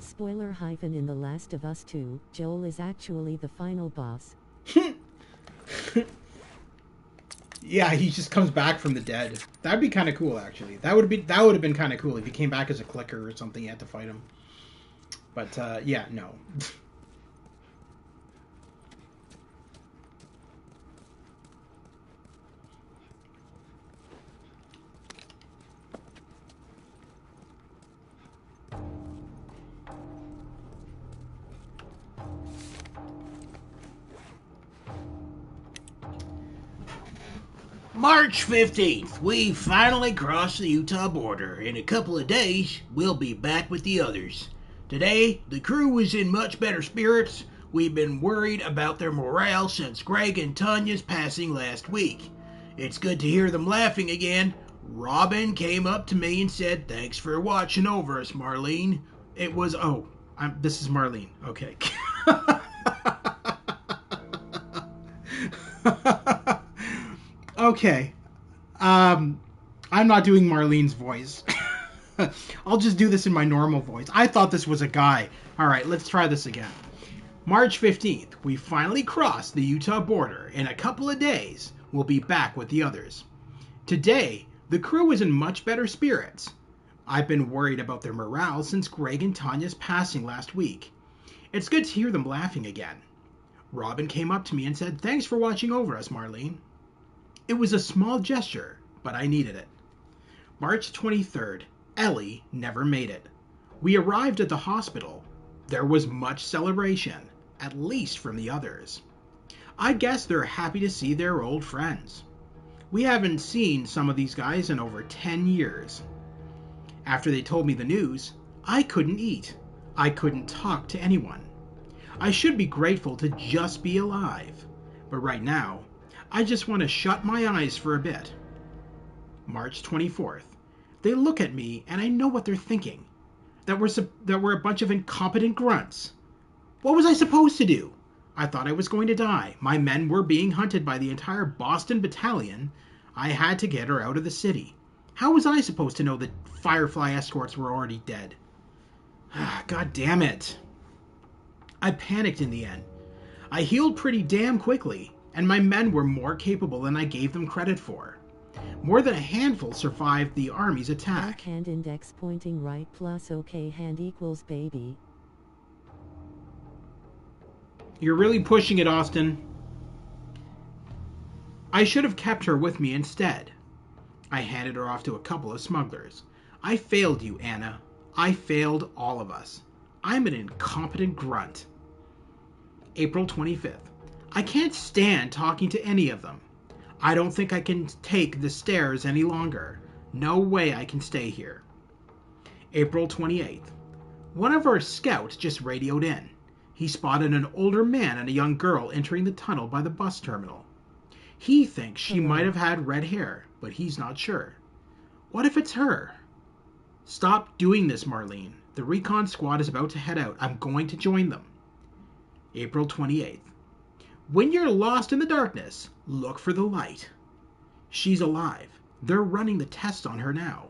S2: Spoiler hyphen in The Last of Us 2, Joel is actually the final boss.
S1: Yeah, he just comes back from the dead. That'd be kind of cool, actually. That would have been kind of cool if he came back as a clicker or something. You had to fight him. But yeah, no. March 15th, we finally crossed the Utah border. In a couple of days, we'll be back with the others. Today, the crew was in much better spirits. We've been worried about their morale since Greg and Tanya's passing last week. It's good to hear them laughing again. Robin came up to me and said, "Thanks for watching over us, Marlene." It was, this is Marlene. Okay. Okay. I'm not doing Marlene's voice. I'll just do this in my normal voice. I thought this was a guy. Alright, let's try this again. March 15th, we finally crossed the Utah border. In a couple of days, we'll be back with the others. Today, the crew is in much better spirits. I've been worried about their morale since Greg and Tanya's passing last week. It's good to hear them laughing again. Robin came up to me and said, "Thanks for watching over us, Marlene." It was a small gesture, but I needed it. March 23rd. Ellie never made it. We arrived at the hospital. There was much celebration, at least from the others. I guess they're happy to see their old friends. We haven't seen some of these guys in over 10 years. After they told me the news, I couldn't eat. I couldn't talk to anyone. I should be grateful to just be alive. But right now, I just want to shut my eyes for a bit. March 24th. They look at me and I know what they're thinking. That we're a bunch of incompetent grunts. What was I supposed to do? I thought I was going to die. My men were being hunted by the entire Boston battalion. I had to get her out of the city. How was I supposed to know that Firefly escorts were already dead? God damn it. I panicked in the end. I healed pretty damn quickly, and my men were more capable than I gave them credit for. More than a handful survived the army's attack.
S2: Back hand index pointing right plus OK hand equals baby.
S1: You're really pushing it, Austin. I should have kept her with me instead. I handed her off to a couple of smugglers. I failed you, Anna. I failed all of us. I'm an incompetent grunt. April 25th. I can't stand talking to any of them. I don't think I can take the stairs any longer. No way I can stay here. April 28th. One of our scouts just radioed in. He spotted an older man and a young girl entering the tunnel by the bus terminal. He thinks she might have had red hair, but he's not sure. What if it's her? Stop doing this, Marlene. The recon squad is about to head out. I'm going to join them. April 28th. When you're lost in the darkness, look for the light. She's alive. They're running the tests on her now.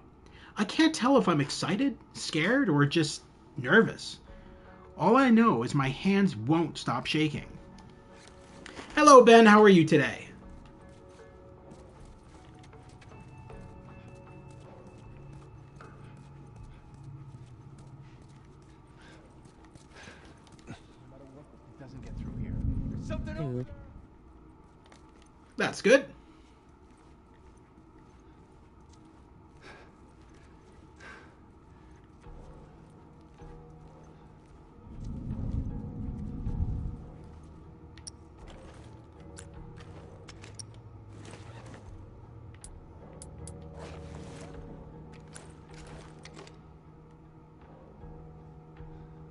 S1: I can't tell if I'm excited, scared, or just nervous. All I know is my hands won't stop shaking. Hello, Ben. How are you today?
S2: Dude.
S1: That's good.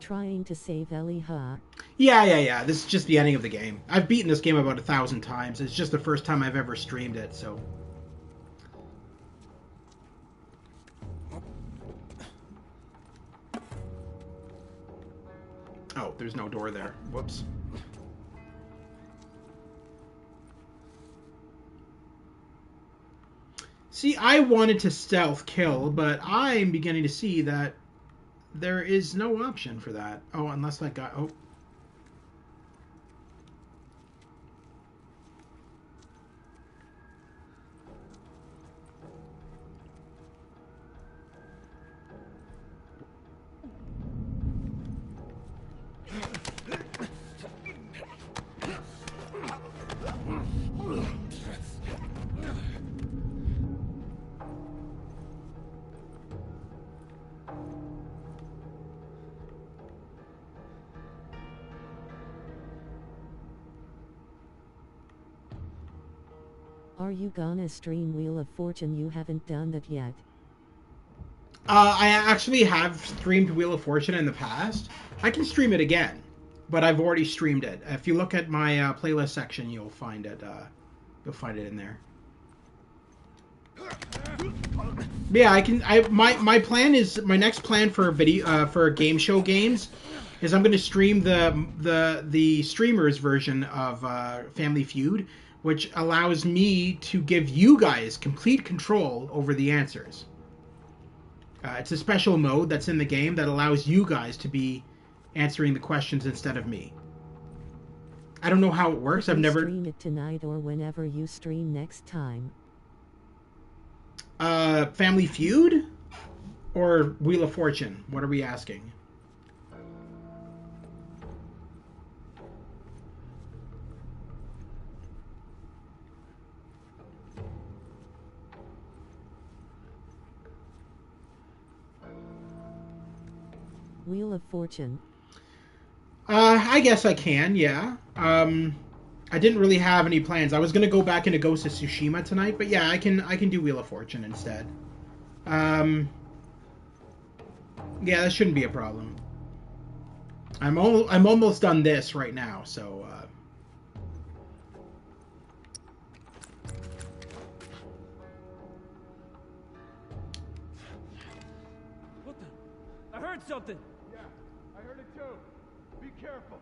S2: Trying to save Ellie, huh?
S1: Yeah. This is just the ending of the game. I've beaten this game about 1,000 times. It's just the first time I've ever streamed it, so... Oh, there's no door there. Whoops. See, I wanted to stealth kill, but I'm beginning to see that there is no option for that. Oh, unless that guy... Oh.
S2: Are you gonna stream Wheel of Fortune? You haven't done that yet.
S1: I actually have streamed Wheel of Fortune in the past. I can stream it again, but I've already streamed it. If you look at my playlist section, you'll find it. You'll find it in there. Yeah, I can. My plan is my next plan for video for game show games is I'm going to stream the streamers version of Family Feud, which allows me to give you guys complete control over the answers. It's a special mode that's in the game that allows you guys to be answering the questions instead of me. I don't know how it works. I've never...
S2: Stream it tonight or whenever you stream next time.
S1: Family Feud? Or Wheel of Fortune? What are we asking?
S2: Wheel of Fortune.
S1: I guess I can, yeah. I didn't really have any plans. I was gonna go back into Ghost of Tsushima tonight, but yeah, I can do Wheel of Fortune instead. Yeah, that shouldn't be a problem. I'm almost done this right now, so.
S7: What the? I heard something.
S4: Yeah, I heard it too. Be careful.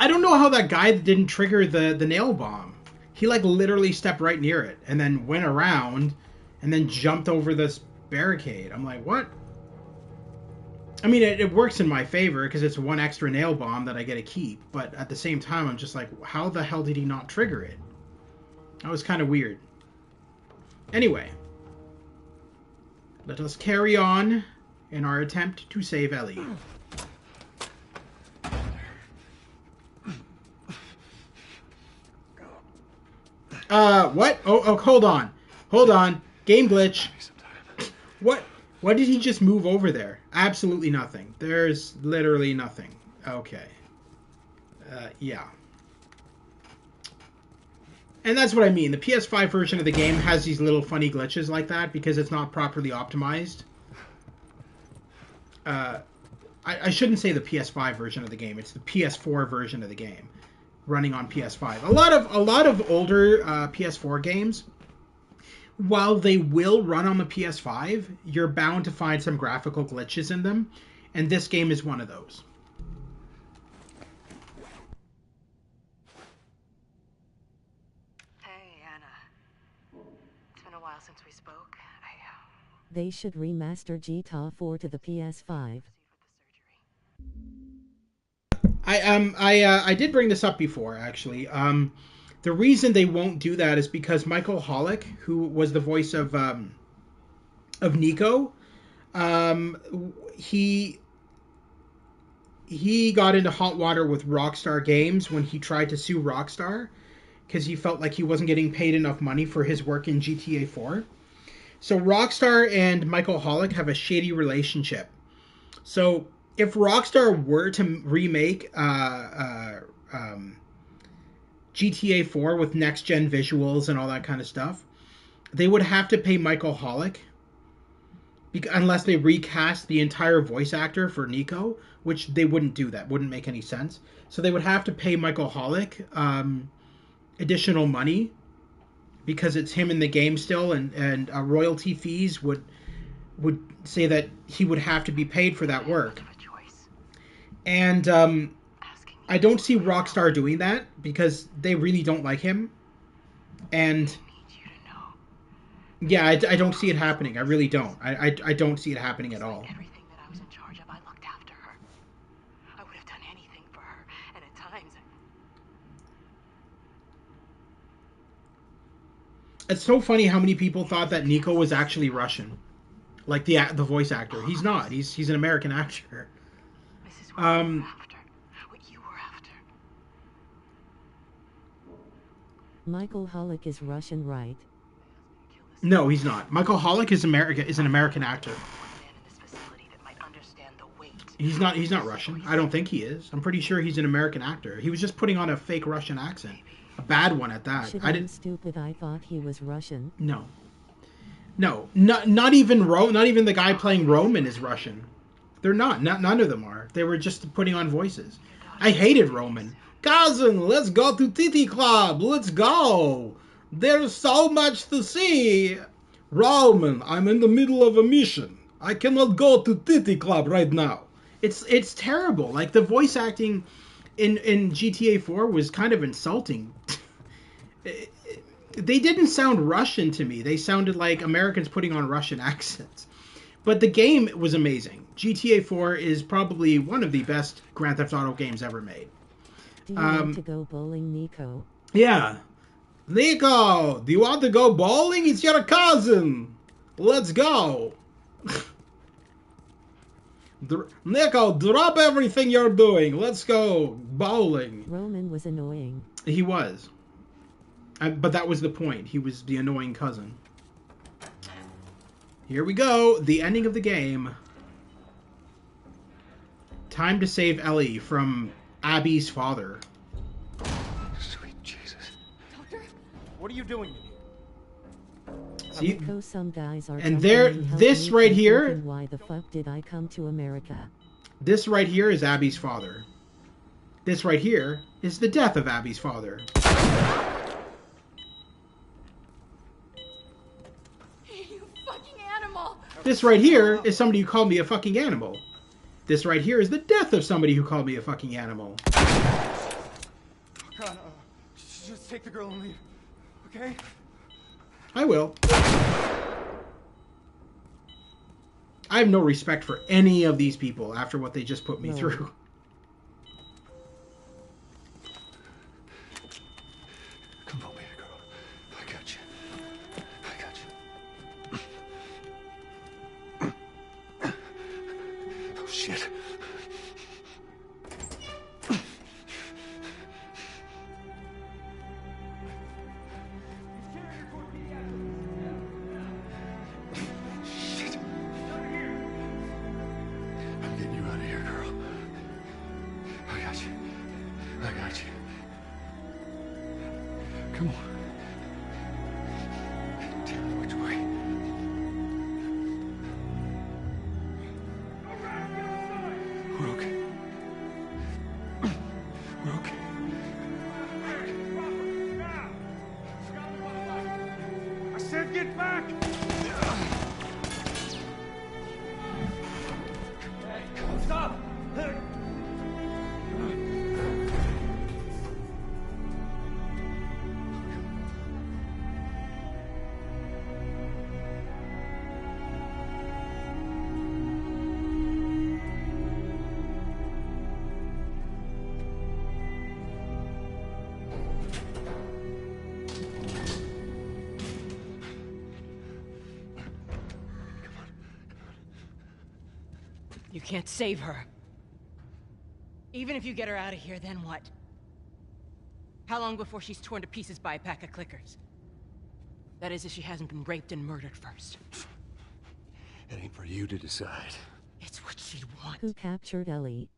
S1: I don't know how that guy didn't trigger the nail bomb. He like literally stepped right near it and then went around and then jumped over this barricade. I'm like, what? I mean, it works in my favor because it's one extra nail bomb that I get to keep. But at the same time, I'm just like, how the hell did he not trigger it? That was kind of weird. Anyway, let us carry on in our attempt to save Ellie. What? Oh, hold on. Hold on. Game glitch. What did he just move over there? Absolutely nothing. There's literally nothing. Okay. Yeah. And that's what I mean. The PS5 version of the game has these little funny glitches like that because it's not properly optimized. I shouldn't say the PS5 version of the game. It's the PS4 version of the game running on PS5. A lot of older PS4 games, while they will run on the PS5, you're bound to find some graphical glitches in them, and this game is one of those.
S13: Hey, Anna. It's been a while since we spoke.
S2: They should remaster GTA 4 to the PS5.
S1: I did bring this up before, actually. The reason they won't do that is because Michael Hollick, who was the voice of Nico, he got into hot water with Rockstar Games when he tried to sue Rockstar because he felt like he wasn't getting paid enough money for his work in GTA 4. So Rockstar and Michael Hollick have a shady relationship. So if Rockstar were to remake GTA 4 with next-gen visuals and all that kind of stuff, they would have to pay Michael Hollick, unless they recast the entire voice actor for Nico, which they wouldn't do. That wouldn't make any sense. So they would have to pay Michael Hollick additional money because it's him in the game still, and royalty fees would say that he would have to be paid for that work. And I don't see Rockstar doing that because they really don't like him. And yeah, I don't see it happening. I really don't. I don't see it happening at all.
S13: Everything that I was in charge of, I looked after her. I would have done anything for her, and at times
S1: It's so funny how many people thought that Nico was actually Russian, like the voice actor. He's not. He's an American actor.
S13: this is what you were after. What you were after.
S2: Michael Hollick is Russian, right?
S1: No, he's not. Michael Hollick is an American actor. He's not Russian. I don't think he is. I'm pretty sure he's an American actor. He was just putting on a fake Russian accent. A bad one at that.
S2: Shit, I'm stupid. I thought he was Russian.
S1: No. No, not even the guy playing Roman is Russian. They're not. None of them are. They were just putting on voices. I hated Roman. Cousin, let's go to Titty Club. Let's go. There's so much to see. Roman, I'm in the middle of a mission. I cannot go to Titty Club right now. It's terrible. Like, the voice acting in GTA 4 was kind of insulting. They didn't sound Russian to me. They sounded like Americans putting on Russian accents. But the game was amazing. GTA 4 is probably one of the best Grand Theft Auto games ever made.
S2: Do you want to go bowling, Nico?
S1: Yeah. Nico, do you want to go bowling? It's your cousin. Let's go. Nico, drop everything you're doing. Let's go bowling.
S2: Roman was annoying.
S1: He was. But that was the point. He was the annoying cousin. Here we go. The ending of the game. Time to save Ellie from Abby's father.
S6: Sweet Jesus.
S7: Doctor? What are you doing?
S1: See?
S2: Because some guys are
S1: and there, this right here.
S2: Why the fuck did I come to America?
S1: This right here is Abby's father. This right here is the death of Abby's father.
S13: You fucking animal!
S1: This right here is somebody who called me a fucking animal. This right here is the death of somebody who called me a fucking animal.
S7: God, just take the girl and leave, okay?
S1: I will. I have no respect for any of these people after what they just put me through.
S6: Come on, baby girl. I got you. I got you. Oh, shit. Come on. Tell me which way. We're okay. We're okay.
S4: I said get back!
S7: Stop!
S10: You can't save her. Even if you get her out of here, then what? How long before she's torn to pieces by a pack of clickers? That is, if she hasn't been raped and murdered first.
S6: It ain't for you to decide.
S10: It's what she'd want.
S2: Who captured Ellie?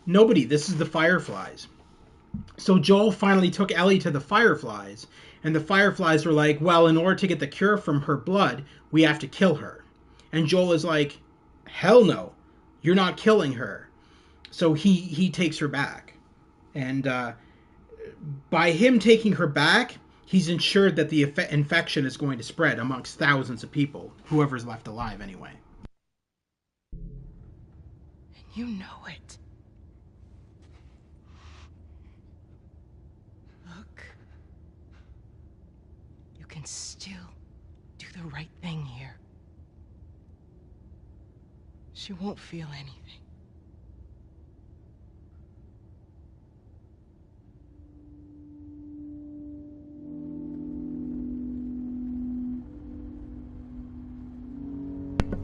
S1: Nobody. This is the Fireflies. So Joel finally took Ellie to the Fireflies, and the Fireflies were like, well, in order to get the cure from her blood, we have to kill her. And Joel is like, hell no, you're not killing her. So he takes her back. And by him taking her back, he's ensured that the infection is going to spread amongst thousands of people, whoever's left alive anyway.
S10: And you know it. Look. You can still do the right thing here. She won't feel anything.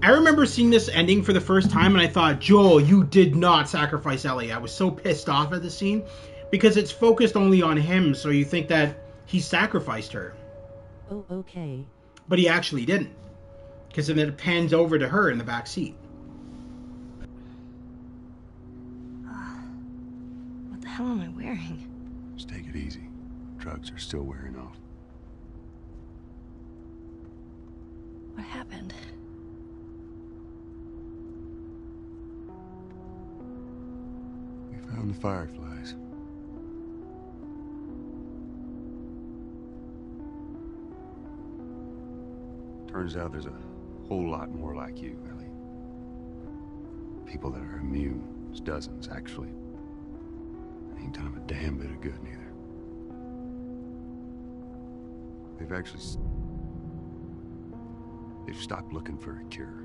S1: I remember seeing this ending for the first time, and I thought, Joel, you did not sacrifice Ellie. I was so pissed off at the scene because it's focused only on him, so you think that he sacrificed her.
S2: Oh, okay.
S1: But he actually didn't, because then it pans over to her in the back seat.
S3: What the hell am I wearing?
S8: Just take it easy. Drugs are still wearing off.
S3: What happened?
S8: We found the Fireflies. Turns out there's a whole lot more like you, Ellie. People that are immune. There's dozens, actually. Ain't done them a damn bit of good, neither. They've stopped looking for a cure.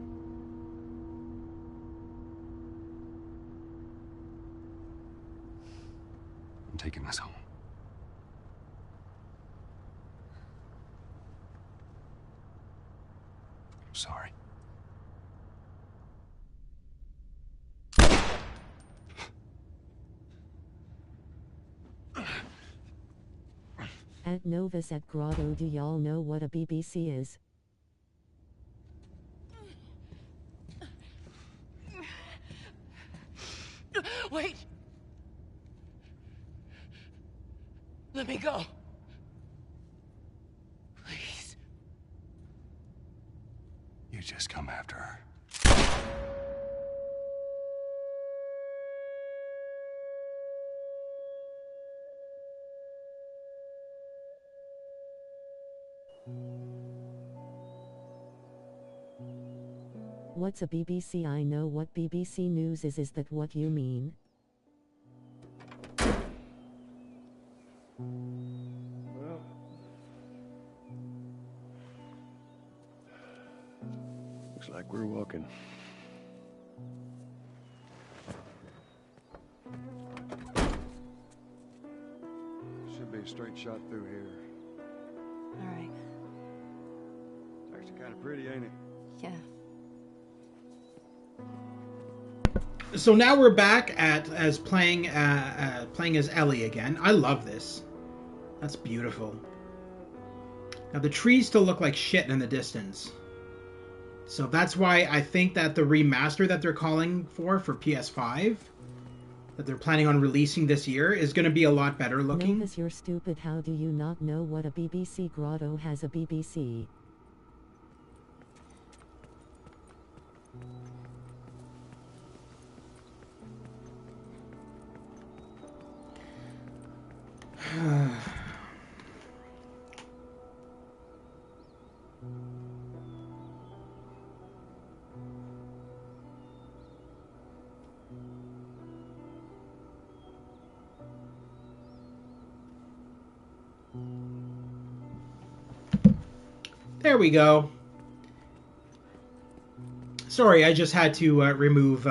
S8: I'm taking us home. I'm sorry.
S2: At Novus at Grotto, do y'all know what a BBC is?
S10: Wait! Let me go. Please.
S8: You just come after her.
S2: What's a BBC? I know what BBC News is that what you mean?
S8: Well, looks like we're walking. Should be a straight shot through here.
S3: All right.
S8: It's actually kind of pretty, ain't it?
S3: Yeah.
S1: So now we're back as playing as Ellie again. I love this. That's beautiful. Now the trees still look like shit in the distance. So that's why I think that the remaster that they're calling for PS5, that they're planning on releasing this year, is going to be a lot better looking.
S2: Novus, you're stupid. How do you not know what a BBC? Grotto has a BBC.
S1: There we go. Sorry, I just had to remove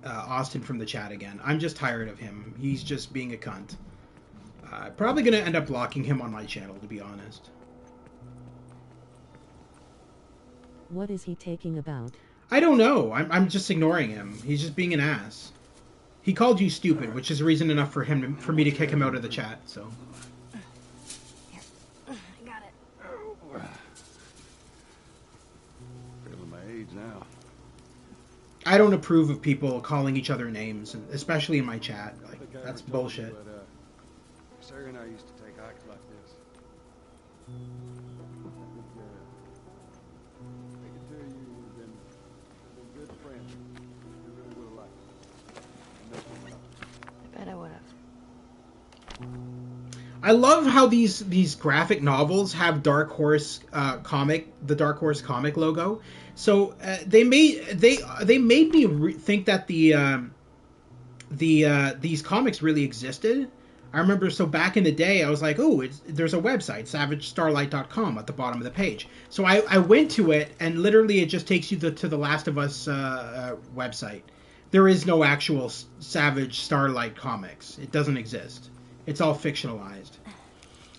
S1: Austin from the chat again. I'm just tired of him. He's just being a cunt. Probably going to end up blocking him on my channel, to be honest.
S2: What is he taking about?
S1: I don't know. I'm just ignoring him. He's just being an ass. He called you stupid, which is reason enough for me to kick him out of the chat. So.
S8: Feeling my age now.
S1: I don't approve of people calling each other names, especially in my chat. Like, that's bullshit.
S8: Sarah and I used to take hikes like this. I can tell you we've been good friends. You really would have liked it.
S3: I bet I would have.
S1: I love how these graphic novels have Dark Horse the Dark Horse comic logo. So they made me think that these comics really existed. I remember, so back in the day, I was like, oh, there's a website, savagestarlight.com, at the bottom of the page. So I went to it, and literally it just takes you to the Last of Us website. There is no actual Savage Starlight comics. It doesn't exist. It's all fictionalized.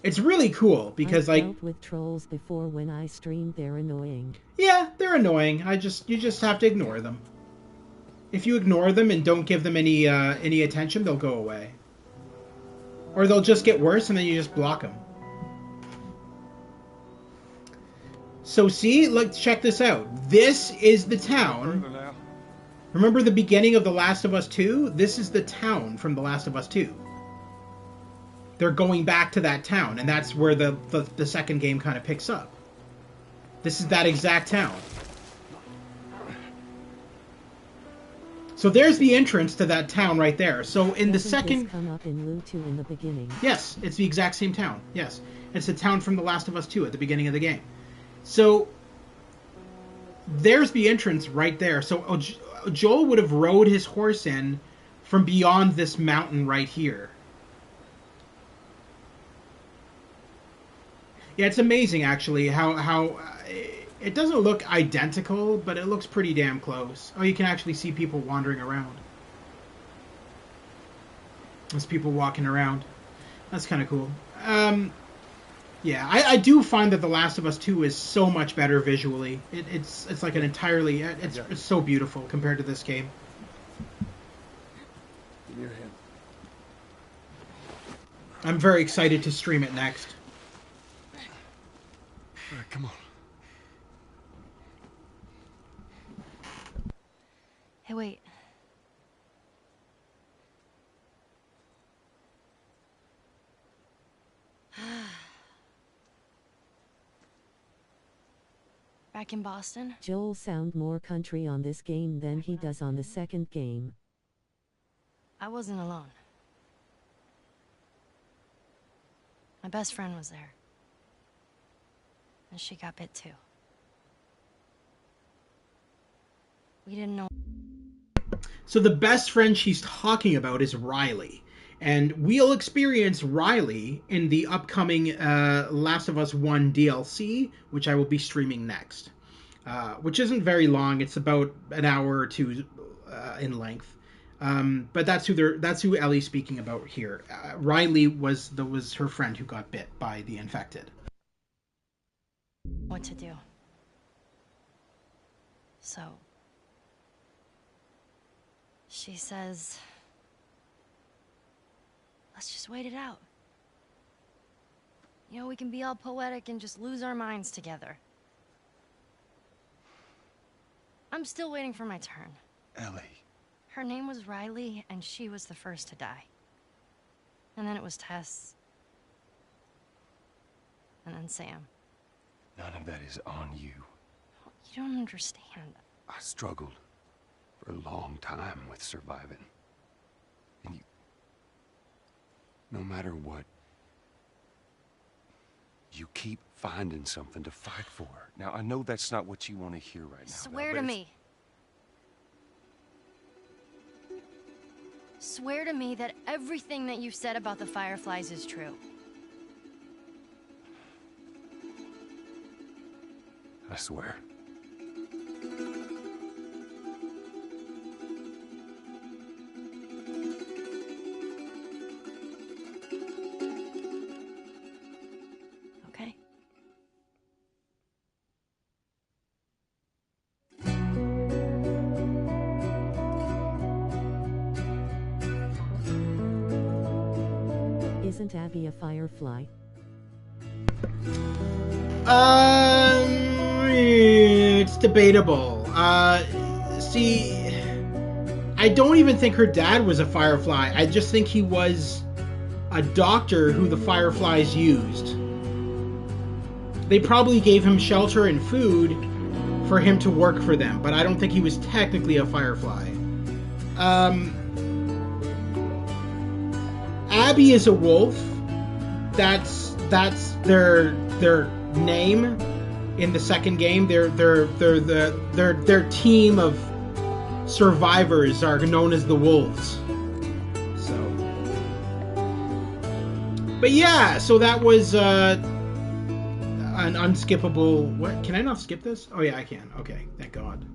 S1: It's really cool because,
S2: I've dealt with trolls before when I streamed. They're annoying.
S1: Yeah, they're annoying. You just have to ignore them. If you ignore them and don't give them any attention, they'll go away. Or they'll just get worse, and then you just block them. So see, let's check this out. This is the town. Remember the beginning of The Last of Us 2? This is the town from The Last of Us 2. They're going back to that town, and that's where the second game kind of picks up. This is that exact town. So there's the entrance to that town right there. So in the second...
S2: come up in Lu 2 in the beginning?
S1: Yes, it's the exact same town. Yes. It's the town from The Last of Us 2 at the beginning of the game. So there's the entrance right there. So Joel would have rode his horse in from beyond this mountain right here. Yeah, it's amazing actually how it doesn't look identical, but it looks pretty damn close. Oh, you can actually see people wandering around. There's people walking around. That's kind of cool. Yeah, I do find that The Last of Us 2 is so much better visually. It's like an entirely... It's so beautiful compared to this game.
S8: Give me your hand.
S1: I'm very excited to stream it next.
S8: All right, come on.
S3: Hey, wait. Back in Boston?
S2: Joel sound more country on this game than he does on the second game.
S3: I wasn't alone. My best friend was there. And she got bit too. We didn't know.
S1: So the best friend she's talking about is Riley. And we'll experience Riley in the upcoming Last of Us 1 DLC, which I will be streaming next. Which isn't very long. It's about an hour or two in length. But that's who Ellie's speaking about here. Riley was her friend who got bit by the infected.
S3: What to do. So she says, let's just wait it out. You know, we can be all poetic and just lose our minds together. I'm still waiting for my turn.
S8: Ellie.
S3: Her name was Riley, and she was the first to die. And then it was Tess. And then Sam.
S8: None of that is on you.
S3: You don't understand.
S8: I struggled for a long time with surviving. And you... No matter what, you keep finding something to fight for. Now, I know that's not what you want to hear right now.
S3: Swear to me. Swear to me that everything that you've said about the Fireflies is true.
S8: I swear.
S3: Okay.
S2: Isn't Abby a Firefly?
S1: It's debatable. See, I don't even think her dad was a Firefly. I just think he was a doctor who the Fireflies used. They probably gave him shelter and food for him to work for them, but I don't think he was technically a Firefly. Abby is a wolf. That's their name in the second game. Their team of survivors are known as the Wolves. So, but yeah, so that was an unskippable. What? Can I not skip this? Oh yeah, I can. Okay, thank God.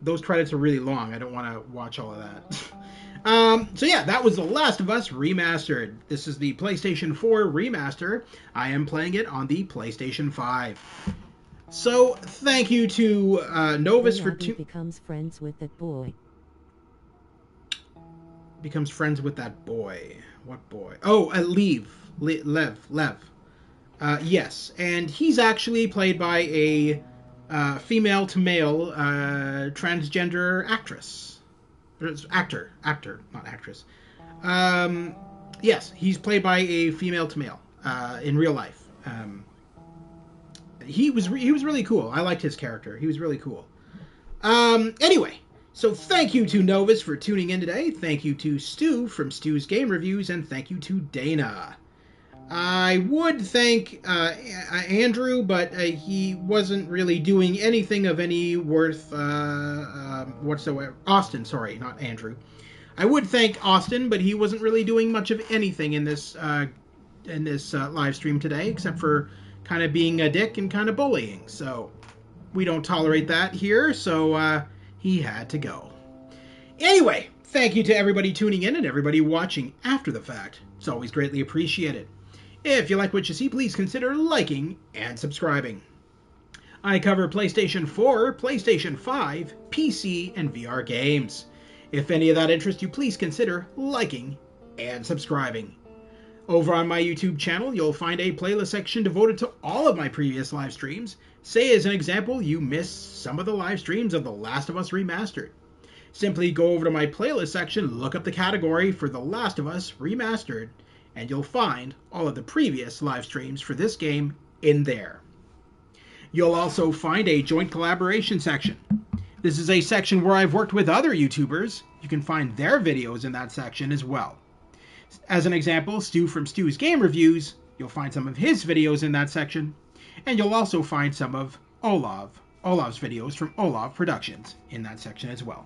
S1: Those credits are really long. I don't want to watch all of that. So yeah, that was The Last of Us Remastered. This is the PlayStation 4 remaster. I am playing it on the PlayStation 5. So, thank you to Novus for
S2: becomes friends with that boy.
S1: Becomes friends with that boy. What boy? Oh, Lev. Yes, and he's actually played by a female to male transgender actress. Actor, not actress. Yes, he's played by a female to male in real life. He was really cool. I liked his character. He was really cool. Anyway, so thank you to Novus for tuning in today. Thank you to Stu from Stu's Game Reviews, and thank you to Dana. I would thank Andrew, but he wasn't really doing anything of any worth whatsoever. Austin, sorry, not Andrew. I would thank Austin, but he wasn't really doing much of anything in this live stream today, except for kind of being a dick and kind of bullying. So we don't tolerate that here, so he had to go. Anyway, thank you to everybody tuning in and everybody watching after the fact. It's always greatly appreciated. If you like what you see, please consider liking and subscribing. I cover PlayStation 4, PlayStation 5, PC, and VR games. If any of that interests you, please consider liking and subscribing. Over on my YouTube channel, you'll find a playlist section devoted to all of my previous live streams. Say, as an example, you missed some of the live streams of The Last of Us Remastered. Simply go over to my playlist section, look up the category for The Last of Us Remastered, and you'll find all of the previous live streams for this game in there. You'll also find a joint collaboration section. This is a section where I've worked with other YouTubers. You can find their videos in that section as well. As an example, Stu from Stu's Game Reviews, you'll find some of his videos in that section, and you'll also find some of Olaf's videos from Olaf Productions in that section as well.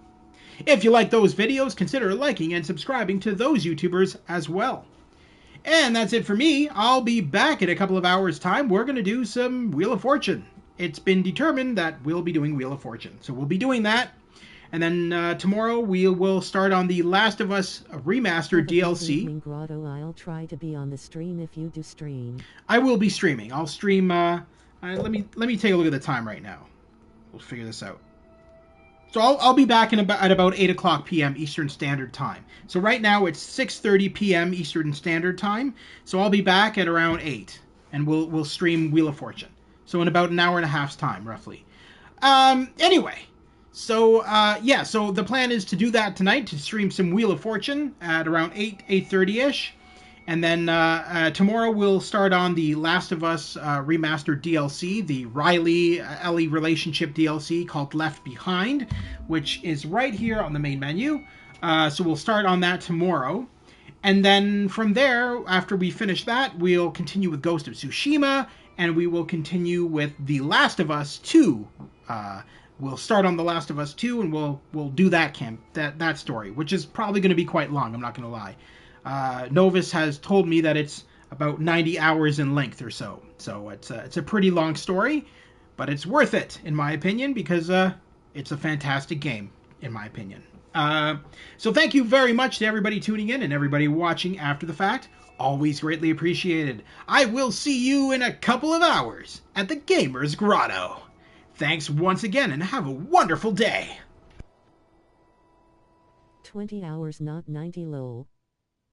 S1: If you like those videos, consider liking and subscribing to those YouTubers as well. And that's it for me. I'll be back in a couple of hours' time. We're going to do some Wheel of Fortune. It's been determined that we'll be doing Wheel of Fortune. So we'll be doing that. And then tomorrow we will start on the Last of Us Remastered DLC.
S2: Grotto, I'll try to be on the stream if you do stream.
S1: I will be streaming. I'll stream. Let me take a look at the time right now. We'll figure this out. So I'll be back at about 8 o'clock p.m. Eastern Standard Time. So right now it's 6:30 p.m. Eastern Standard Time. So I'll be back at around 8, and we'll stream Wheel of Fortune. So in about an hour and a half's time, roughly. Anyway, so so the plan is to do that tonight, to stream some Wheel of Fortune at around 8:30ish. And then tomorrow we'll start on the Last of Us Remastered DLC, the Riley-Ellie relationship DLC called Left Behind, which is right here on the main menu. So we'll start on that tomorrow. And then from there, after we finish that, we'll continue with Ghost of Tsushima, and we will continue with The Last of Us 2. We'll start on The Last of Us 2, and we'll do that story, which is probably going to be quite long, I'm not going to lie. Novus has told me that it's about 90 hours in length or so. So it's a pretty long story, but it's worth it, in my opinion, because it's a fantastic game, in my opinion. So thank you very much to everybody tuning in and everybody watching after the fact. Always greatly appreciated. I will see you in a couple of hours at the Gamer's Grotto. Thanks once again, and have a wonderful day.
S2: 20 hours, not 90, lol.